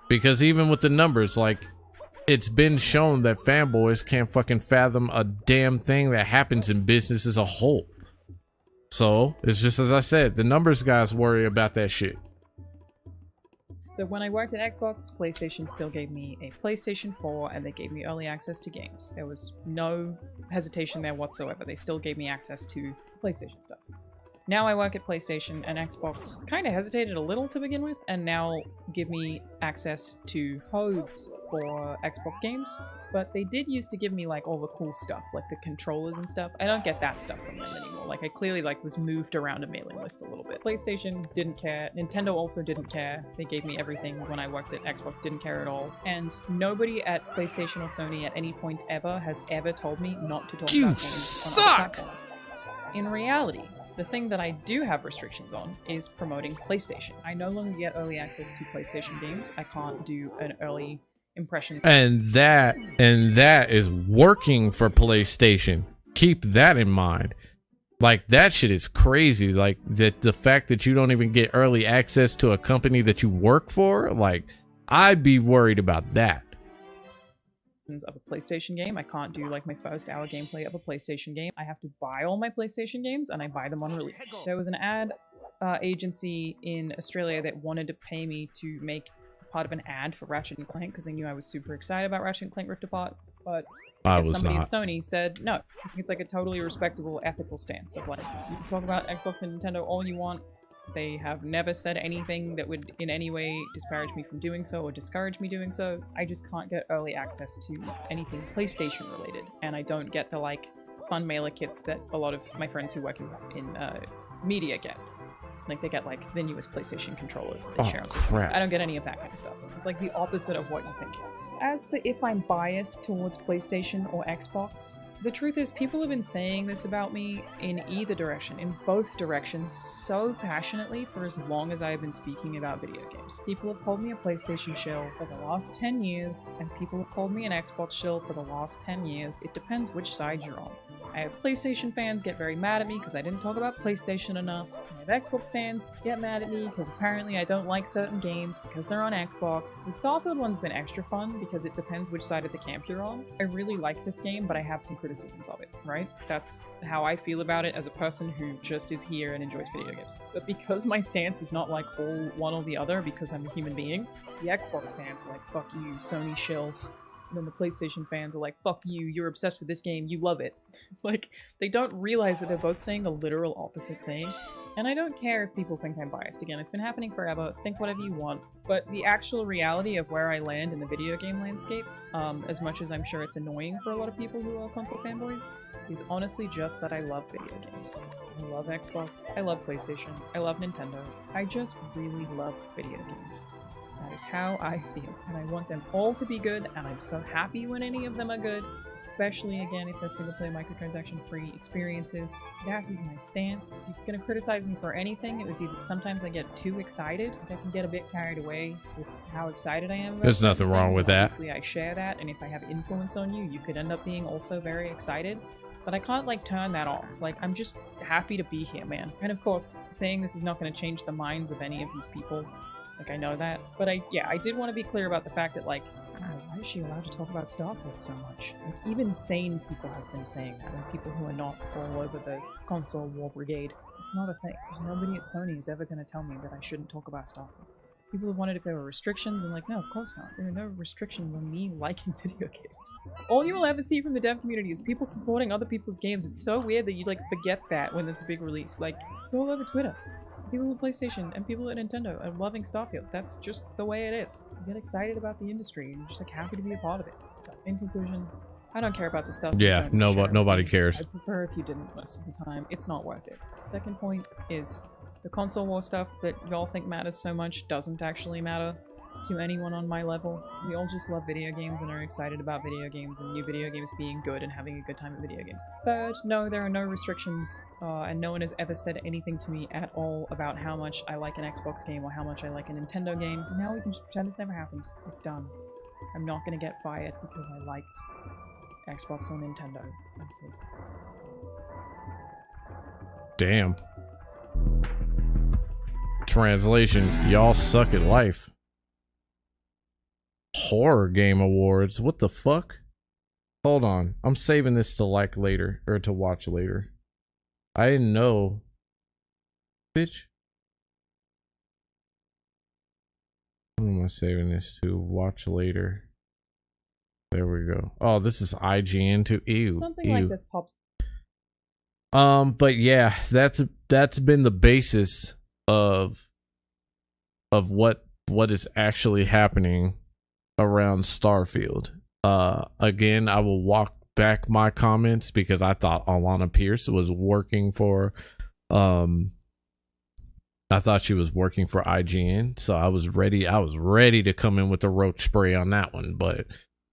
Because even with the numbers, like, it's been shown that fanboys can't fucking fathom a damn thing that happens in business as a whole. So it's just as I said, the numbers guys worry about that shit. So when I worked at Xbox, PlayStation still gave me a PlayStation 4 and they gave me early access to games. There was no hesitation there whatsoever. They still gave me access to PlayStation stuff. Now I work at PlayStation and Xbox kind of hesitated a little to begin with and now give me access to codes for Xbox games. But they did used to give me, like, all the cool stuff, like the controllers and stuff. I don't get that stuff from them anymore. Like, I clearly, like, was moved around a mailing list a little bit. PlayStation didn't care. Nintendo also didn't care. They gave me everything when I worked at Xbox, didn't care at all. And nobody at PlayStation or Sony at any point ever has ever told me not to talk about games on other platforms. In reality, the thing that I do have restrictions on is promoting PlayStation. I no longer get early access to PlayStation games. I can't do an early impression. And that is working for PlayStation. Keep that in mind. Like, that shit is crazy. Like, that the fact that you don't even get early access to a company that you work for, like, I'd be worried about that. Of a PlayStation game. I can't do, like, my first hour gameplay of a PlayStation game. I have to buy all my PlayStation games and I buy them on release. There was an ad agency in Australia that wanted to pay me to make part of an ad for Ratchet & Clank because they knew I was super excited about Ratchet & Clank Rift Apart, but somebody at Sony said no. It's like a totally respectable ethical stance of, like, you can talk about Xbox and Nintendo all you want. They have never said anything that would in any way disparage me from doing so or discourage me doing so. I just can't get early access to anything PlayStation related, and I don't get the, like, fun mailer kits that a lot of my friends who work in media get. Like, they get, like, the newest PlayStation controllers that they share on social media. I don't get any of that kind of stuff. It's like the opposite of what you think it is. As for if I'm biased towards PlayStation or Xbox, the truth is people have been saying this about me in either direction, in both directions, so passionately for as long as I have been speaking about video games. People have called me a PlayStation shill for the last 10 years, and people have called me an Xbox shill for the last 10 years. It depends which side you're on. I have PlayStation fans get very mad at me because I didn't talk about PlayStation enough. I have Xbox fans get mad at me because apparently I don't like certain games because they're on Xbox. The Starfield one's been extra fun because it depends which side of the camp you're on. I really like this game, but I have some criticisms of it, right? That's how I feel about it as a person who just is here and enjoys video games. But because my stance is not like all one or the other because I'm a human being, the Xbox fans are like, fuck you, Sony shill. And then the PlayStation fans are like, fuck you, you're obsessed with this game, you love it. Like, they don't realize that they're both saying the literal opposite thing. And I don't care if people think I'm biased. Again, it's been happening forever. Think whatever you want. But the actual reality of where I land in the video game landscape, as much as I'm sure it's annoying for a lot of people who are console fanboys, is honestly just that I love video games. I love Xbox, I love PlayStation, I love Nintendo. I just really love video games. That is how I feel, and I want them all to be good, and I'm so happy when any of them are good, especially, again, if they're single-player microtransaction-free experiences. That is my stance. If you're gonna criticize me for anything, it would be that sometimes I get too excited. I can get a bit carried away with how excited I am about There's nothing wrong things. with that. Obviously, I share that, and if I have influence on you, you could end up being also very excited. But I can't, like, turn that off. Like, I'm just happy to be here, man. And of course, saying this is not going to change the minds of any of these people. Like, I know that. But I did want to be clear about the fact that, like, why is she allowed to talk about Starfield so much? Like, even sane people have been saying that, and people who are not all over the console war brigade. It's not a thing. There's nobody at Sony who's ever going to tell me that I shouldn't talk about Starfield. People have wondered if there were restrictions, and like, no, of course not. There are no restrictions on me liking video games. All you will ever see from the dev community is people supporting other people's games. It's so weird that you, like, forget that when there's a big release. Like, it's all over Twitter. People at PlayStation and people at Nintendo are loving Starfield. That's just the way it is. You get excited about the industry, and you're just, like, happy to be a part of it. So, in conclusion, I don't care about the stuff. Yeah, nobody cares. I prefer if you didn't most of the time. It's not worth it. Second point is the console war stuff that y'all think matters so much doesn't actually matter to anyone on my level. We all just love video games and are excited about video games and new video games being good and having a good time at video games. Third, no, there are no restrictions, and no one has ever said anything to me at all about how much I like an Xbox game or how much I like a Nintendo game. Now we can just pretend it's never happened. It's done. I'm not gonna get fired because I liked Xbox or Nintendo. I'm so sorry. Damn. Translation, y'all suck at life. Horror game awards, what the fuck? Hold on, I'm saving this to like later, or to watch later. I didn't know. Bitch. What am I saving this to? Watch later. There we go. Oh, this is IGN too. Ew. Something like this pops. But yeah, that's been the basis of what is actually happening around Starfield. Again, I will walk back my comments because I thought Alana Pierce was working for I thought she was working for IGN, so I was ready to come in with the roach spray on that one, but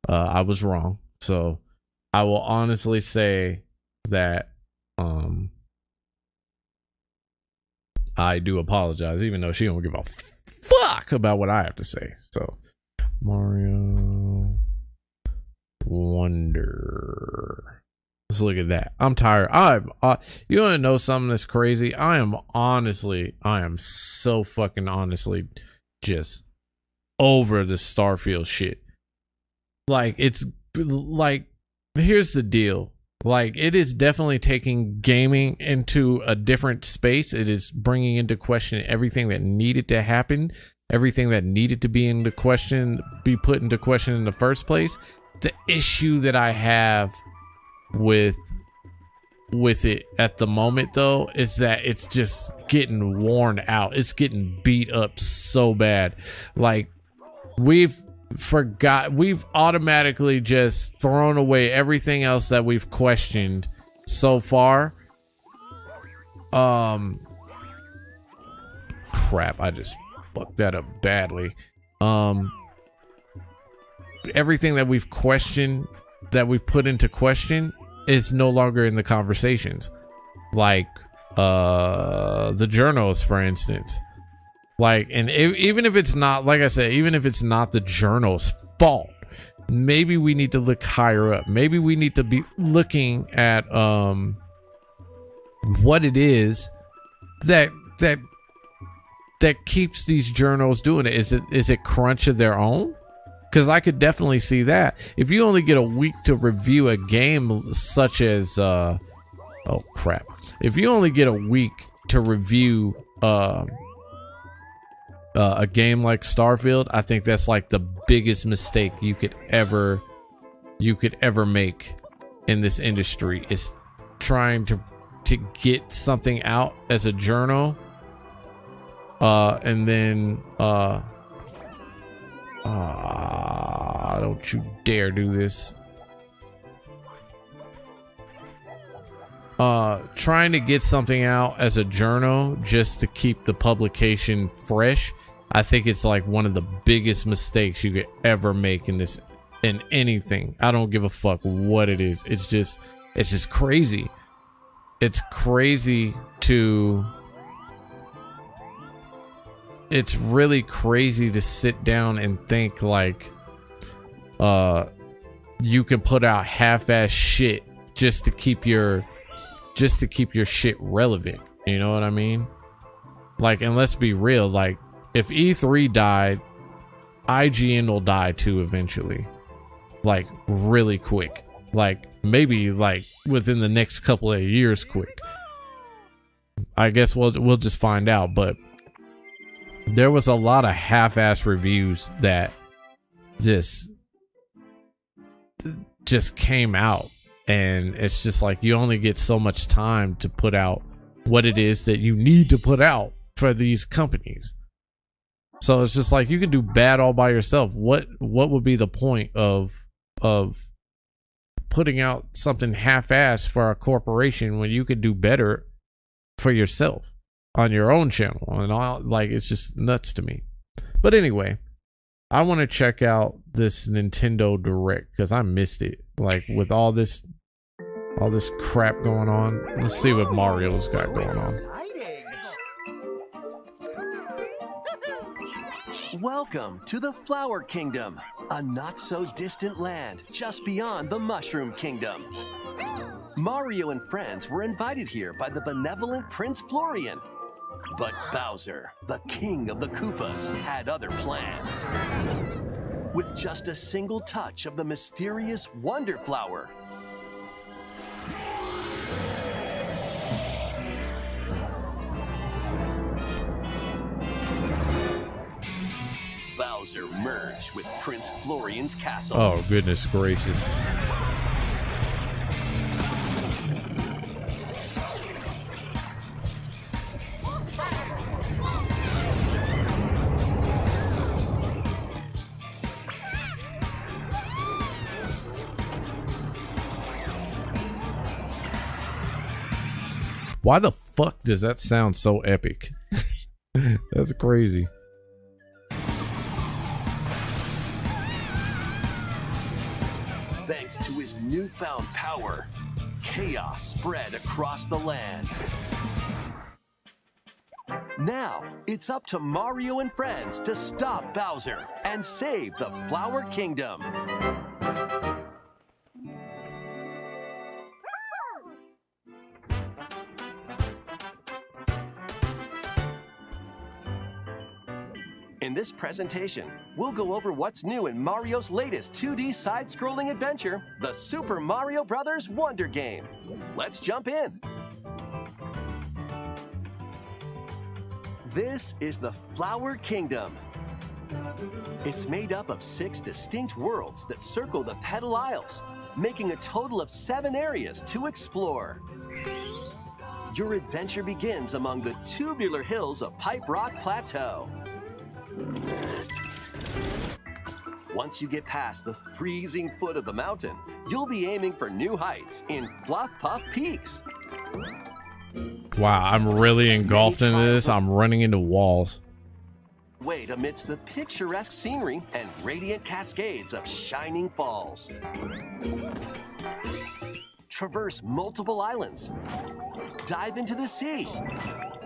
I was wrong. So I will honestly say that I do apologize, even though she don't give a fuck about what I have to say. So Mario Wonder. Let's look at that. I'm tired. You want to know something that's crazy? I am so fucking honestly just over the Starfield shit. Like, it's like, here's the deal. Like, it is definitely taking gaming into a different space. It is bringing into question everything that needed to happen, everything that needed to be put into question in the first place. The issue that I have with it at the moment, though, is that it's just getting worn out. It's getting beat up so bad. Like, we've automatically just thrown away everything else that we've questioned so far. Crap, I just fucked that up badly. Everything that we've questioned, that we've put into question, is no longer in the conversations. Like the journals, for instance. Like, and even if it's not, like I said, even if it's not the journal's fault, maybe we need to look higher up. Maybe we need to be looking at what it is that keeps these journals doing it. Is it crunch of their own? Because I could definitely see that. If you only get a week to review a game such as oh crap, if you only get a week to review a game like Starfield, I think that's like the biggest mistake you could ever make in this industry, is trying to to get something out as a journal, and then don't you dare do this. Trying to get something out as a journal just to keep the publication fresh, I think it's like one of the biggest mistakes you could ever make in anything. I don't give a fuck what it is. It's just crazy. It's crazy it's really crazy to sit down and think like you can put out half-ass shit just to keep your shit relevant. You know what I mean? Like, and let's be real, like if E3 died, IGN will die too eventually. Like really quick. Like maybe like within the next couple of years quick. I guess we'll just find out, but there was a lot of half-ass reviews that just came out, and it's just like you only get so much time to put out what it is that you need to put out for these companies. So it's just like you can do bad all by yourself. What would be the point of putting out something half-ass for a corporation when you could do better for yourself on your own channel? And all, like, it's just nuts to me. But anyway, I want to check out this Nintendo Direct because I missed it. Like with all this crap going on. Let's see what Mario's got going on. Welcome to the Flower Kingdom, a not-so-distant land just beyond the Mushroom Kingdom. Mario and friends were invited here by the benevolent Prince Florian. But Bowser, the king of the Koopas, had other plans. With just a single touch of the mysterious Wonder Flower, Bowser merged with Prince Florian's castle. Oh, goodness gracious. Why the fuck does that sound so epic? That's crazy. Thanks to his newfound power, chaos spread across the land. Now, it's up to Mario and friends to stop Bowser and save the Flower Kingdom. In this presentation, we'll go over what's new in Mario's latest 2D side-scrolling adventure, the Super Mario Bros. Wonder Game. Let's jump in. This is the Flower Kingdom. It's made up of 6 distinct worlds that circle the Petal Isles, making a total of 7 areas to explore. Your adventure begins among the tubular hills of Pipe Rock Plateau. Once you get past the freezing foot of the mountain, you'll be aiming for new heights in Fluff Puff Peaks. Wow, I'm really engulfed into this. I'm running into walls. Wait amidst the picturesque scenery and radiant cascades of shining falls. Traverse multiple islands. Dive into the sea.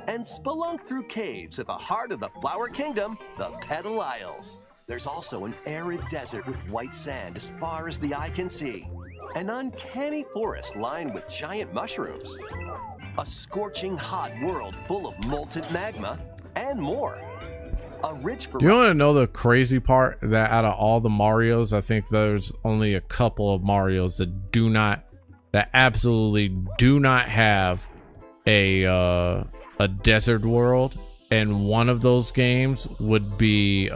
And spelunk through caves at the heart of the Flower Kingdom, the Petal Isles. There's also an arid desert with white sand as far as the eye can see. An uncanny forest lined with giant mushrooms. A scorching hot world full of molten magma, and more. A rich variety. Do you want to know the crazy part? That out of all the Marios, I think there's only a couple of Marios that absolutely do not have a desert world, and one of those games would be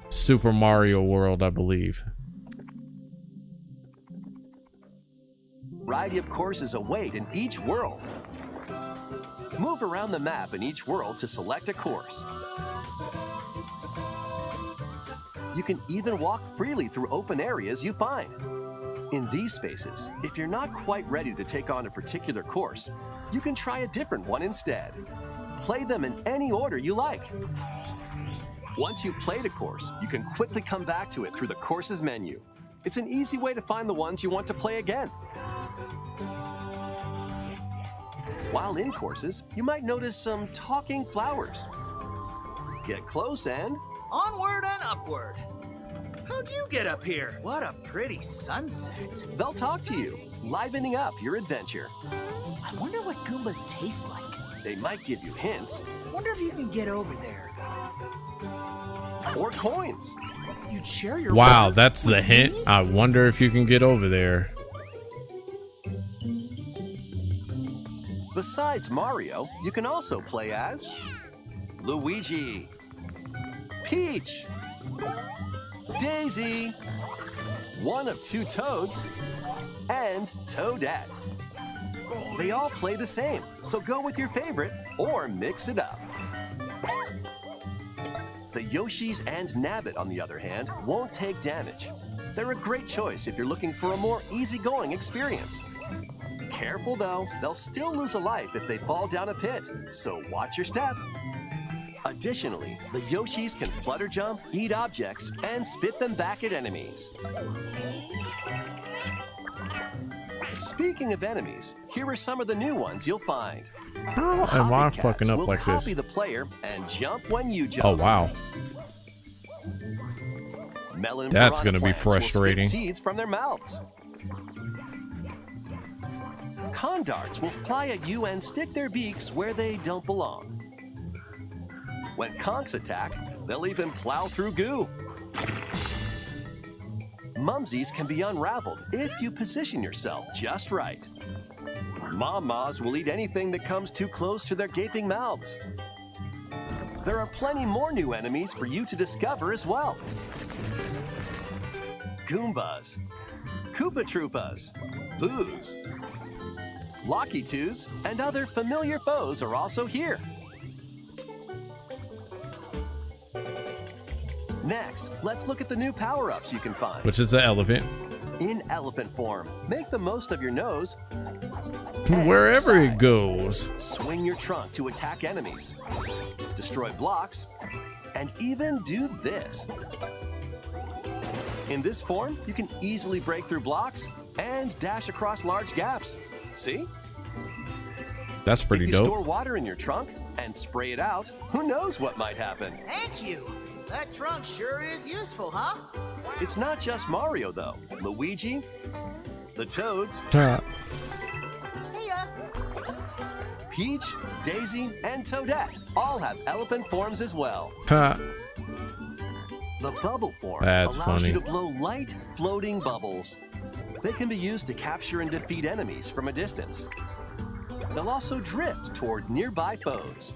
Super Mario World, I believe. variety of courses await in each world. Move around the map in each world to select a course. You can even walk freely through open areas you find. In these spaces, if you're not quite ready to take on a particular course, you can try a different one instead. Play them in any order you like. Once you've played a course, you can quickly come back to it through the courses menu. It's an easy way to find the ones you want to play again. While in courses, you might notice some talking flowers. Get close and... onward and upward. How'd you get up here? What a pretty sunset. They'll talk to you, livening up your adventure. I wonder what Goombas taste like. They might give you hints. Wonder if you can get over there. Or coins. You'd share your Wow, water that's the with hint. me? I wonder if you can get over there. Besides Mario, you can also play as Luigi, Peach, Daisy, one of two Toads, and Toadette. They all play the same, so go with your favorite or mix it up. The Yoshis and Nabbit, on the other hand, won't take damage. They're a great choice if you're looking for a more easygoing experience. Careful though, they'll still lose a life if they fall down a pit, so watch your step. Additionally, the Yoshis can flutter jump, eat objects, and spit them back at enemies. Speaking of enemies, here are some of the new ones you'll find. How am I fucking up will like this? copy the player and jump when you jump. Oh, wow. Melon That's piranha gonna be plants will spit frustrating. seeds from their mouths. Condarts will fly at you and stick their beaks where they don't belong. When conchs attack, they'll even plow through goo. Mumsies can be unraveled if you position yourself just right. Mom-Mas will eat anything that comes too close to their gaping mouths. There are plenty more new enemies for you to discover as well. Goombas, Koopa Troopas, Boos, Locky Twos, and other familiar foes are also here. Next, let's look at the new power-ups you can find. Which is the elephant. In elephant form, make the most of your nose. Wherever it goes. Swing your trunk to attack enemies, destroy blocks, and even do this. In this form, you can easily break through blocks and dash across large gaps. See? That's pretty if you dope. store water in your trunk and spray it out, who knows what might happen? Thank you. That trunk sure is useful, huh? It's not just Mario, though. Luigi, the Toads, Peach, Daisy, and Toadette all have elephant forms as well. The bubble form That's allows funny. you to blow light, floating bubbles. They can be used to capture and defeat enemies from a distance. They'll also drift toward nearby foes.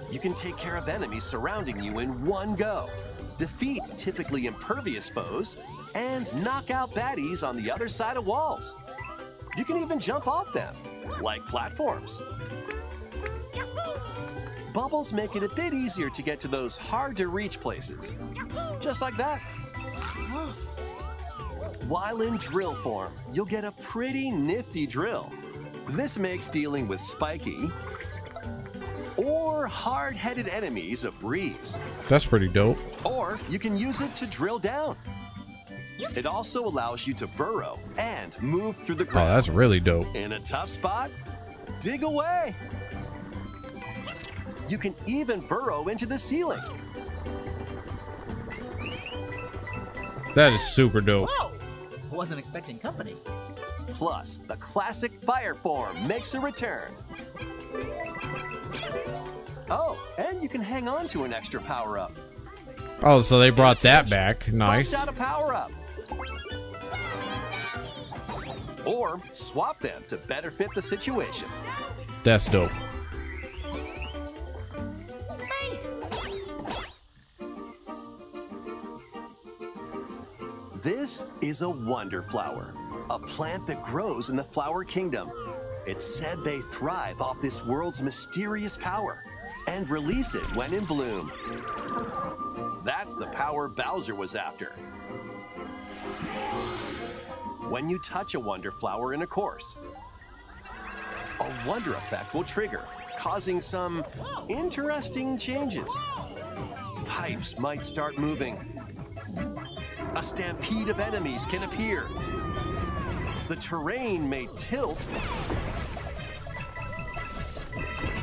You can take care of enemies surrounding you in one go, defeat typically impervious foes, and knock out baddies on the other side of walls. You can even jump off them, like platforms. Bubbles make it a bit easier to get to those hard-to-reach places. Just like that. While in drill form, you'll get a pretty nifty drill. This makes dealing with spiky or hard-headed enemies a breeze. That's pretty dope. Or you can use it to drill down. It also allows you to burrow and move through the Oh, ground. that's really dope. In a tough spot, dig away. You can even burrow into the ceiling. That is super dope. Whoa! Wasn't expecting company. Plus, the classic fire form makes a return. Oh, and you can hang on to an extra power-up. Oh, so they brought that back. Nice. Bust out a power-up. Or swap them to better fit the situation. That's dope. This is a wonder flower. a plant that grows in the Flower Kingdom. It's said they thrive off this world's mysterious power and release it when in bloom. That's the power Bowser was after. When you touch a wonder flower in a course, a wonder effect will trigger, causing some interesting changes. Pipes might start moving. A stampede of enemies can appear. The terrain may tilt.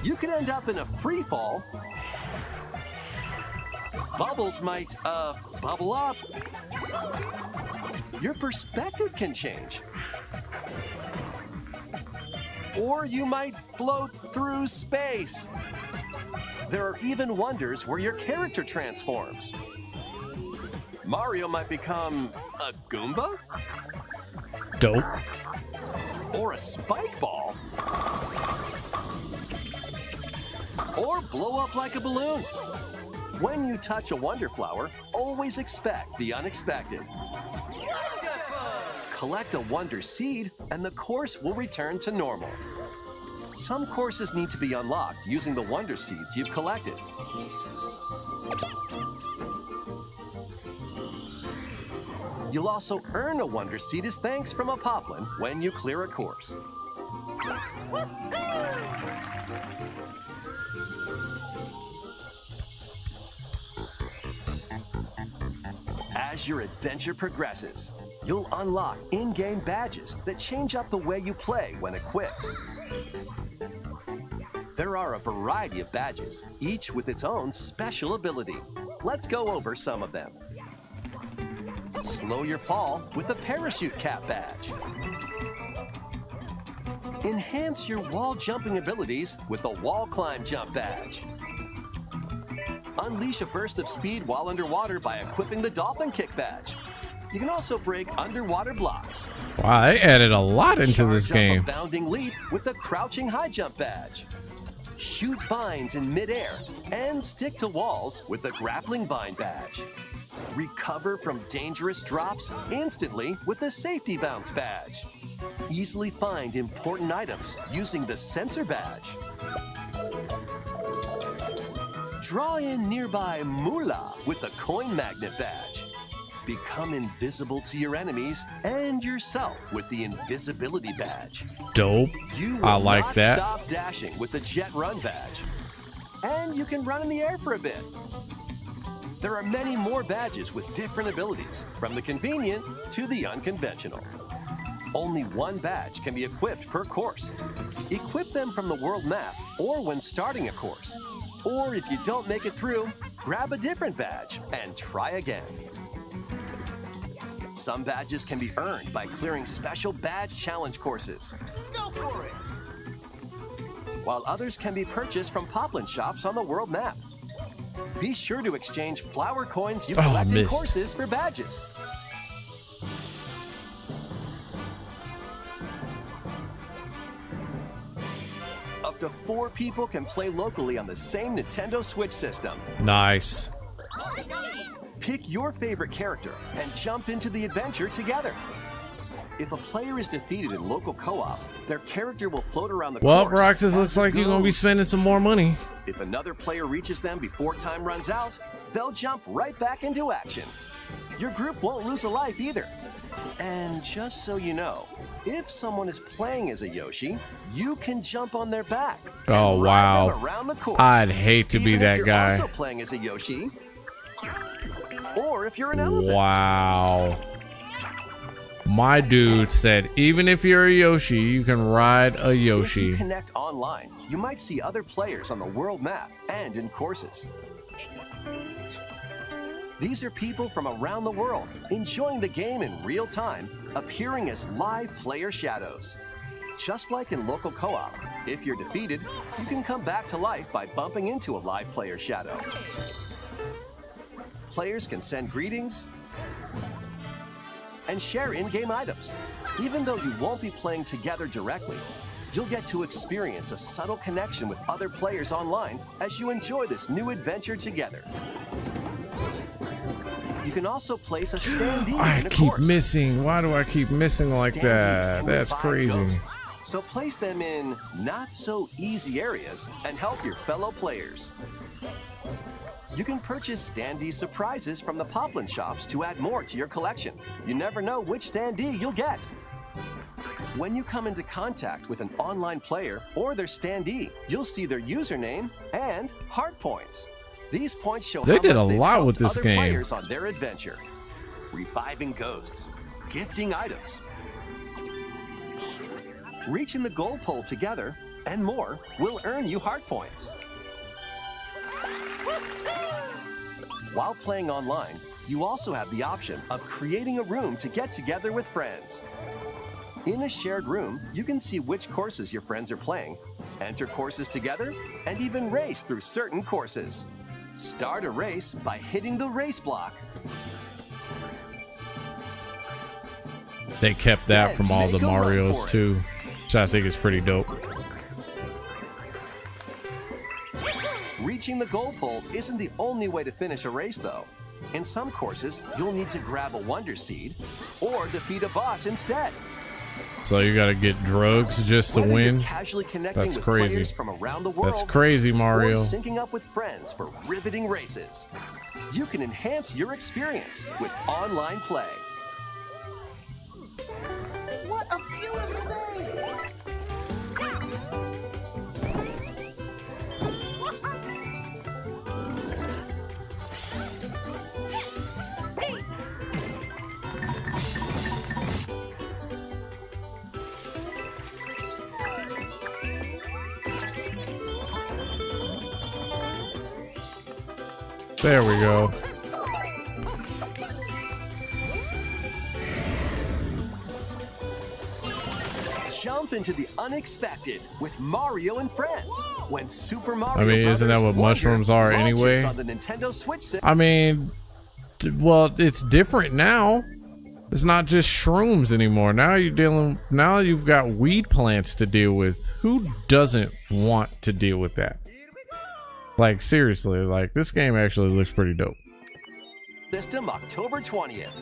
You can end up in a free fall. Bubbles might, bubble up. Your perspective can change. Or you might float through space. There are even wonders where your character transforms. Mario might become a Goomba? Dope. Or a spike ball? Or blow up like a balloon? When you touch a wonder flower, always expect the unexpected. Collect a wonder seed, and the course will return to normal. Some courses need to be unlocked using the wonder seeds you've collected. You'll also earn a wonder seed as thanks from a poplin when you clear a course. As your adventure progresses, you'll unlock in-game badges that change up the way you play when equipped. There are a variety of badges, each with its own special ability. Let's go over some of them. Slow your fall with the parachute cap badge. Enhance your wall jumping abilities with the wall climb jump badge. Unleash a burst of speed while underwater by equipping the dolphin kick badge. You can also break underwater blocks. Wow, they added a lot into this game. Charge up a bounding leap with the crouching high jump badge. Shoot vines in midair and stick to walls with the grappling vine badge. Recover from dangerous drops instantly with the safety bounce badge. Easily find important items using the sensor badge. Draw in nearby moolah with the coin magnet badge. Become invisible to your enemies and yourself with the invisibility badge. Dope. I like that. Stop dashing with the jet run badge. And you can run in the air for a bit. There are many more badges with different abilities, from the convenient to the unconventional. Only one badge can be equipped per course. Equip them from the world map or when starting a course. Or if you don't make it through, grab a different badge and try again. Some badges can be earned by clearing special badge challenge courses. Go for it! While others can be purchased from poplin shops on the world map. Be sure to exchange flower coins you collect in courses for badges. Up to 4 people can play locally on the same Nintendo Switch system. Nice. Pick your favorite character and jump into the adventure together. If a player is defeated in local co-op, their character will float around the course. Well, Roxas, looks like you're gonna be spending some more money. If another player reaches them before time runs out, they'll jump right back into action. Your group won't lose a life either. And just so you know, if someone is playing as a Yoshi, you can jump on their back. Oh wow! Around the course. I'd hate to be that guy. Also playing as a Yoshi, or if you're an elephant. Wow. My dude said, even if you're a Yoshi, you can ride a Yoshi. If you connect online, you might see other players on the world map and in courses. These are people from around the world enjoying the game in real time, appearing as live player shadows. Just like in local co-op, if you're defeated, you can come back to life by bumping into a live player shadow. Players can send greetings and share in-game items. Even though you won't be playing together directly, you'll get to experience a subtle connection with other players online as you enjoy this new adventure together. You can also place a standee I in a keep course. missing. Why do I keep missing like Standees that? can That's revive crazy. ghosts, so place them in not so easy areas and help your fellow players. You can purchase standee surprises from the Poplin shops to add more to your collection. You never know which standee you'll get. When you come into contact with an online player or their standee, you'll see their username and heart points. These points show They how did much a they've lot helped with this other game. players on their adventure. Reviving ghosts, gifting items, reaching the goal pole together, and more will earn you heart points. While playing online, you also have the option of creating a room to get together with friends. In a shared room, you can see which courses your friends are playing, enter courses together, and even race through certain courses. Start a race by hitting the race block. They kept that Then from all the make a run Marios for it. too, which I think is pretty dope. Reaching the goal pole isn't the only way to finish a race, though. In some courses, you'll need to grab a Wonder Seed or defeat a boss instead. So you gotta get drugs just to Whether you're win? casually connecting That's with crazy. players from around the world, That's crazy, Mario. or syncing up with friends for riveting races, you can enhance your experience with online play. What a beautiful day! There we go. Jump into the unexpected with Mario and friends. When Super Mario I mean, isn't that Brothers what Wonder mushrooms are launches anyway? on the Nintendo Switch I mean, well, it's different now. It's not just shrooms anymore. Now you've got weed plants to deal with. Who doesn't want to deal with that? Like, seriously, like, this game actually looks pretty dope. system October 20th.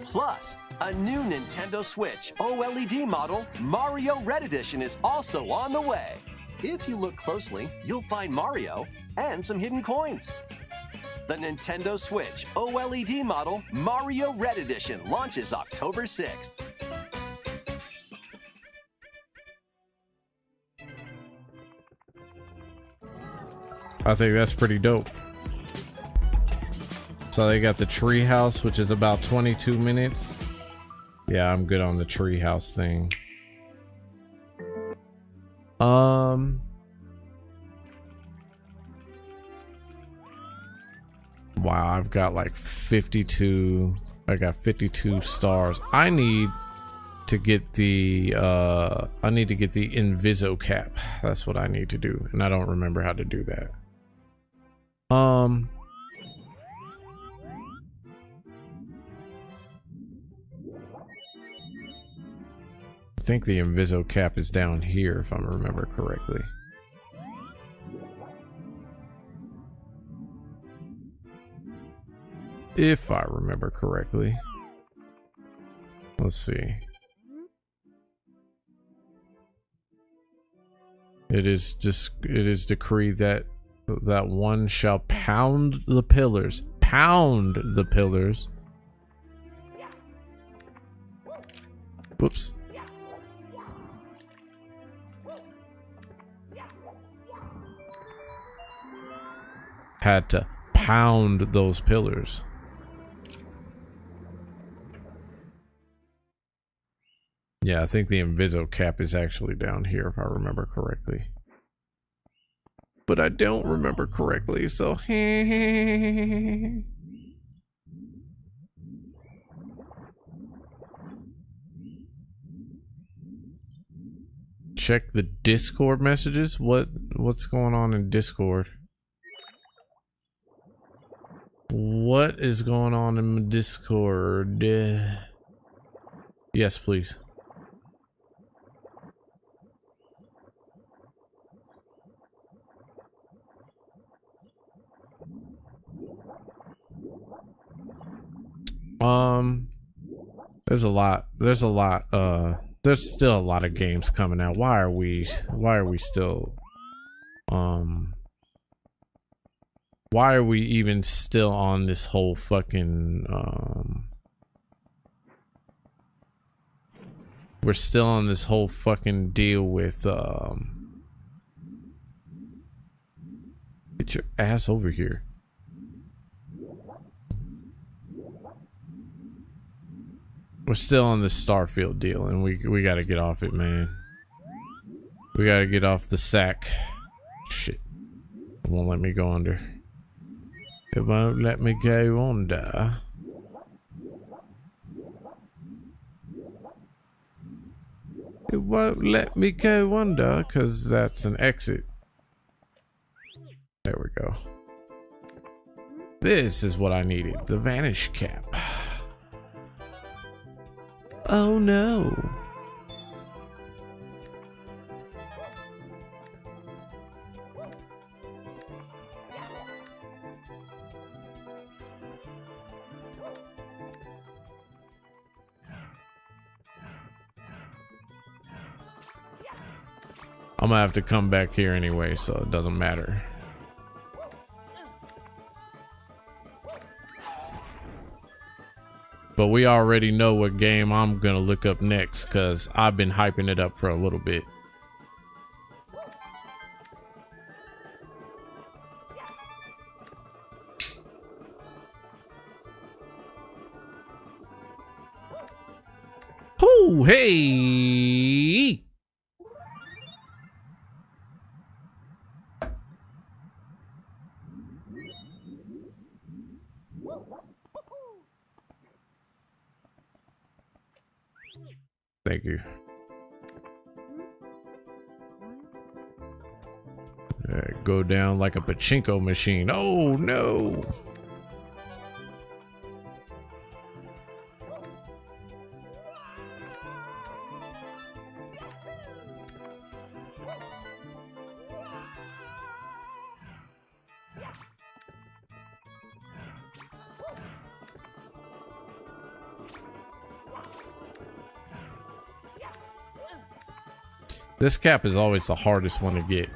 Plus, a new Nintendo Switch OLED model, Mario Red Edition, is also on the way. If you look closely, you'll find Mario and some hidden coins. The Nintendo Switch OLED model, Mario Red Edition, launches October 6th. I think that's pretty dope. So they got the treehouse, which is about 22 minutes. Yeah, I'm good on the treehouse thing. Wow, I've got like 52. I got 52 stars. I need to get the Inviso cap. That's what I need to do, and I don't remember how to do that. I think the Inviso cap is down here, if I remember correctly. If I remember correctly. Let's see. It is decreed that one shall pound the pillars. Pound the pillars. Whoops. Had to pound those pillars. Yeah, I think the Inviso cap is actually down here, if I remember correctly. But I don't remember correctly, so... Check the Discord messages. What's going on in Discord? What is going on in Discord? Yes, please. There's a lot. There's still a lot of games coming out. Why are we still why are we even still on this whole fucking we're still on this whole fucking deal with get your ass over here. We're still on this Starfield deal, and we gotta get off it, man. We gotta get off the sack. Shit. It won't let me go under. It won't let me go under. It won't let me go under, because that's an exit. There we go. This is what I needed. The vanish cap. Oh no. I'm gonna have to come back here anyway, so it doesn't matter. But we already know what game I'm gonna look up next, because I've been hyping it up for a little bit. Oh, hey! Thank you. Go down like a pachinko machine. Oh no! This cap is always the hardest one to get.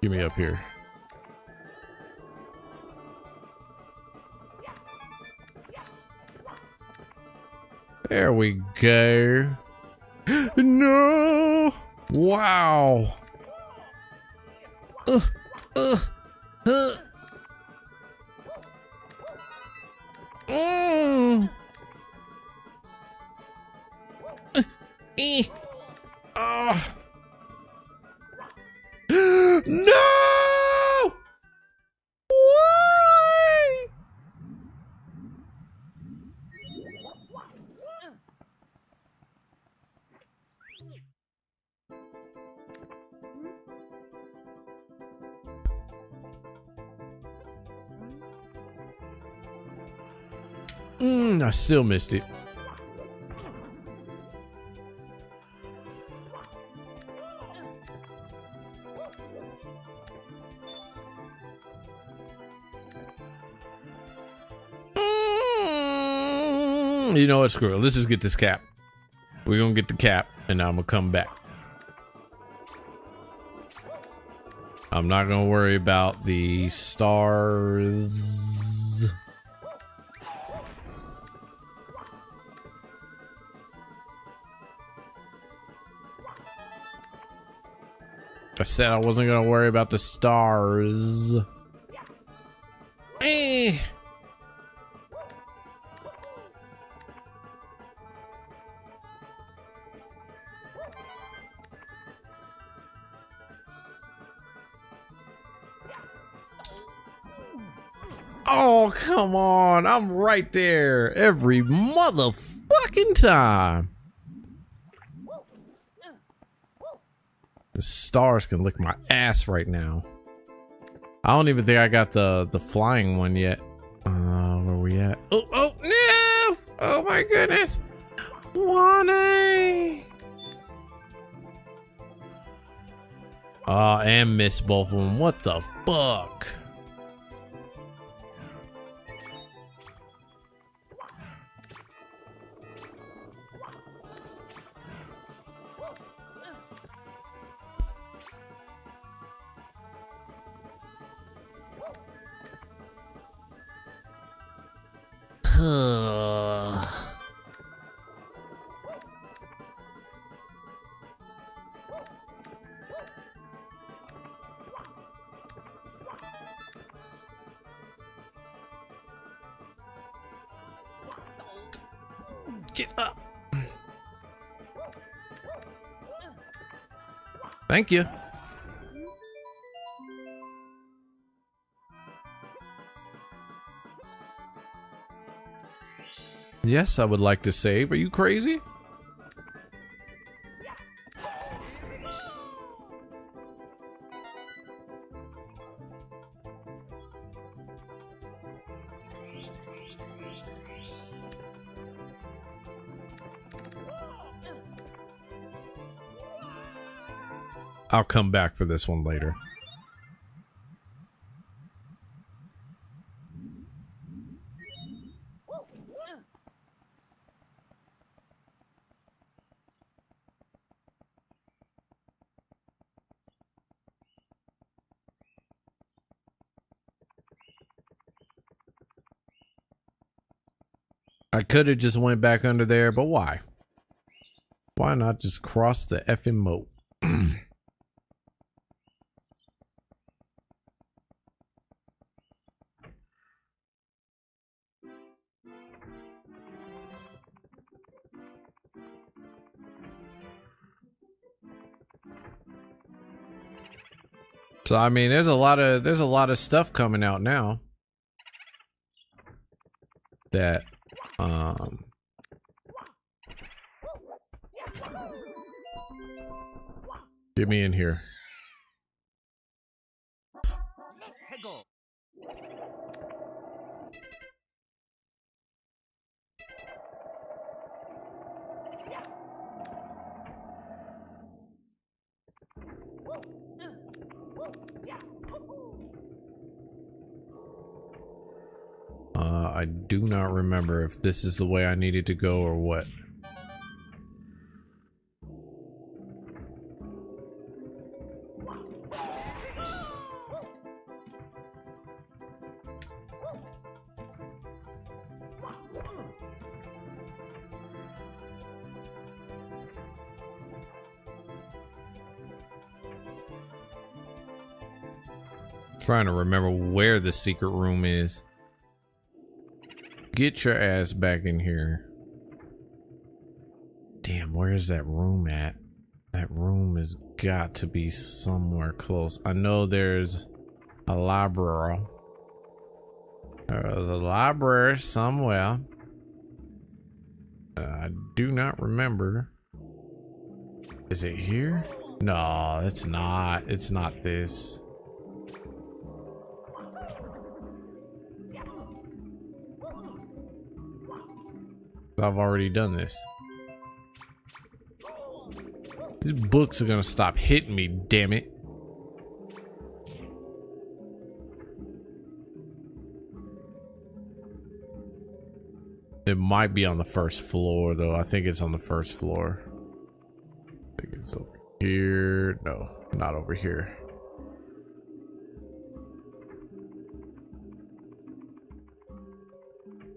Get me up here. There we go. No! Wow. Uh. No! Why? I still missed it. You know what? Screw it. Let's just get this cap. We're gonna get the cap, and I'm gonna come back. I'm not gonna worry about the stars. I said I wasn't gonna worry about the stars. Oh, come on. I'm right there every motherfucking time. The stars can lick my ass right now. I don't even think I got the flying one yet. Where we at? Oh, no! Oh my goodness. 1A. And missed both of them. What the fuck? Get up. Thank you. Yes, I would like to save. Are you crazy? I'll come back for this one later. I could have just went back under there, but why? Why not just cross the effing moat? So I mean, there's a lot of stuff coming out now that get me in here. I do not remember if this is the way I needed to go or what. Trying to remember where the secret room is. Get your ass back in here. Damn, where is that room at? That room has got to be somewhere close. I know there's a library. There's a library somewhere. I do not remember. Is it here? No, it's not. It's not this. I've already done this. These books are gonna stop hitting me, damn it. It might be on the first floor though. I think it's on the first floor. I think it's over here. No, not over here.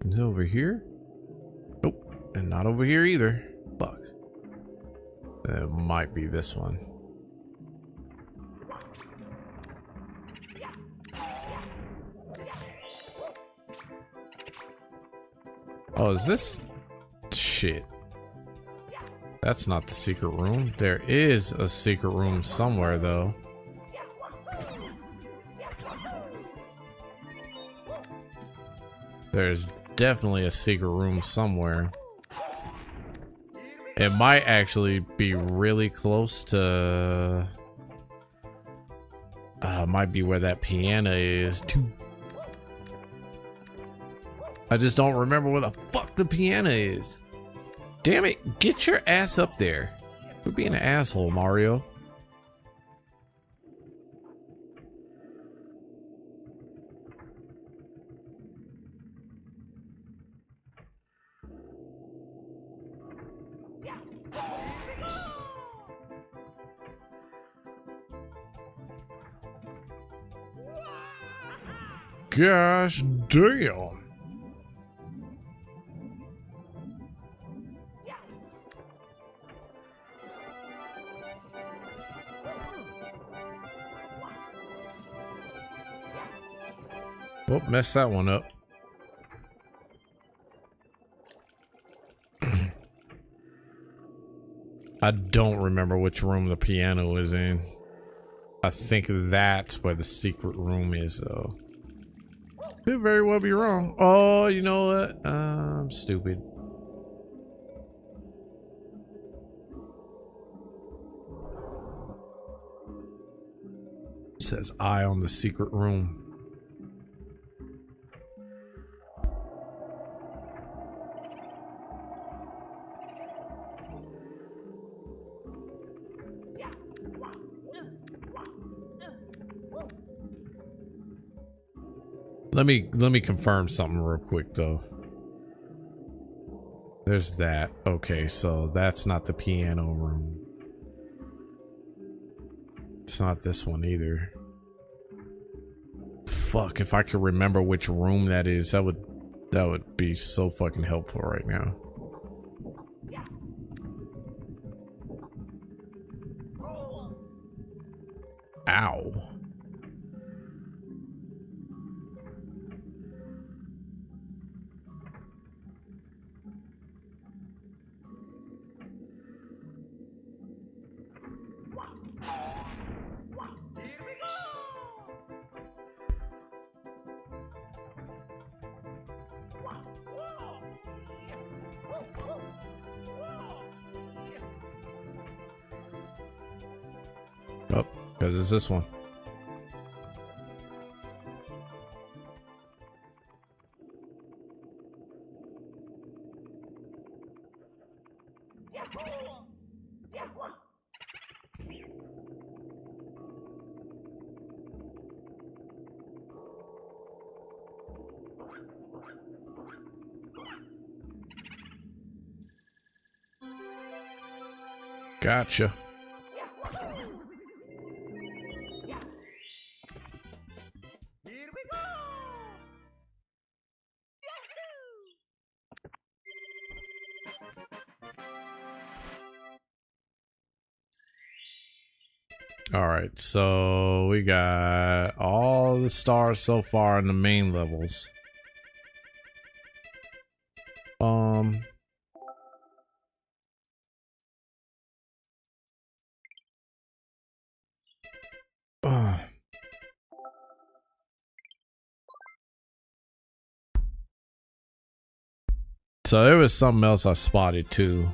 Is it over here? Nope, and not over here either. Fuck. It might be this one. Oh, is this shit? That's not the secret room. There is a secret room somewhere though. There's definitely a secret room somewhere. It might actually be really close to might be where that piano is too. I just don't remember where the fuck the piano is. Damn it, get your ass up there. You're being an asshole, Mario. Gosh damn. Oh, messed that one up. I don't remember which room the piano is in. I think that's where the secret room is, though. Could very well be wrong. Oh, you know what? I'm stupid. It says eye on the secret room. Let me confirm something real quick though. There's that. Okay, so that's not the piano room. It's not this one either. Fuck, if I could remember which room that is, that would be so fucking helpful right now. Ow. Oh, because it's this one. Gotcha. All right, so we got all the stars so far in the main levels. So there was something else I spotted too.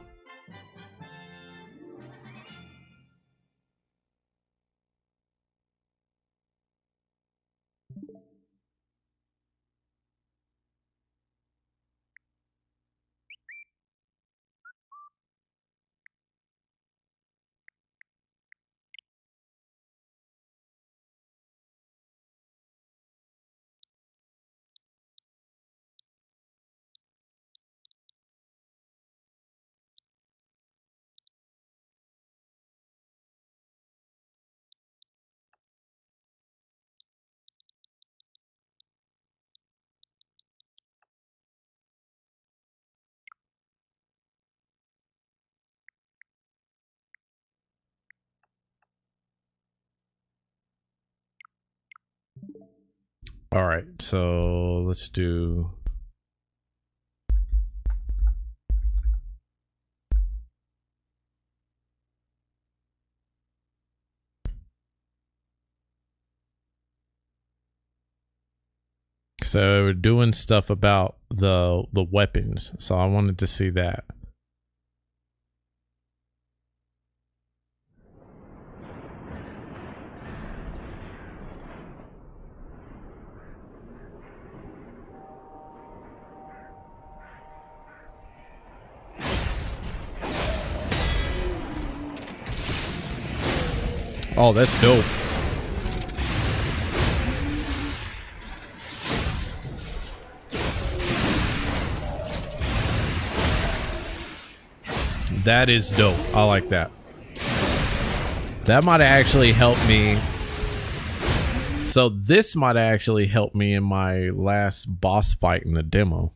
All right, so let's do. So we're doing stuff about the weapons, so I wanted to see that. Oh, that's dope. That is dope. I like that. That might actually help me So this might actually help me in my last boss fight in the demo.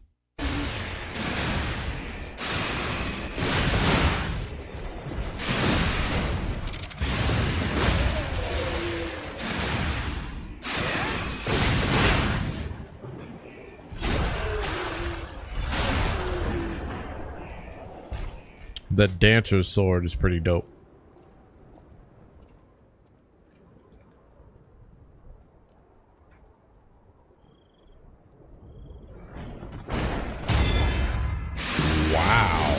The dancer's sword is pretty dope. Wow.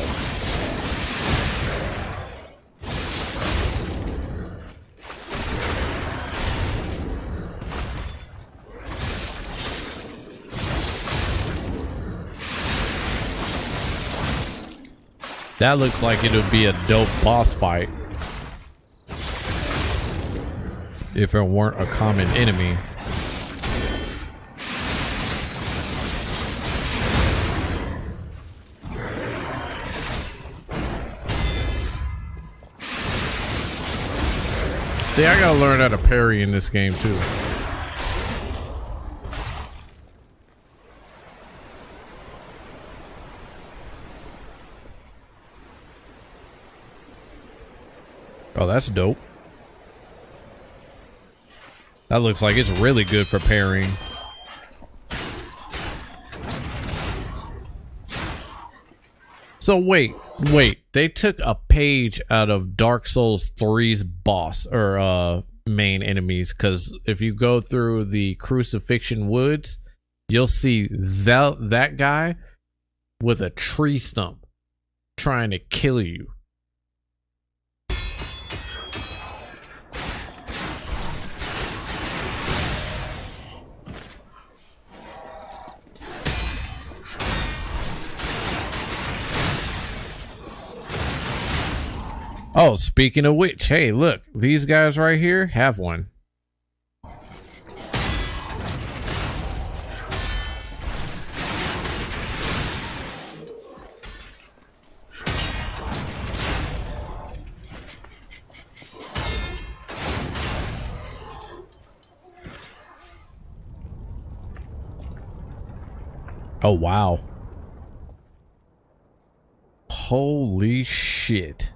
That looks like it would be a dope boss fight if it weren't a common enemy. See, I gotta learn how to parry in this game too. Oh, that's dope. That looks like it's really good for parrying. So wait, they took a page out of Dark Souls 3's boss or main enemies, because if you go through the Crucifixion Woods, you'll see that guy with a tree stump trying to kill you. Oh, speaking of which, hey, look, these guys right here have one. Oh, wow. Holy shit.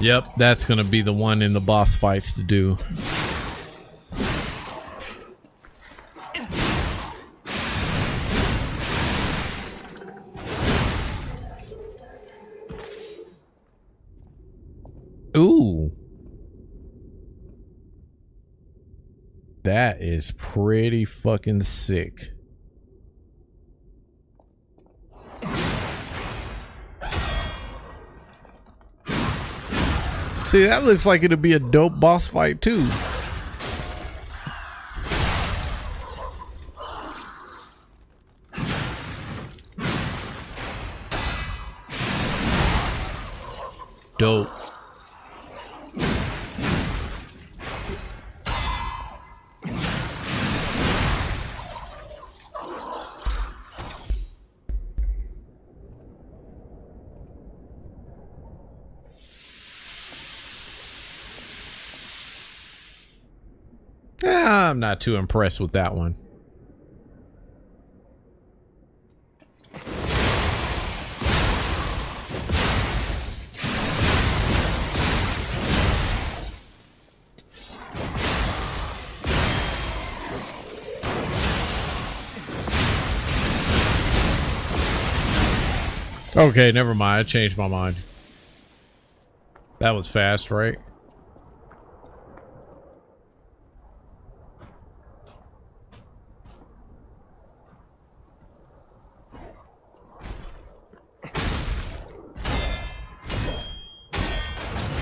Yep, that's gonna be the one in the boss fights to do. Ooh. That is pretty fucking sick. See, that looks like it'd be a dope boss fight too. Dope. I'm not too impressed with that one. Okay, never mind. I changed my mind. That was fast, right?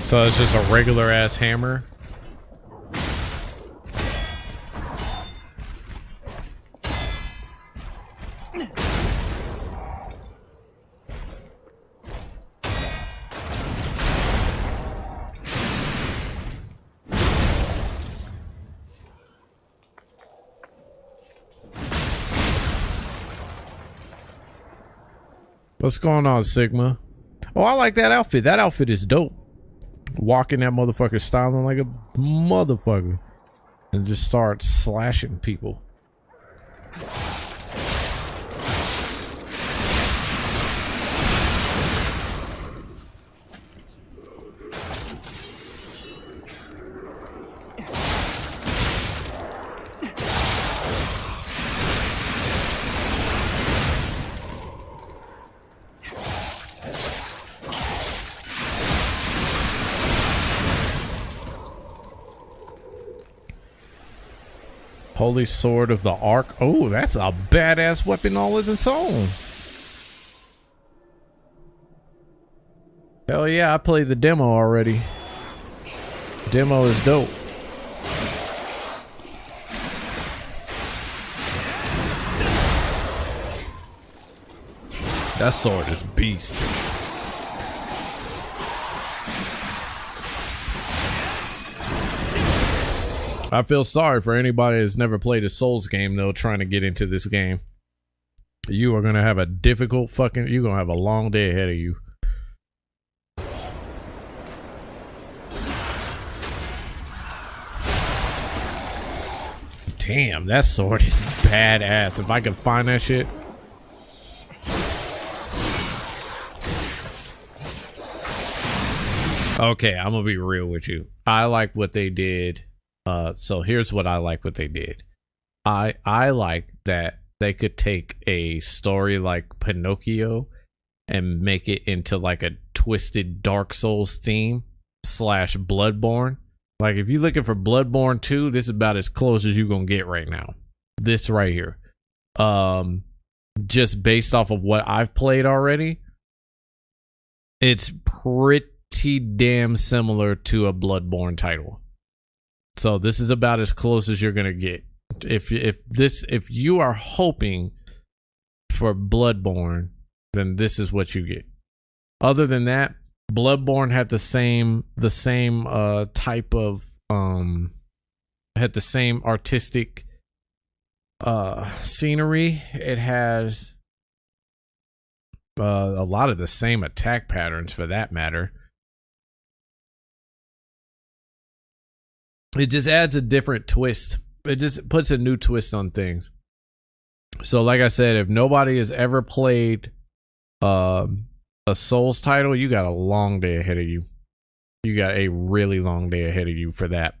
So it's just a regular ass hammer. What's going on, Sigma? Oh, I like that outfit. That outfit is dope. Walking that motherfucker, styling like a motherfucker, and just start slashing people. Holy Sword of the Ark. Oh, that's a badass weapon all of its own. Hell yeah, I played the demo already. Demo is dope. That sword is beast. I feel sorry for anybody that's never played a Souls game though, trying to get into this game. You are gonna have a difficult fucking, you're gonna have a long day ahead of you. Damn, that sword is badass. If I can find that shit. Okay, I'm gonna be real with you. I like what they did. So here's what I like what they did. I like that they could take a story like Pinocchio and make it into like a twisted Dark Souls theme / Bloodborne. Like if you're looking for Bloodborne 2, this is about as close as you're gonna get right now. This right here. Just based off of what I've played already, it's pretty damn similar to a Bloodborne title. So this is about as close as you're gonna get. If you are hoping for Bloodborne, then this is what you get. Other than that, Bloodborne had the same type of had the same artistic scenery. It has a lot of the same attack patterns for that matter. It just adds a different twist. It just puts a new twist on things. So like I said, if nobody has ever played a Souls title, you got a long day ahead of you. You got a really long day ahead of you for that.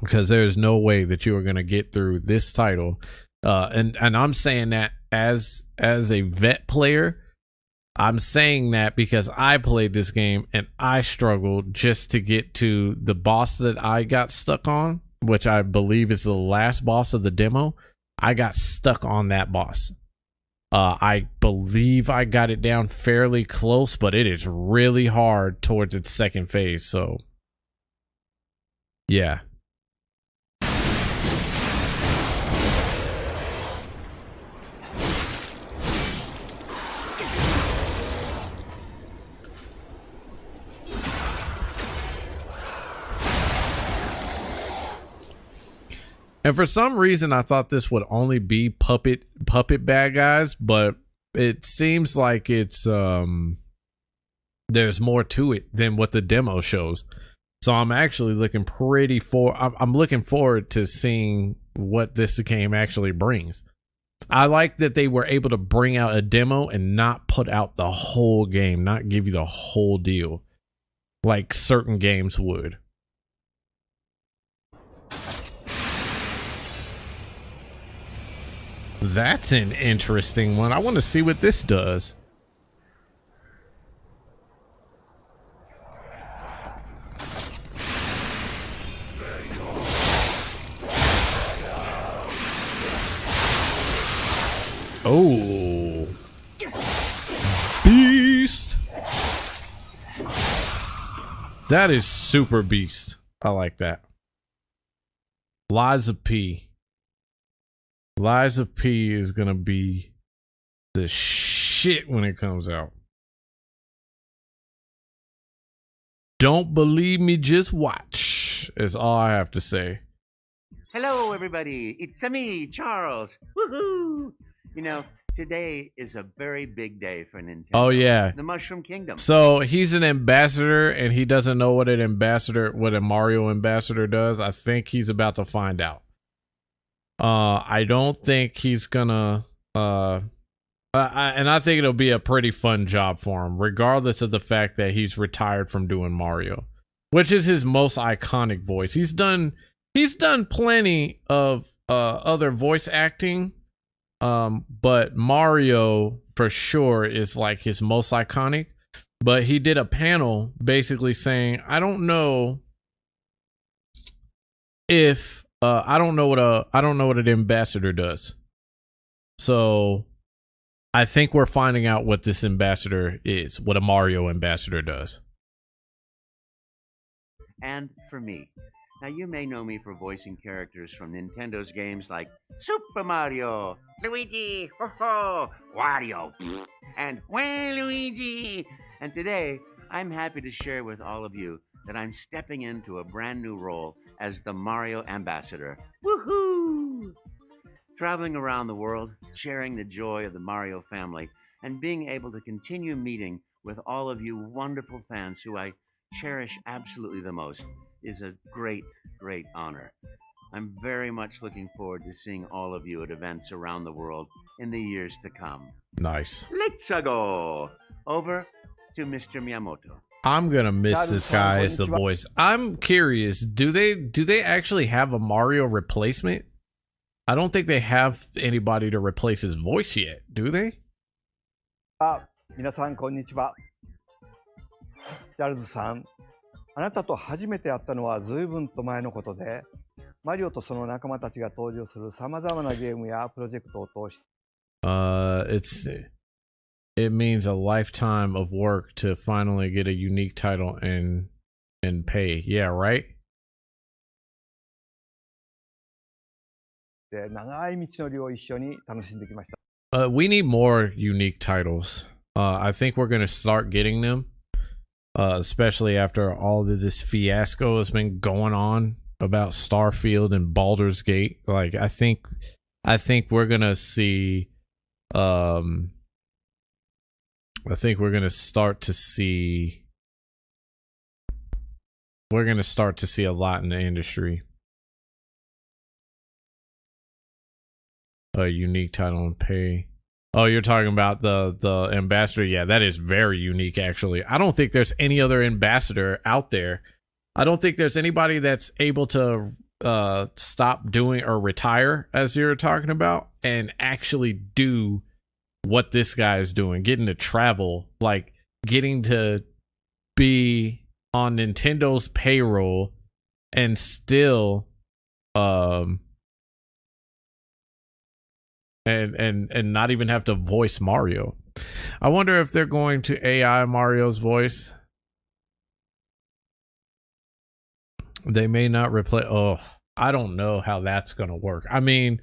Because there's no way that you are going to get through this title. And I'm saying that as a vet player. I'm saying that because I played this game and I struggled just to get to the boss that I got stuck on, which I believe is the last boss of the demo. I got stuck on that boss. I believe I got it down fairly close, but it is really hard towards its second phase. So, yeah. And for some reason, I thought this would only be puppet bad guys, but it seems like it's there's more to it than what the demo shows. So I'm actually looking I'm looking forward to seeing what this game actually brings. I like that they were able to bring out a demo and not put out the whole game, not give you the whole deal like certain games would. That's an interesting one. I want to see what this does. Oh. Beast. That is super beast. I like that. Lies of P. Lies of P is gonna be the shit when it comes out. Don't believe me, just watch. Is all I have to say. Hello, everybody. It's me, Charles. Woohoo! You know, Today is a very big day for Nintendo. Oh yeah, the Mushroom Kingdom. So he's an ambassador, and he doesn't know what a Mario ambassador does. I think he's about to find out. I don't think he's gonna. And I think it'll be a pretty fun job for him, regardless of the fact that he's retired from doing Mario, which is his most iconic voice. He's done plenty of other voice acting. But Mario for sure is like his most iconic. But he did a panel basically saying, I don't know if I don't know what an ambassador does. So I think we're finding out what this ambassador is, what a Mario ambassador does. And for me. Now, you may know me for voicing characters from Nintendo's games like Super Mario, Luigi, ho-ho, Wario, and Luigi. And today, I'm happy to share with all of you that I'm stepping into a brand new role as the Mario Ambassador. Woohoo! Traveling around the world, sharing the joy of the Mario family, and being able to continue meeting with all of you wonderful fans who I cherish absolutely the most is a great, great honor. I'm very much looking forward to seeing all of you at events around the world in the years to come. Nice. Let's go. Over to Mr. Miyamoto. I'm gonna miss this guy as the voice. I'm curious, do they actually have a Mario replacement? I don't think they have anybody to replace his voice yet, do they? 皆さんこんにちは。チャールズさん、あなたと初めて会ったのは随分と前のことで、マリオとその仲間たちが登場するさまざまなゲームやプロジェクトを通して。It means a lifetime of work to finally get a unique title and pay. Yeah, right? で、長い道のりを一緒に楽しんできました。We need more unique titles. I think we're going to start getting them. Especially after all of this fiasco has been going on about Starfield and Baldur's Gate. Like, I think we're gonna see. I think we're gonna start to see. We're gonna start to see a lot in the industry. A unique title and pay. Oh, you're talking about the ambassador? Yeah, that is very unique, actually. I don't think there's any other ambassador out there. I don't think there's anybody that's able to stop doing or retire, as you're talking about, and actually do what this guy is doing. Getting to travel, like getting to be on Nintendo's payroll and still and not even have to voice Mario. I wonder if they're going to AI Mario's voice. They may not replace. Oh, I don't know how that's gonna work. I mean,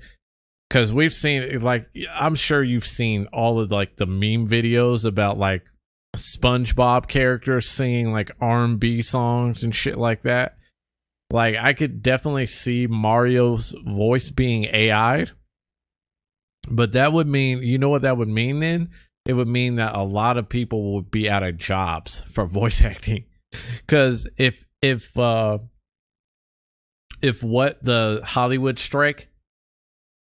because we've seen, like, I'm sure you've seen all of like the meme videos about like SpongeBob characters singing like R&B songs and shit like that. Like, I could definitely see Mario's voice being AI'd. But that would mean, you know what that would mean then? It would mean that a lot of people would be out of jobs for voice acting. Because if what the Hollywood strike,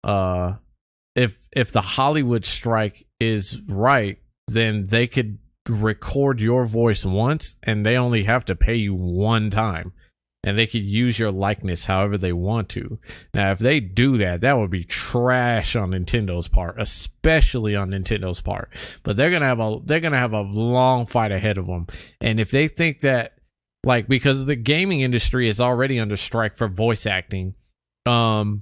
if the Hollywood strike is right, then they could record your voice once and they only have to pay you one time. And they could use your likeness however they want to. Now, if they do that, that would be trash on Nintendo's part, especially on Nintendo's part. But they're gonna have a long fight ahead of them. And if they think that, like, because the gaming industry is already under strike for voice acting, they're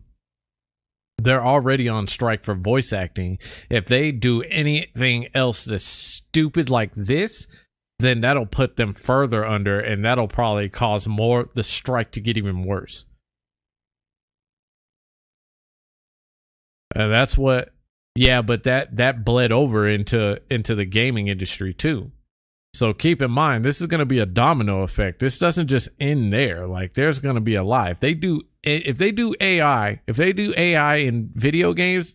already on strike for voice acting. If they do anything else that's stupid like this, then that'll put them further under, and that'll probably cause the strike to get even worse. And that's what, yeah, but that bled over into the gaming industry too. So keep in mind, this is going to be a domino effect. This doesn't just end there. Like, there's going to be a lie. If they do AI in video games,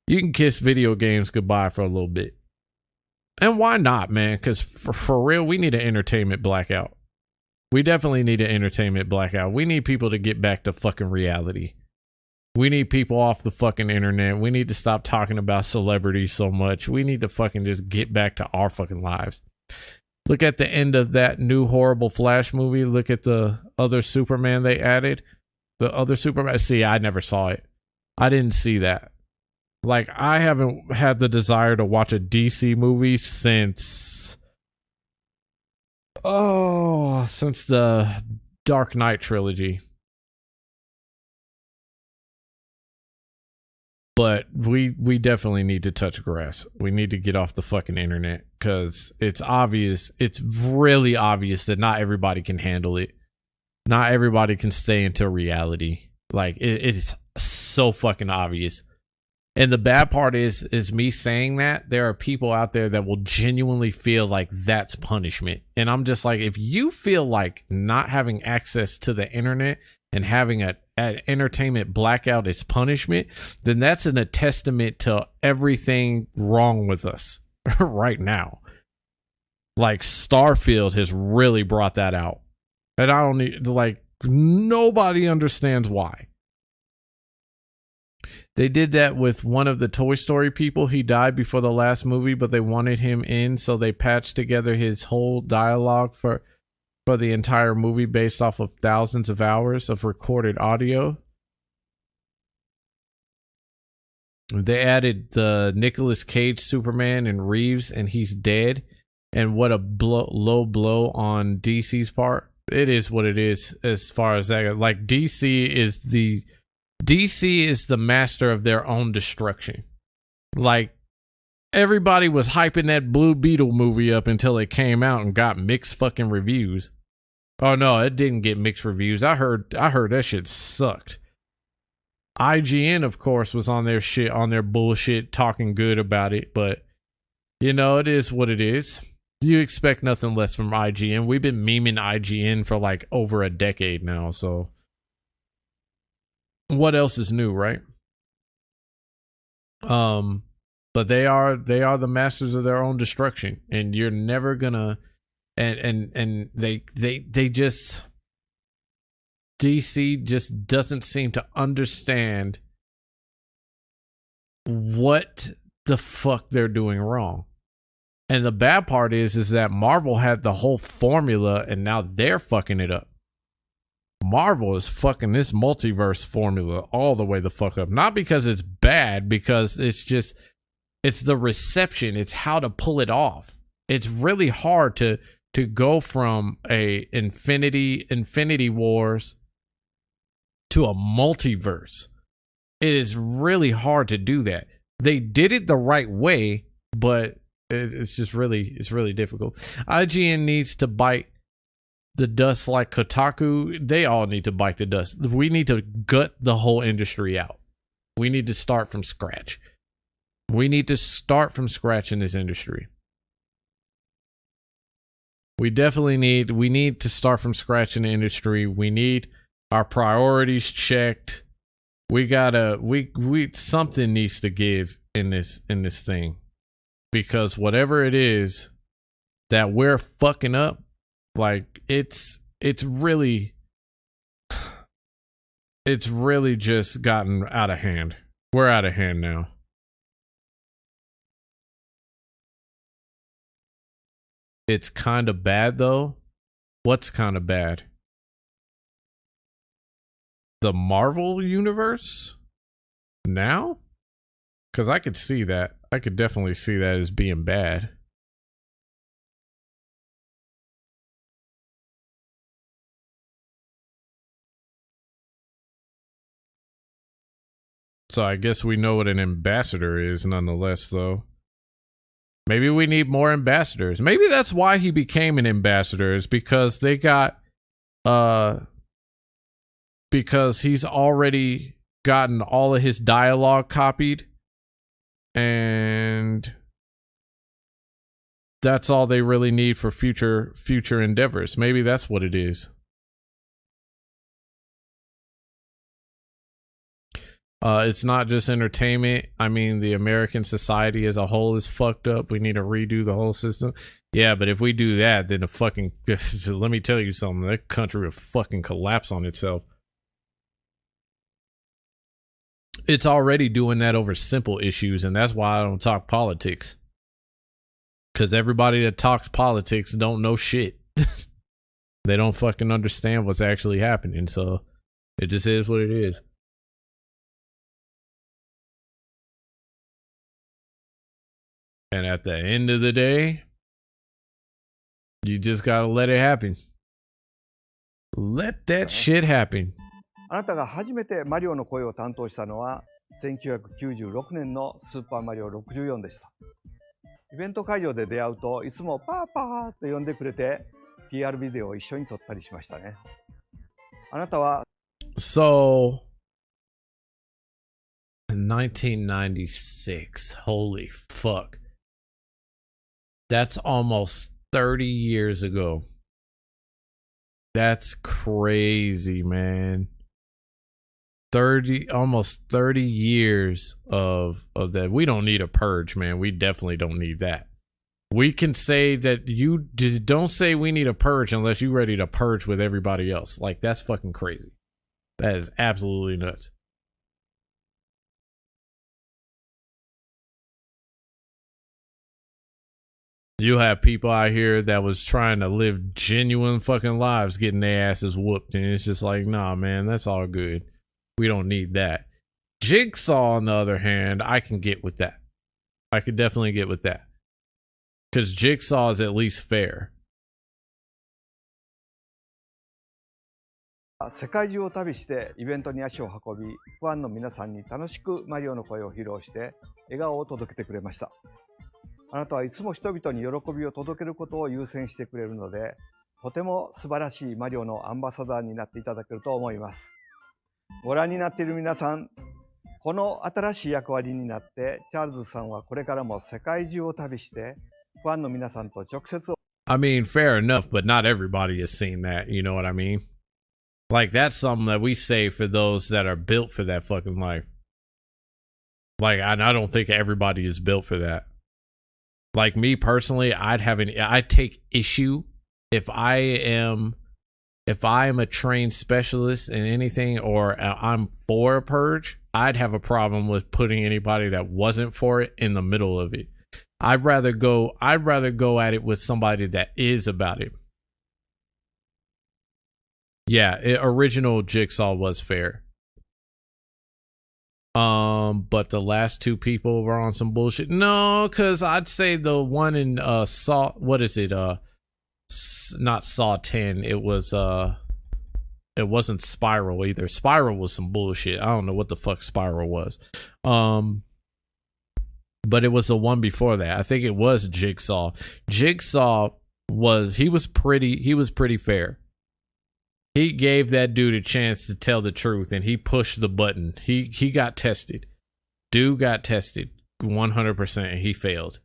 You can kiss video games goodbye for a little bit. And why not, man? Because for real, we need an entertainment blackout. We definitely need an entertainment blackout. We need people to get back to fucking reality. We need people off the fucking internet. We need to stop talking about celebrities so much. We need to fucking just get back to our fucking lives. Look at the end of that new horrible Flash movie. Look at the other Superman they added. The other Superman. See, I never saw it. I didn't see that. Like, I haven't had the desire to watch a DC movie since the Dark Knight trilogy. But we definitely need to touch grass. We need to get off the fucking internet, because it's obvious, it's really obvious that not everybody can handle it. Not everybody can stay into reality. Like, it's so fucking obvious. And the bad part is me saying that there are people out there that will genuinely feel like that's punishment. And I'm just like, if you feel like not having access to the internet and having an entertainment blackout is punishment, then that's a testament to everything wrong with us right now. Like, Starfield has really brought that out. And I don't need, like, nobody understands why. They did that with one of the Toy Story people. He died before the last movie, but they wanted him in, so they patched together his whole dialogue for the entire movie based off of thousands of hours of recorded audio. They added the Nicolas Cage Superman and Reeves, and he's dead. And what a low blow on DC's part. It is what it is as far as that. Like, DC is the master of their own destruction. Like, everybody was hyping that Blue Beetle movie up until it came out and got mixed fucking reviews. Oh no, it didn't get mixed reviews. I heard that shit sucked. IGN, of course, was on their shit, on their bullshit, talking good about it, but you know, it is what it is. You expect nothing less from IGN. We've been memeing IGN for like over a decade now, so what else is new, right? But they are the masters of their own destruction, and you're never gonna, and they just, DC just doesn't seem to understand what the fuck they're doing wrong. And the bad part is that Marvel had the whole formula, and now they're fucking it up. Marvel is fucking this multiverse formula all the way the fuck up. Not because it's bad, because it's the reception. It's how to pull it off. It's really hard to go from a Infinity Wars to a multiverse. It is really hard to do that. They did it the right way, but it's really difficult. IGN needs to bite the dust like Kotaku. They all need to bite the dust. We need to gut the whole industry out. We need to start from scratch. We need to start from scratch in this industry. We need to start from scratch in the industry. We need our priorities checked. Something needs to give in this thing, because whatever it is that we're fucking up, like, it's really just gotten out of hand. We're out of hand now. It's kind of bad though. What's kind of bad? The Marvel universe now? Because I could see that. I could definitely see that as being bad. So I guess we know what an ambassador is nonetheless, though. Maybe we need more ambassadors. Maybe that's why he became an ambassador, is because they got, because he's already gotten all of his dialogue copied, and that's all they really need for future endeavors. Maybe that's what it is. It's not just entertainment. I mean, the American society as a whole is fucked up. We need to redo the whole system. Yeah, but if we do that, then the fucking let me tell you something. That country will fucking collapse on itself. It's already doing that over simple issues, and that's why I don't talk politics. Because everybody that talks politics don't know shit. They don't fucking understand what's actually happening, so it just is what it is. And at the end of the day, you just gotta let it happen. Let that shit happen. あなたが初めてマリオの声を担当したのは1996年のスーパーマリオ64でした。イベント会場で出会うといつもパーパーと呼んでくれて PR ビデオを一緒に撮ったりしましたね。あなたは So, 1996. Holy fuck. That's almost 30 years ago. That's crazy, man. Almost 30 years of that. We don't need a purge, man. We definitely don't need that. We can say that don't say we need a purge unless you're ready to purge with everybody else. Like, that's fucking crazy. That is absolutely nuts. You have people out here that was trying to live genuine fucking lives getting their asses whooped, and it's just like, nah, man, that's all good. We don't need that. Jigsaw, on the other hand, I can get with that. I could definitely get with that. Because Jigsaw is at least fair. 世界中を旅してイベントに足を運び、ファンの皆さんに楽しくマリオの声を披露して笑顔を届けてくれました。あなたはいつも人々に喜びを届けることを優先してくれるので、とても素晴らしいマリオのアンバサダーになっていただけると思います。ご覧になっている皆さん、この新しい役割になって、チャールズさんはこれからも世界中を旅して、ファンの皆さんと直接。I mean, fair enough, but not everybody has seen that. You know what I mean? Like, that's something that we say for those that are built for that fucking life. Like, I don't think everybody is built for that. Like, me personally, I'd take issue if I am a trained specialist in anything, or I'm for a purge. I'd have a problem with putting anybody that wasn't for it in the middle of it. I'd rather go at it with somebody that is about it. Yeah, original Jigsaw was fair. But the last two people were on some bullshit. No, because I'd say the one in Saw, what is it? Not Saw 10. It wasn't Spiral either. Spiral was some bullshit. I don't know what the fuck Spiral was. But it was the one before that. I think it was Jigsaw. Jigsaw was pretty fair. He gave that dude a chance to tell the truth, and he pushed the button. He got tested. Dude got tested 100%, and he failed.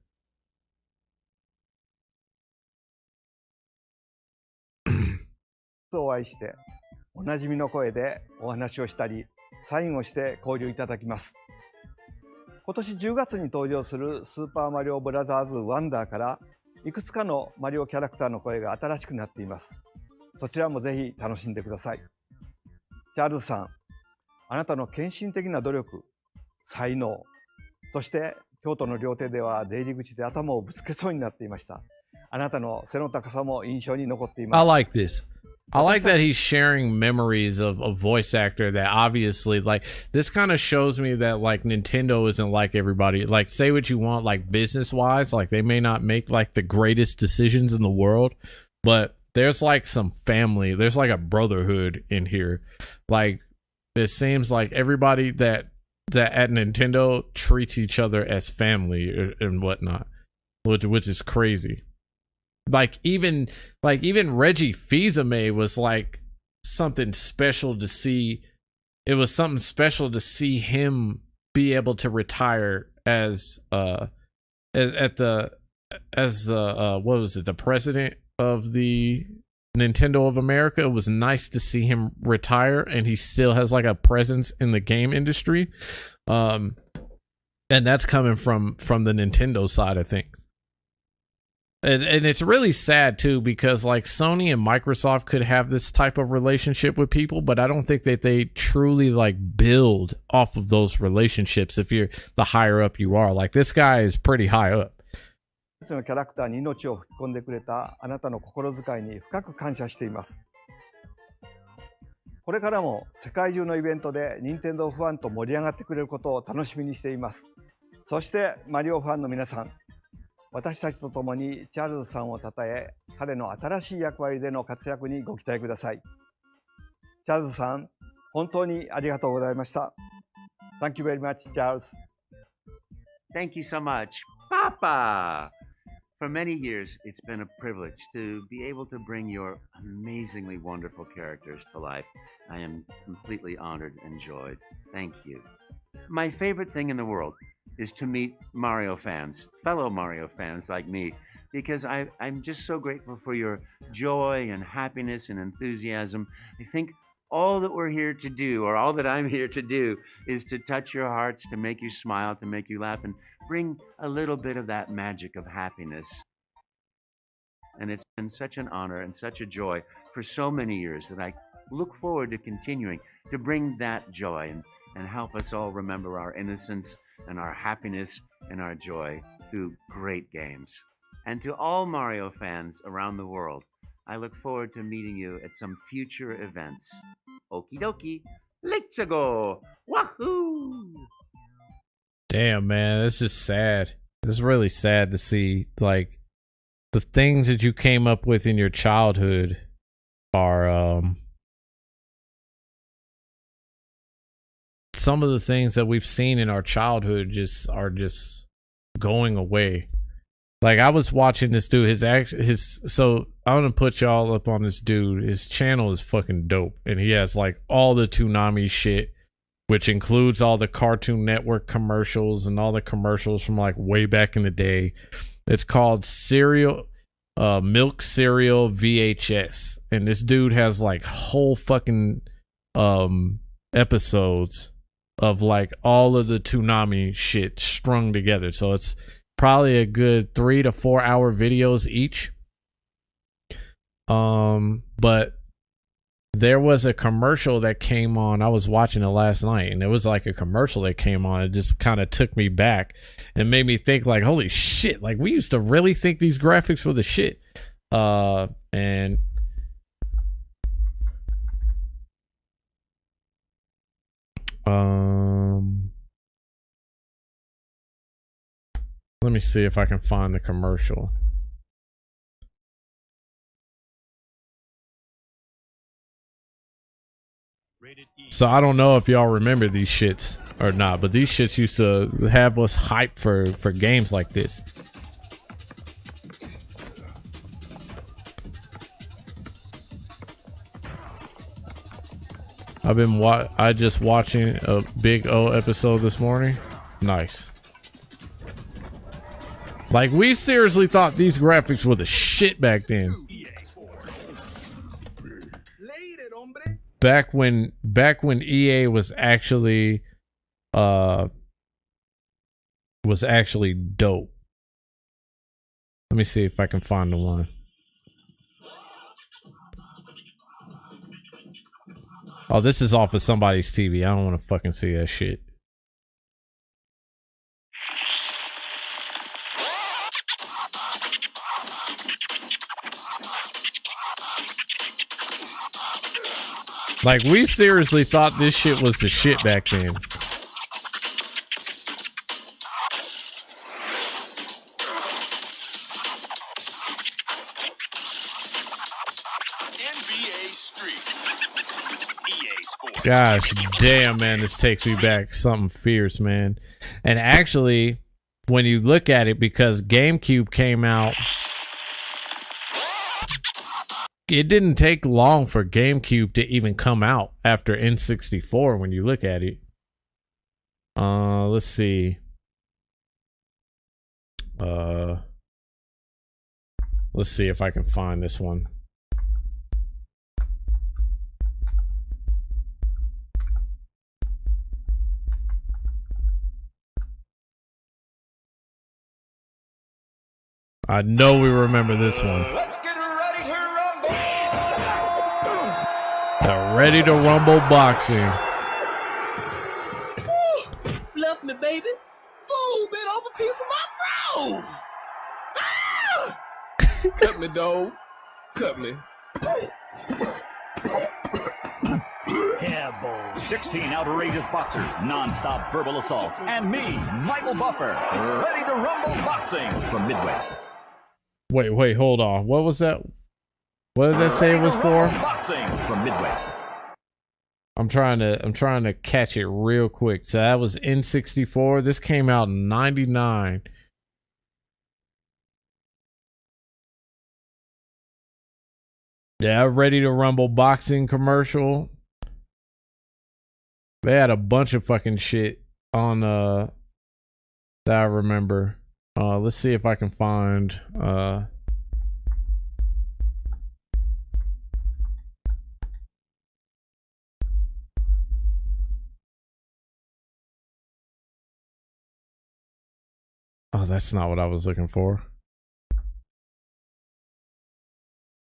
お会いしておなじみの声でお話をしたりサインをして交流いただきます。今年10月に登場するスーパーマリオブラザーズワンダーからいくつかのマリオキャラクターの声が新しくなっています。そちらもぜひ楽しんでください。チャールズさん、あなたの献身的な努力、才能、そして京都の料亭では出入り口で頭をぶつけそうになっていました。あなたの背の高さも印象に残っています。I like this. I like that he's sharing memories of a voice actor that obviously, like, this kind of shows me that, like, Nintendo isn't like everybody. Like, say what you want, like, business-wise, like, they may not make, like, the greatest decisions in the world, but there's, like, some family. There's, like, a brotherhood in here. Like, it seems like everybody that at Nintendo treats each other as family and whatnot, which is crazy. Like even Reggie Fils-Aimé was like something special to see. It was something special to see him be able to retire as what was it, the president of the Nintendo of America. It was nice to see him retire, and he still has like a presence in the game industry. And that's coming from the Nintendo side of things. And it's really sad too, because like Sony and Microsoft could have this type of relationship with people, but I don't think that they truly like build off of those relationships. If you're the higher up you are, like this guy is pretty high up. のキャラクターに命を吹き込んでくれたあなたの心遣いに深く感謝しています。これからも世界中のイベントで任天堂ファンと盛り上がってくれることを楽しみにしています。そしてマリオファンの皆さん、私たちと共にチャールズさんを称え、彼の新しい役割での活躍にご期待ください。チャールズさん、本当にありがとうございました。Thank you very much, Charles. Thank you so much, Papa. For many years, it's been a privilege to be able to bring your amazingly wonderful characters to life. I am completely honored and joyed. Thank you. My favorite thing in the world is to meet Mario fans, fellow Mario fans like me, because I'm just so grateful for your joy and happiness and enthusiasm. I think all that we're here to do, or all that I'm here to do, is to touch your hearts, to make you smile, to make you laugh, and bring a little bit of that magic of happiness. And it's been such an honor and such a joy for so many years that I look forward to continuing to bring that joy and help us all remember our innocence and our happiness and our joy through great games. And to all Mario fans around the world, I look forward to meeting you at some future events. Okie dokie, let's go! Wahoo! Damn, man, this is sad. It's really sad to see, like, the things that you came up with in your childhood are, some of the things that we've seen in our childhood are just going away. Like, I was watching this dude, so I'm gonna put y'all up on this dude. His channel is fucking dope, and he has like all the Toonami shit, which includes all the Cartoon Network commercials and all the commercials from like way back in the day. It's called Milk Cereal VHS, and this dude has like whole fucking episodes of like all of the Toonami shit strung together. So it's probably a good 3 to 4 hour videos each. But there was a commercial that came on. I was watching it last night, and it was like a commercial that came on. It just kind of took me back and made me think like, holy shit, like we used to really think these graphics were the shit. And let me see if I can find the commercial. So I don't know if y'all remember these shits or not, but these shits used to have us hyped for games like this. I just watching a Big O episode this morning. Nice. Like, we seriously thought these graphics were the shit back then. Back when EA was actually dope. Let me see if I can find the one. Oh, this is off of somebody's TV. I don't want to fucking see that shit. Like, we seriously thought this shit was the shit back then. Gosh damn, man, this takes me back something fierce, man. And actually, when you look at it, because GameCube came out, it didn't take long for GameCube to even come out after N64 when you look at it. Let's see. Let's see if I can find this one. I know we remember this one. The Ready to Rumble boxing. Left me, baby. Ooh, bit off a piece of my bro. Ah! Cut me, dog. Cut me. Yeah, boy. 16 outrageous boxers, non-stop verbal assaults, and me, Michael Buffer, ready to rumble boxing from Midway. Wait, hold on. What was that? What did that say it was for? Boxing from Midway. I'm trying to catch it real quick. So that was N64. This came out in 99. Yeah, Ready to Rumble boxing commercial. They had a bunch of fucking shit on that I remember. Let's see if I can find oh, that's not what I was looking for.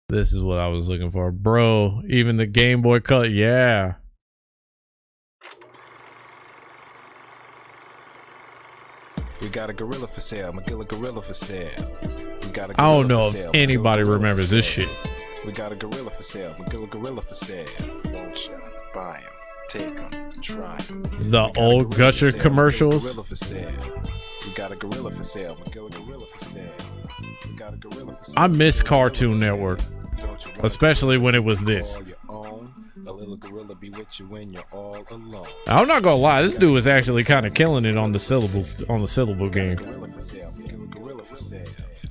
This is what I was looking for. Bro, even the Game Boy Color, yeah. We got a gorilla for sale. McGilla gorilla for sale. We got a gorilla I don't know for if sale. anybody McGilla remembers gorilla this for shit. sale. We got a gorilla for sale. McGilla gorilla for sale. Won't you buy him? Take him. Try him. The old Gusher commercials. Gorilla for sale. We got a gorilla for sale. McGilla gorilla for sale. We got a gorilla for sale. I miss Cartoon Network, especially when it was this. A little gorilla be with you when you're all alone. I'm not gonna lie, this dude was actually kind of killing it on the syllable game.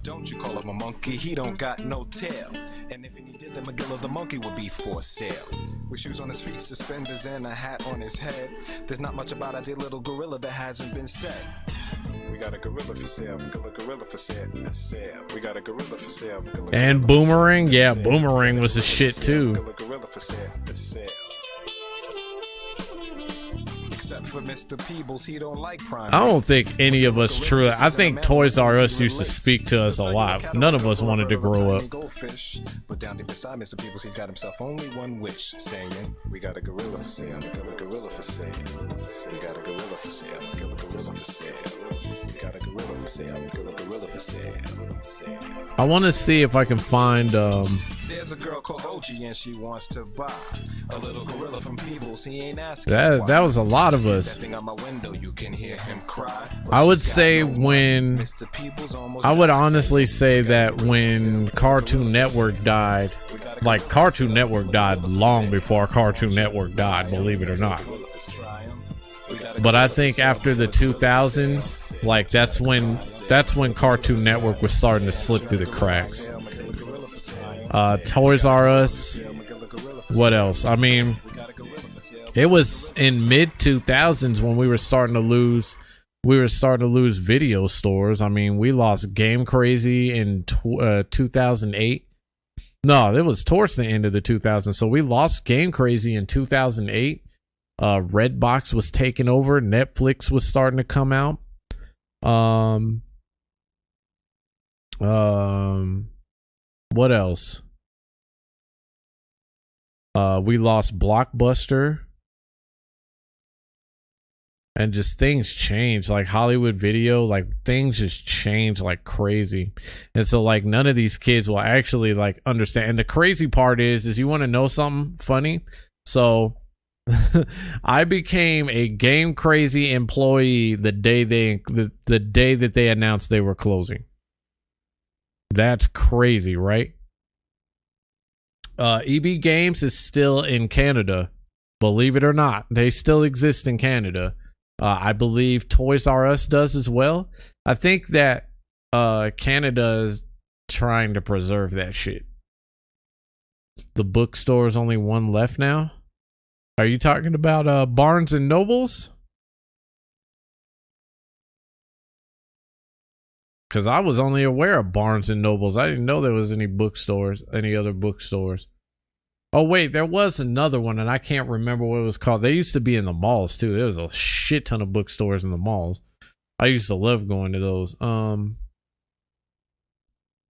Don't you call him a monkey? He don't got no tail. And if he did, then McGilla the monkey would be for sale. With shoes on his feet, suspenders, and a hat on his head. There's not much about our dear little gorilla that hasn't been said. We got a gorilla for sale. McGilla gorilla for sale. We got a gorilla for sale. And Boomerang, yeah, Boomerang was the shit too. Gorilla for sale. Except for Mr. Peebles, he don't like prime. I don't think any of us truly. I think Toys R Us used to speak to us a lot. None of us wanted to grow up. But down deep beside Mr. Peebles, he's got himself only one wish, saying, "We got a gorilla for sale. We got a gorilla for sale. We got a gorilla for sale. We got a gorilla for sale. We got a gorilla for sale. We got a gorilla for sale." I want to see if I can find. There's a girl called Ochi and she wants to buy a little gorilla from Peebles. He ain't asking. That was a lot of us. I would say when I would honestly say that when Cartoon Network died, like Cartoon Network died long before Cartoon Network died, believe it or not. But I think after the 2000s, like that's when Cartoon Network was starting to slip through the cracks. Toys R Us. What else? I mean, it was in mid 2000s when we were starting to lose video stores. I mean, we lost Game Crazy in 2008. No, it was towards the end of the 2000s. So we lost Game Crazy in 2008. Redbox was taking over. Netflix was starting to come out. What else? We lost Blockbuster. And just things changed, like Hollywood Video, like things just changed like crazy. And so like none of these kids will actually like understand. And the crazy part is you want to know something funny? So I became a Game Crazy employee the day the day that they announced they were closing. That's crazy, right? EB Games is still in Canada. Believe it or not, they still exist in Canada. I believe Toys R Us does as well. I think that Canada is trying to preserve that shit. The bookstore is only one left now. Are you talking about Barnes and Nobles? Because I was only aware of Barnes and Nobles. I didn't know there was any bookstores, any other bookstores. Oh, wait, there was another one, and I can't remember what it was called. They used to be in the malls, too. There was a shit ton of bookstores in the malls. I used to love going to those.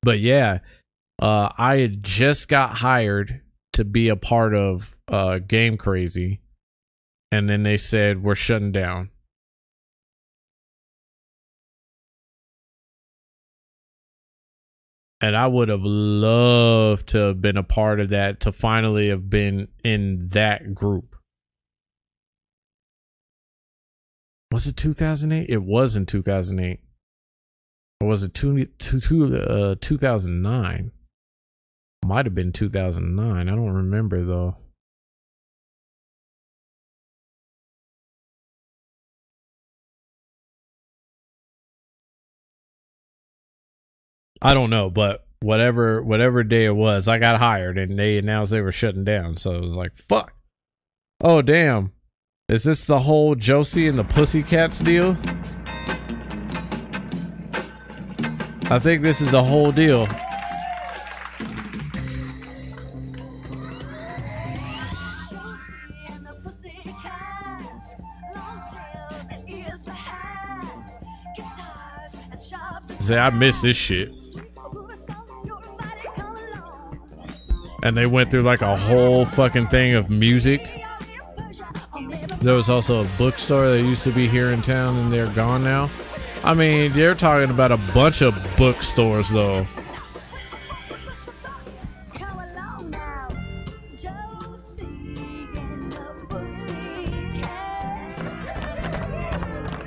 But yeah, I had just got hired to be a part of Game Crazy, and then they said we're shutting down. And I would have loved to have been a part of that, to finally have been in that group. Was it 2008? It was in 2008. Or was it 2009? Might have been 2009. I don't remember though. I don't know, but whatever day it was, I got hired and they announced they were shutting down. So it was like, fuck. Oh, damn. Is this the whole Josie and the Pussycats deal? I think this is the whole deal. Say, I miss this shit. And they went through like a whole fucking thing of music. There was also a bookstore that used to be here in town and they're gone now. I mean, they're talking about a bunch of bookstores though.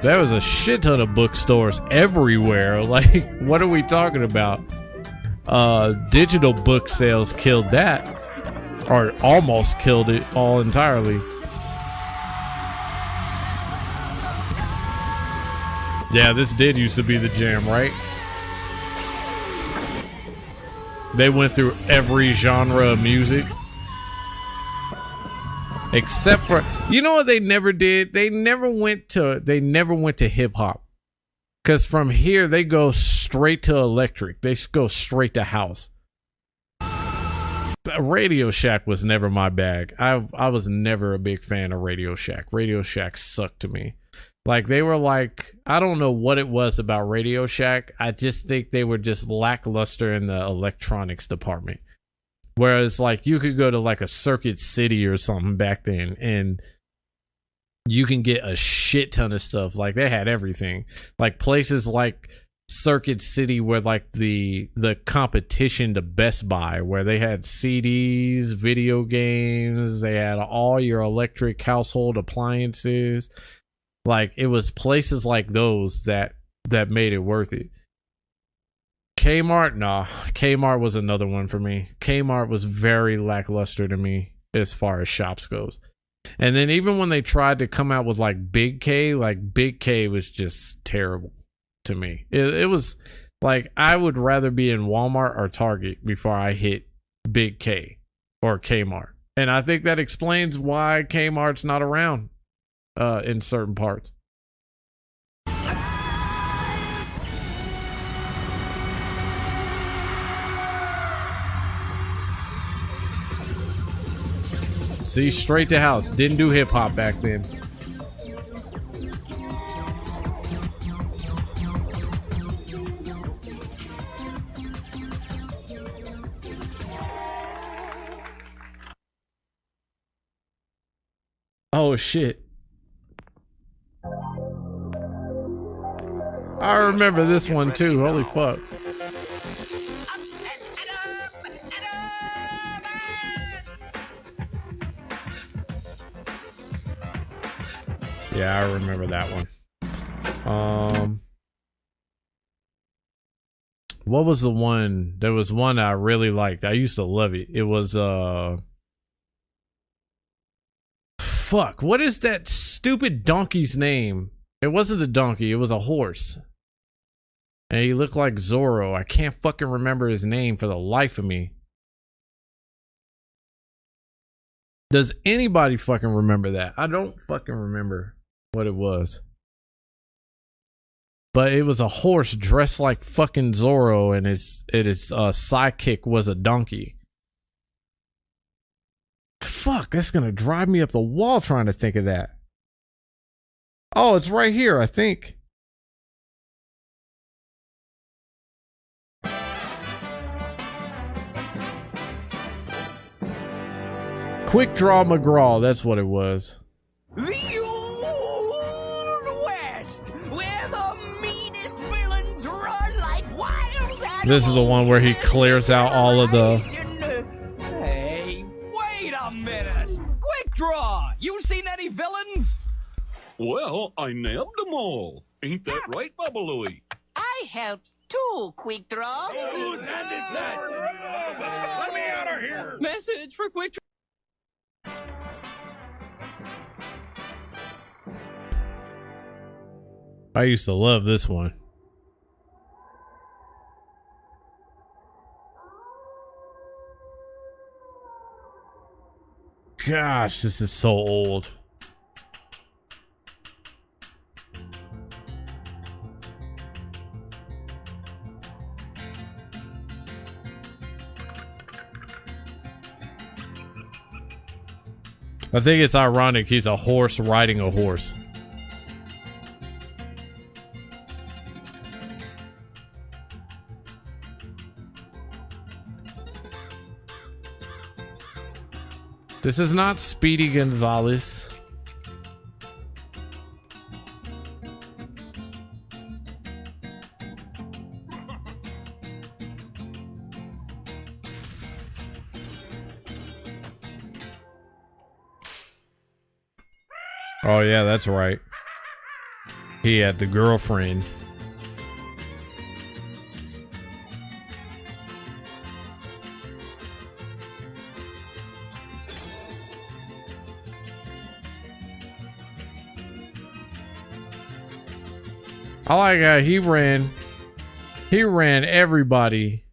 There was a shit ton of bookstores everywhere. Like, what are we talking about? Digital book sales killed that, or almost killed it all entirely. Yeah, this did used to be the jam, right? They went through every genre of music. Except for, you know what they never did? They never went to hip hop. Cause from here they go straight to electric. They go straight to house. Radio Shack was never my bag. I was never a big fan of Radio Shack. Radio Shack sucked to me. Like, they were like, I don't know what it was about Radio Shack. I just think they were just lackluster in the electronics department. Whereas, like, you could go to like a Circuit City or something back then and you can get a shit ton of stuff. Like, they had everything. Like, places like Circuit City were like the competition to Best Buy, where they had CDs, video games, they had all your electric household appliances. Like, it was places like those that made it worth it. Kmart, nah. Kmart was another one for me. Kmart was very lackluster to me as far as shops goes. And then even when they tried to come out with like Big K was just terrible to me. It was like, I would rather be in Walmart or Target before I hit Big K or Kmart. And I think that explains why Kmart's not around in certain parts. See, straight to house. Didn't do hip hop back then. Oh shit. I remember this one too. Holy fuck. Yeah, I remember that one. What was the one? There was one I really liked. I used to love it. It was fuck, what is that stupid donkey's name? It wasn't a donkey, it was a horse. And he looked like Zorro. I can't fucking remember his name for the life of me. Does anybody fucking remember that? I don't fucking remember what it was. But it was a horse dressed like fucking Zorro, and his sidekick was a donkey. Fuck, that's gonna drive me up the wall trying to think of that. Oh, it's right here, I think. Quick Draw McGraw, that's what it was. The Old West, where the meanest villains run like wild animals. This is the one where he clears out all of the... Hey, wait a minute. Quick Draw, you seen any villains? Well, I nabbed them all. Ain't that right, Baba Louie? I helped too, Quick Draw. Whose hand is that? Let me out of here. Message for Quick Draw. I used to love this one. Gosh, this is so old. I think it's ironic he's a horse riding a horse. This is not Speedy Gonzalez. Oh yeah, that's right. He had the girlfriend. I like how he ran everybody.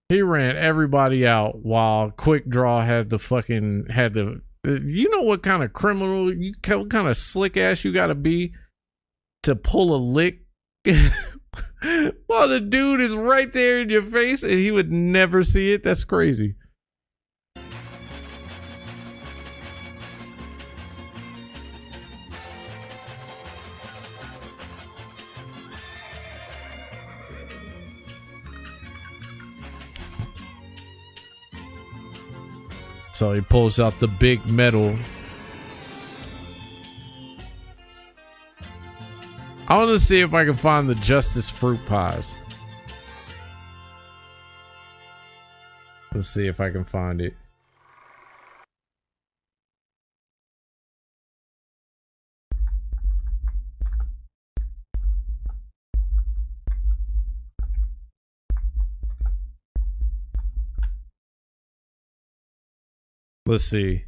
He ran everybody out while Quick Draw had the you know what kind of criminal, what kind of slick ass you gotta be to pull a lick while the dude is right there in your face and he would never see it? That's crazy. So he pulls out the big metal. I want to see if I can find the Justice fruit pies. Let's see if I can find it. Let's see.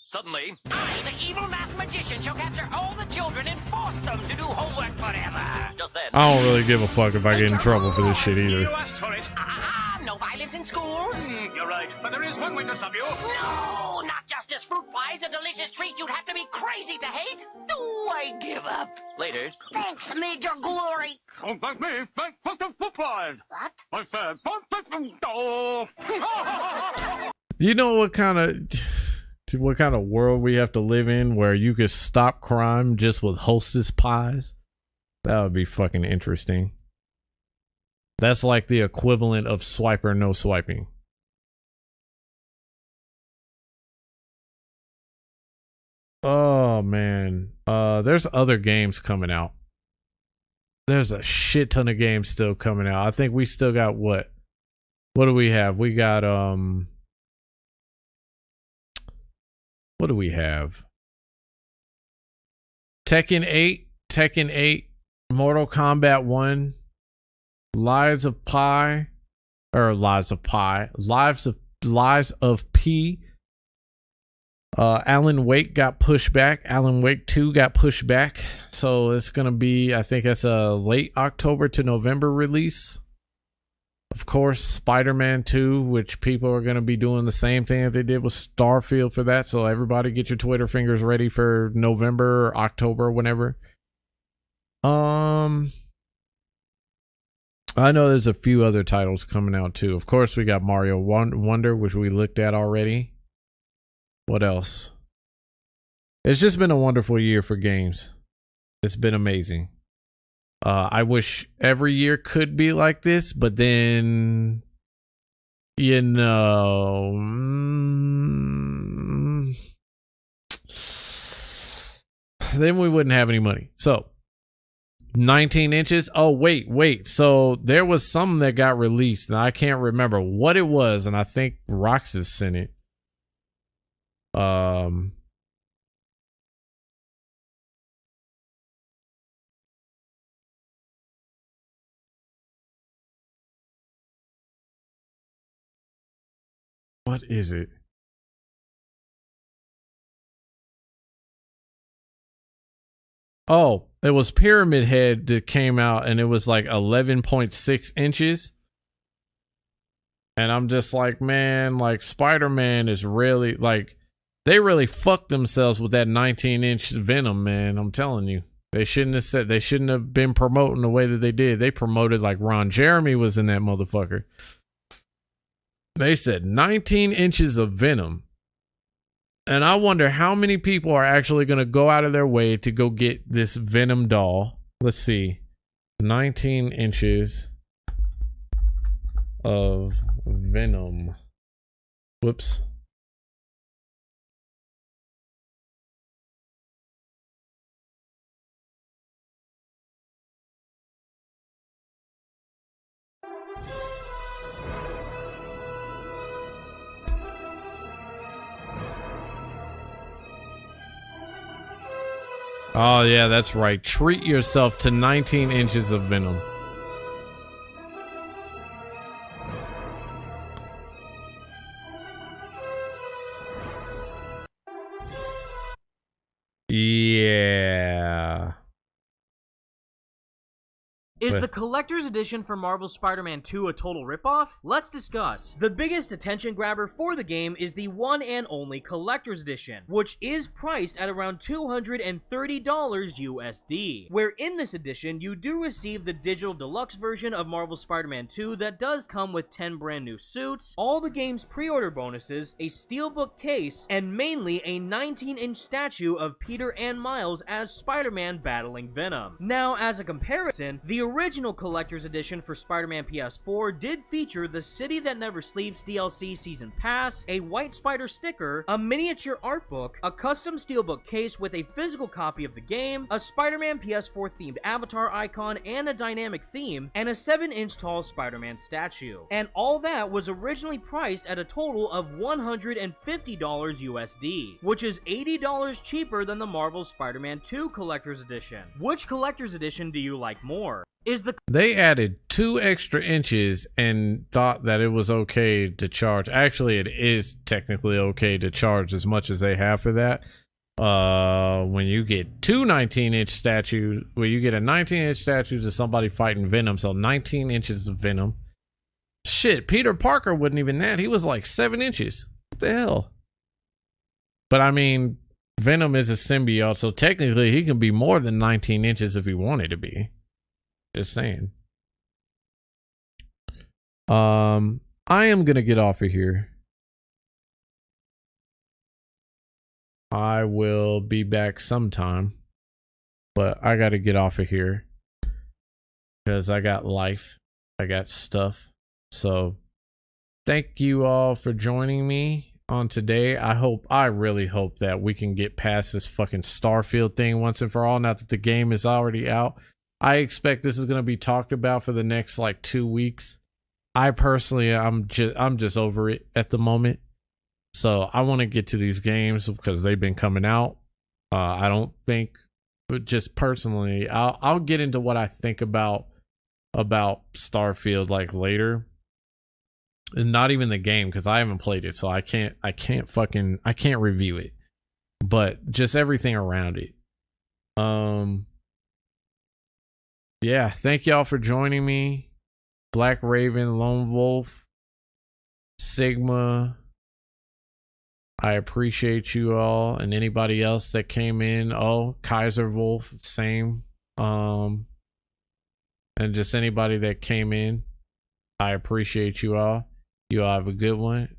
Suddenly, I, the evil math magician, shall capture all the children and force them to do homework forever. Just then, I don't really give a fuck if I get in trouble for this shit either. you asked for it. No violence in schools. You're right, but there is one way to stop you. No, not justice. Fruit pies, a delicious treat you'd have to be crazy to hate. Do I give up? Later. Thanks, Major Glory. Don't thank me. Thank the fruit pies. What? I said, don't thank them. Oh. You know what kind of world we have to live in where you could stop crime just with Hostess pies? That would be fucking interesting. That's like the equivalent of swiper no swiping. Oh man. There's other games coming out. There's a shit ton of games still coming out. I think we still got what do we have? We got what do we have? Tekken 8, Mortal Kombat 1, Lies of Pi, Lies of P. Alan Wake got pushed back. Alan Wake 2 got pushed back. So it's going to be, I think that's a late October to November release. Of course, Spider-Man 2, which people are going to be doing the same thing that they did with Starfield for that. So everybody get your Twitter fingers ready for November or October, whenever. I know there's a few other titles coming out too. Of course, we got Mario Wonder, which we looked at already. What else? It's just been a wonderful year for games. It's been amazing. I wish every year could be like this, but then you know, then we wouldn't have any money. So 19 inches. Oh, wait. So there was some that got released and I can't remember what it was. And I think Roxas sent it. What is it? Oh, it was Pyramid Head that came out and it was like 11.6 inches. And I'm just like, man, like Spider-Man is really like, they really fucked themselves with that 19-inch Venom, man. I'm telling you. They shouldn't have been promoting the way that they did. They promoted like Ron Jeremy was in that motherfucker. They said 19 inches of Venom. And I wonder how many people are actually going to go out of their way to go get this Venom doll. Let's see. 19 inches of Venom. Whoops. Oh, yeah, that's right. Treat yourself to 19 inches of Venom. Yeah. Is the collector's edition for Marvel's Spider-Man 2 a total ripoff? Let's discuss. The biggest attention grabber for the game is the one and only collector's edition, which is priced at around $230 USD, where in this edition you do receive the digital deluxe version of Marvel's Spider-Man 2 that does come with 10 brand new suits, all the game's pre-order bonuses, a steelbook case, and mainly a 19-inch statue of Peter and Miles as Spider-Man battling Venom. Now, as a comparison, the original collector's edition for Spider-Man PS4 did feature the City That Never Sleeps DLC Season Pass, a White Spider sticker, a miniature art book, a custom steelbook case with a physical copy of the game, a Spider-Man PS4 themed avatar icon and a dynamic theme, and a 7-inch tall Spider-Man statue. And all that was originally priced at a total of $150 USD, which is $80 cheaper than the Marvel Spider-Man 2 collector's edition. Which collector's edition do you like more? They added 2 extra inches and thought that it was okay to charge. Actually, it is technically okay to charge as much as they have for that. When you get 2 19-inch statues, where you get a 19-inch statue to somebody fighting Venom, so 19 inches of Venom. Shit, Peter Parker wasn't even that. He was like 7 inches. What the hell? But I mean, Venom is a symbiote, so technically he can be more than 19 inches if he wanted to be. Just saying. I am gonna get off of here. I will be back sometime, but I gotta get off of here because I got life, I got stuff. So thank you all for joining me on today. I really hope that we can get past this fucking Starfield thing once and for all, now that the game is already out. I expect this is going to be talked about for the next like 2 weeks. I personally, I'm just over it at the moment. So I want to get to these games because they've been coming out. I don't think, but just personally, I'll get into what I think about Starfield like later, and not even the game because I haven't played it, so I can't review it. But just everything around it. Yeah, thank y'all for joining me. Black Raven, Lone Wolf, Sigma. I appreciate you all, and anybody else that came in. Oh, Kaiser Wolf, same. And just anybody that came in. I appreciate you all. You all have a good one.